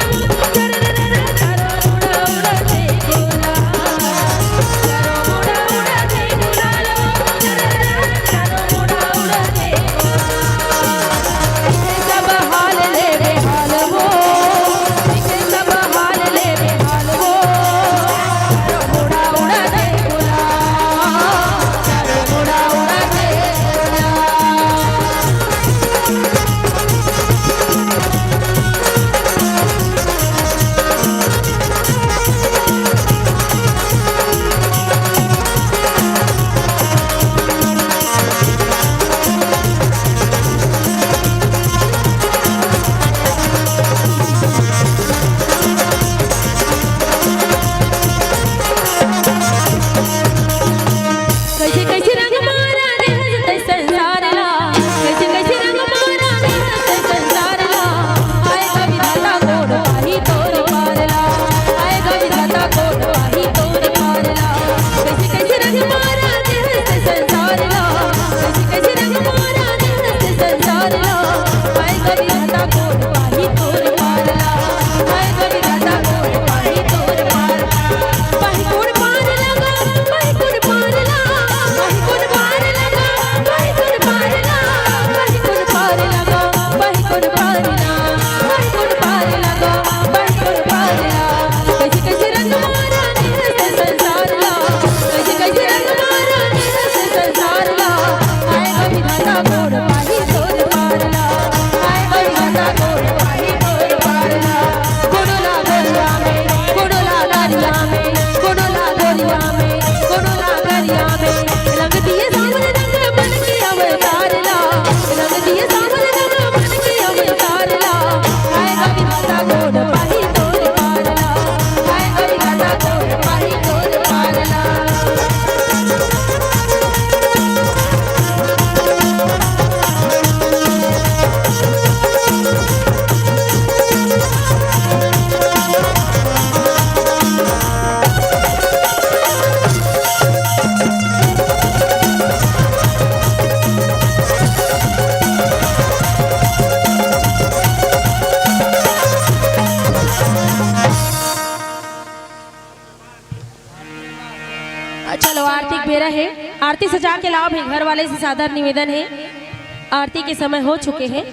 चलो आरती का बेरा है, आरती सजा के लाओ भाई। घर वाले से सादर निवेदन है, आरती के समय हो चुके हैं।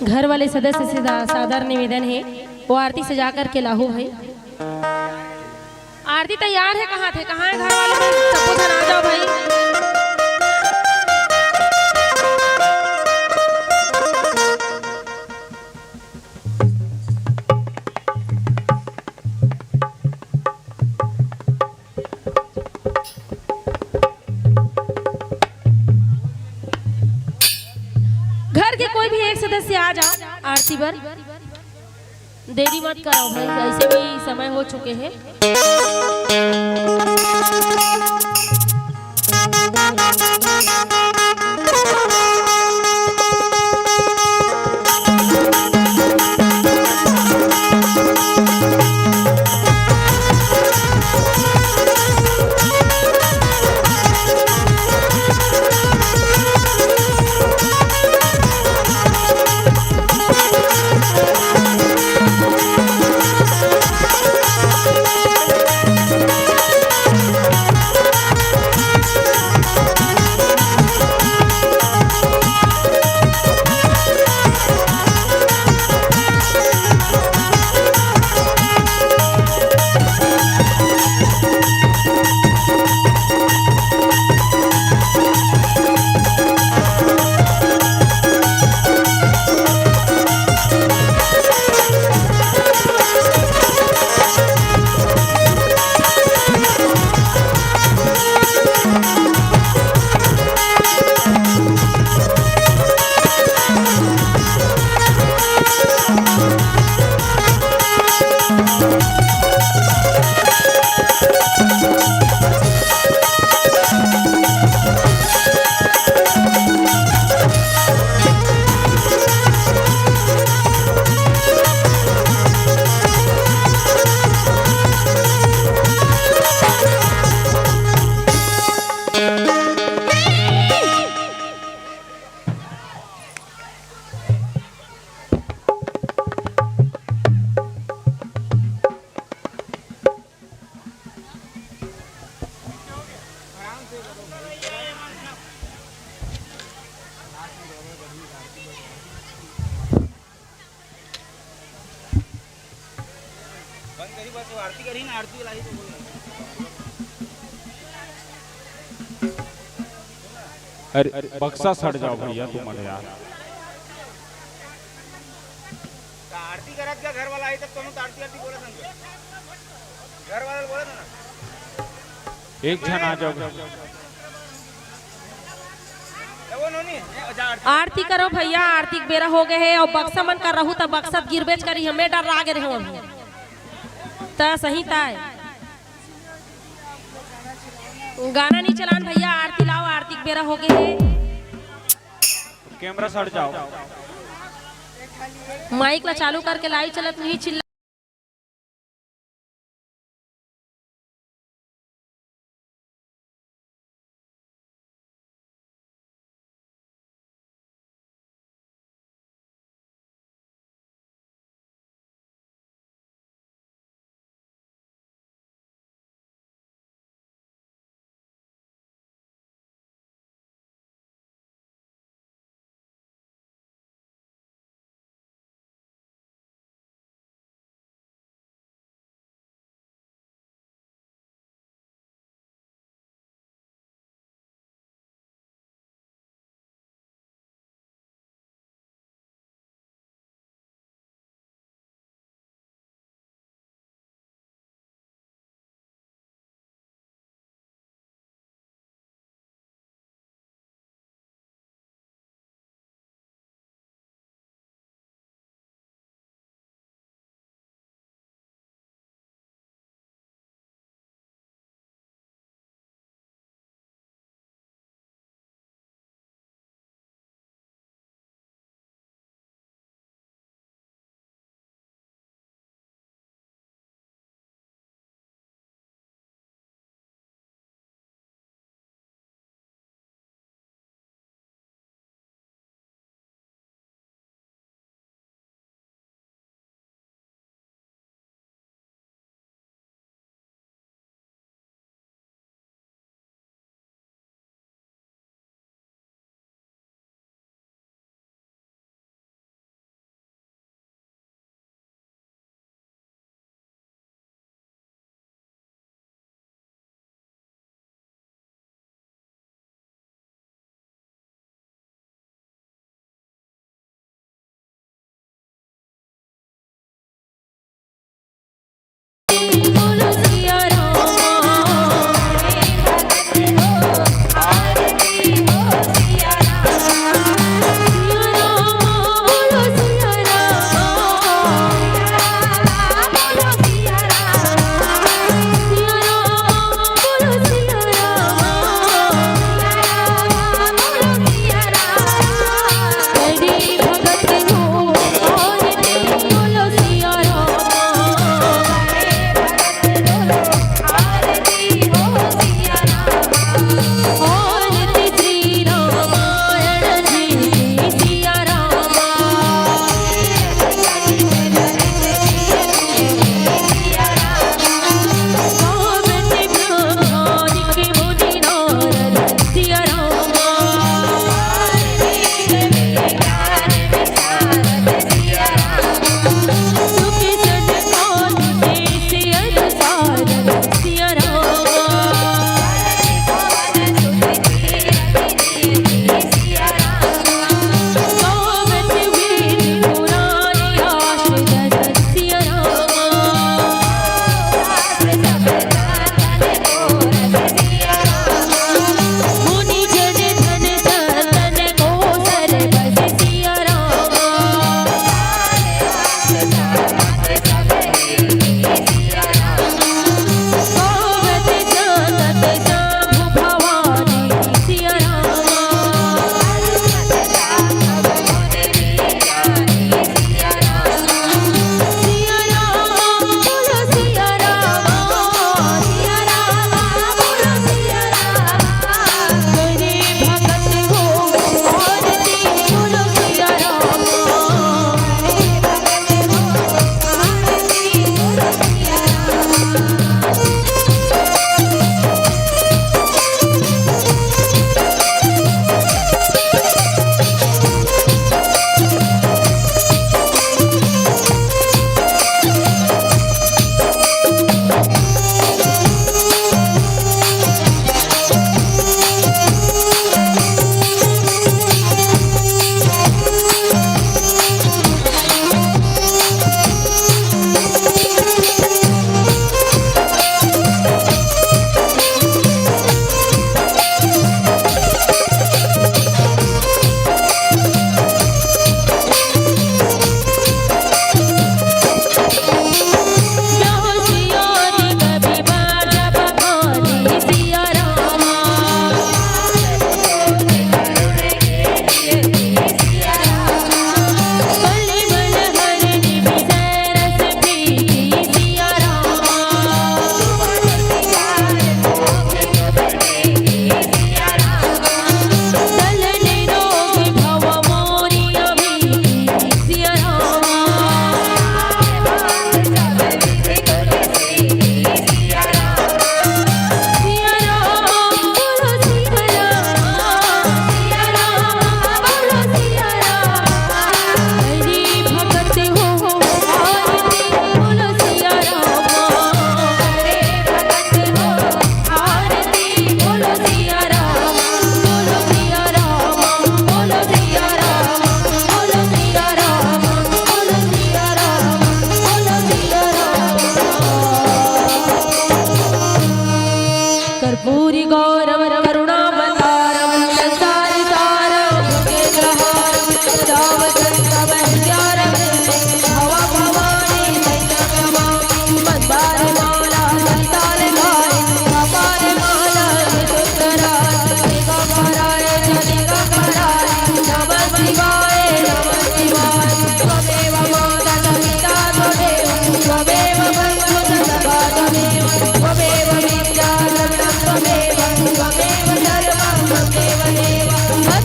घर वाले सदस्य से सादर निवेदन है, वो आरती सजा कर के लाहो भाई। आरती तैयार है, कहाँ थे, कहाँ है घर वाले? सबको घर आ जाओ भाई। घर के कोई भी एक सदस्य आ जाओ आरती पर, देरी मत करो भाई, ऐसे भी समय हो चुके हैं। आरती करी ना, आरती लाई तो अरे बक्सा सड़ जाओ भैया तुम यार। आरती करत का घर वाला आई तब तुम आरती आरती बोला संग घर वाला बोला था ना एक जन आ जाओ। वो नोनी जा आरती करो भैया, आरती के बेरा हो गए है और बक्सा मन कर रहू तब बक्सा गिरबेच करी हमें डर लागे रहे त सही ताय गाना नहीं चलान भैया, आरती लाओ, आरती के बेरा हो गए है। कैमरा सड़ जाओ। माइक ला चालू करके लाइव चलत नहीं चिल्ला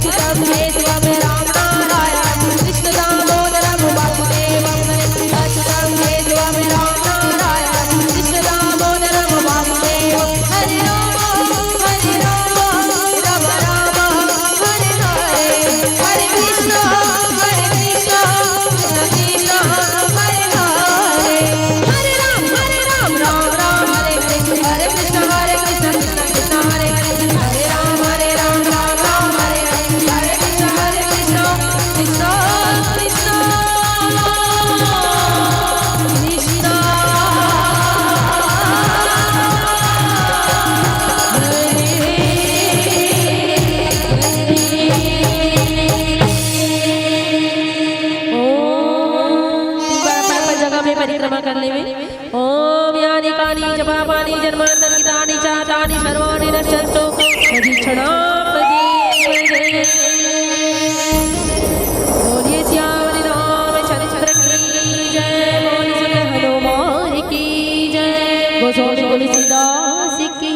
अच्युतम केशवम राम नारायण कृष्ण दामोदरम वासुदेवम अच्युतम केशवम राम नारायण कृष्ण दामोदरम वासुदेवम हरे राम राम राम हरे हरे हरे कृष्ण कृष्ण कृष्ण हरे हरे हरे राम राम राम हरे कृष्ण कृष्ण कृष्ण कृष्ण हरे हरे हरे राम राम राम हरे हरे हरे कृष्ण कृष्ण कृष्ण कृष्ण जगह में परिक्रमा करने में ओम यानि कानि जपापानि जन्मांतरि तानि चातानि सर्वाणि नश्यन्तु सदीक्षणापदे बोलिए श्याम रामचंद्र की जय बोल सुन हनुमान की जय गोस्वामी तुलसीदास की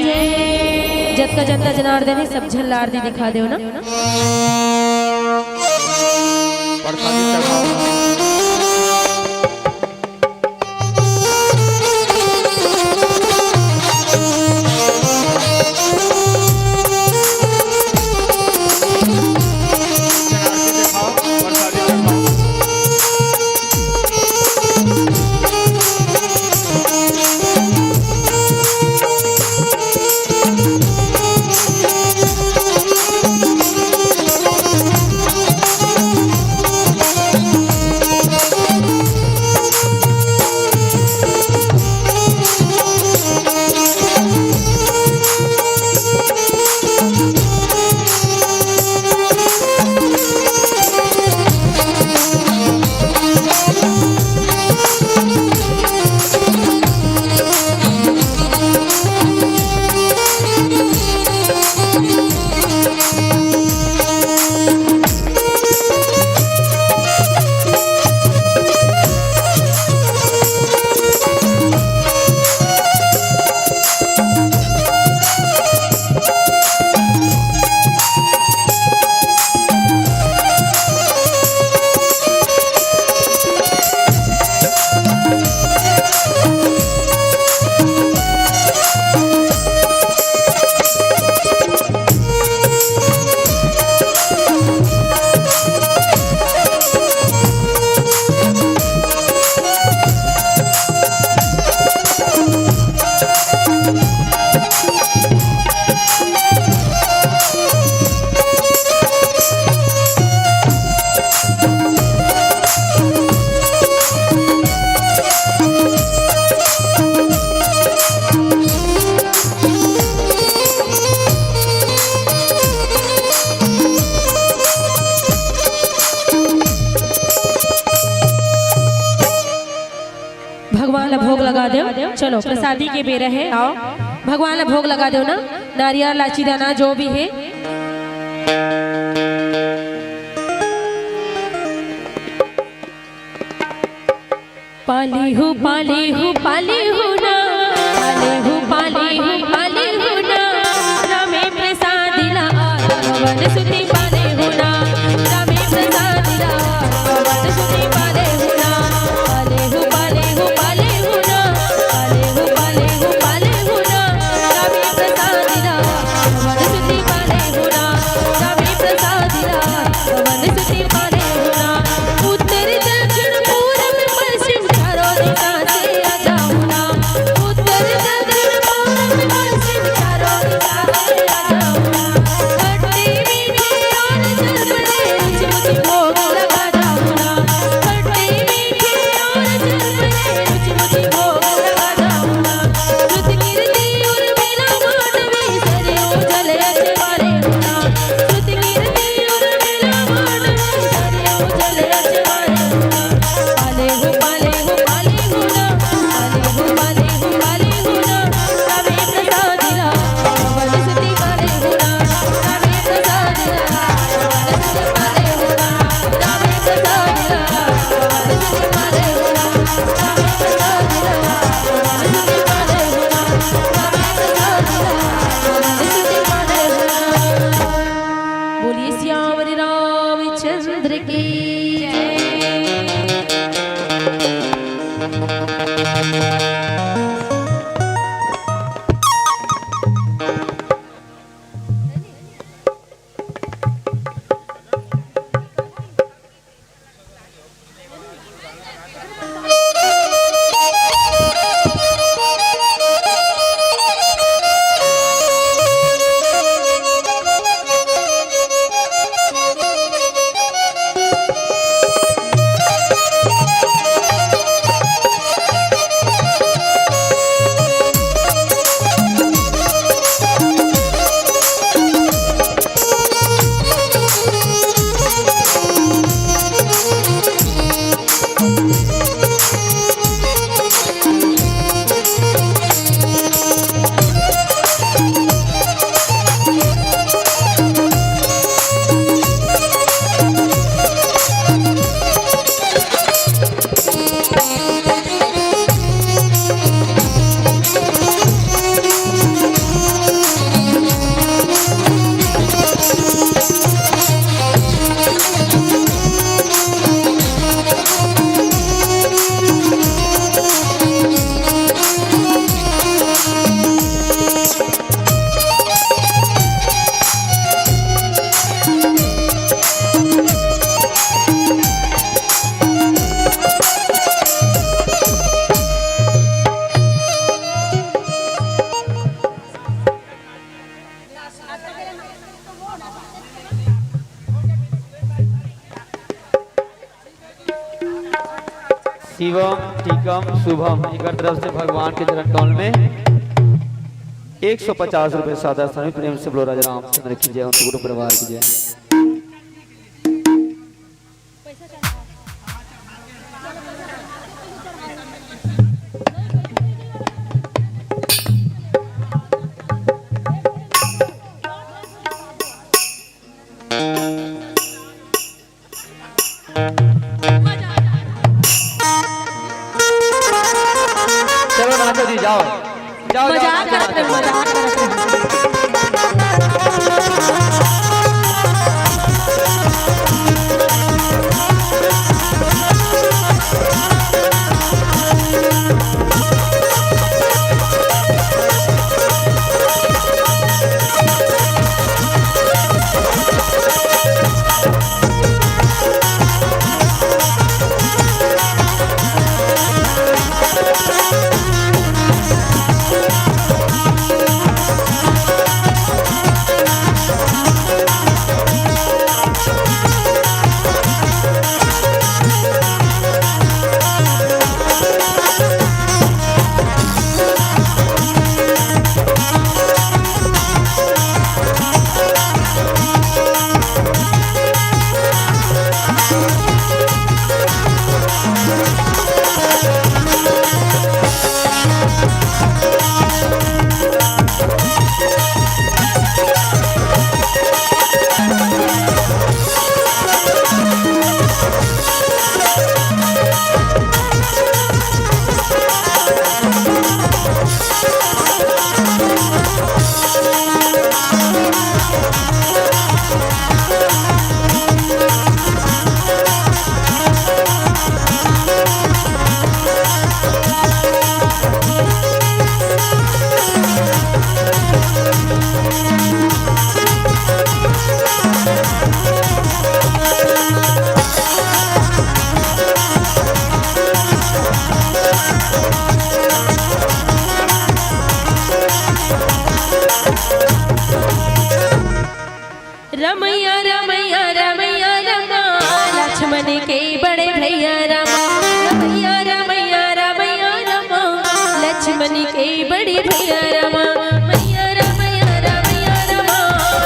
जय जत का जनता जनार्दन सब झल्ला आरती दिखा दो ना प्रसादी चढ़ाओ भगवान ला भोग लगा दो चलो प्रसादी के बेर है आओ भगवान ला भोग लगा दो ना नारियल लाची दाना जो भी है पाली हूँ पाली हूँ पाली हूँ ना पाली हूँ पाली हूँ पाली हूँ ना रामे प्रसाद दिला भगवान सुती पाले हूँ ना रामे प्रसाद दिला भगवान सुती पाले हूँ ना पाले हूँ पाले हूँ पाले हूँ ना पाले हूँ पाले हूँ पाले हूँ ना रामे प्रसाद दिला भगवान सुती पाले हूँ ना रामे प्रसाद दिला भगवान सुती पाले हूँ ना उत्तर दक्षिण पूरब पश्चिम चारों दिशा से आ जाऊँ ना उत्तर दक्षिण पूरब पश्चिम बोलिए श्याम रामचंद्र की शिवम टीकम शुभम एक तरफ से भगवान के चरण कमल में 150 रुपए सादा सभी प्रेम से बोलो राजा रामचंद्र की जय, उनके गुरु परिवार की जय। चलो नाचो जी, जाओ जाओ मजाक करते हैं, मजाक करते हैं। रमैया रमैया रमैया रमा लक्ष्मण के बड़े भैया रमा, रमैया रमैया रमैया रमा लक्ष्मण के बड़े भैया रमा, मैया रमैया रमैया रमा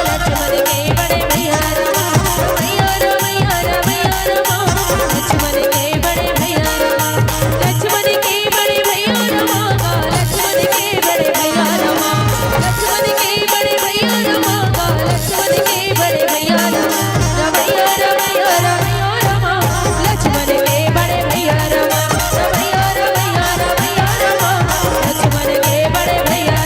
लक्ष्मण के बड़े भैया रमा, रमैया रमैया रमैया रमा लक्ष्मण के बड़े भैया रमा, लक्ष्मण के बड़े भैया रमा, लक्ष्मण के बड़े भैया रमा, लक्ष्मण के बड़े भैया रमा, लक्ष्मण के बड़े भैया रमा, रमैया रमैया रमैया रमा लक्ष्मण के बड़े भैया रमा, रमैया रमैया रमैया रमा लक्ष्मण के बड़े भैया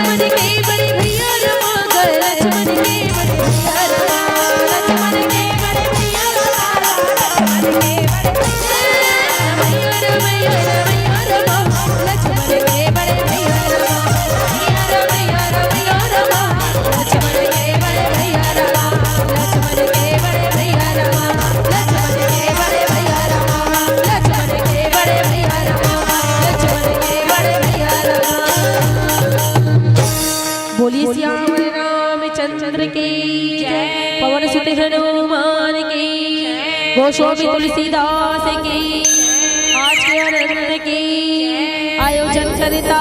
लक्ष्मण के बड़े भैया रमा गए लक्ष्मण के बड़े भैया रमा लक्ष्मण के बड़े भैया रमा लक्ष्मण के बड़े भैया रमा लक्ष्मण के बड़े भैया रमा भैया रमा लक्ष्मण के बड़े भैया रमा लक्ष्मण के बड़े भैया रमा लक्ष्मण के बड़े भैया रमा लक्ष्मण के बड़े भैया रमा लक्ष्मण के बड़े भैया रमा। बोलिए श्याम रामचंद्र की जय पवन सुत हनुमान की गोस्वामी तुलसीदास की आज के आनंद की आयोजन करता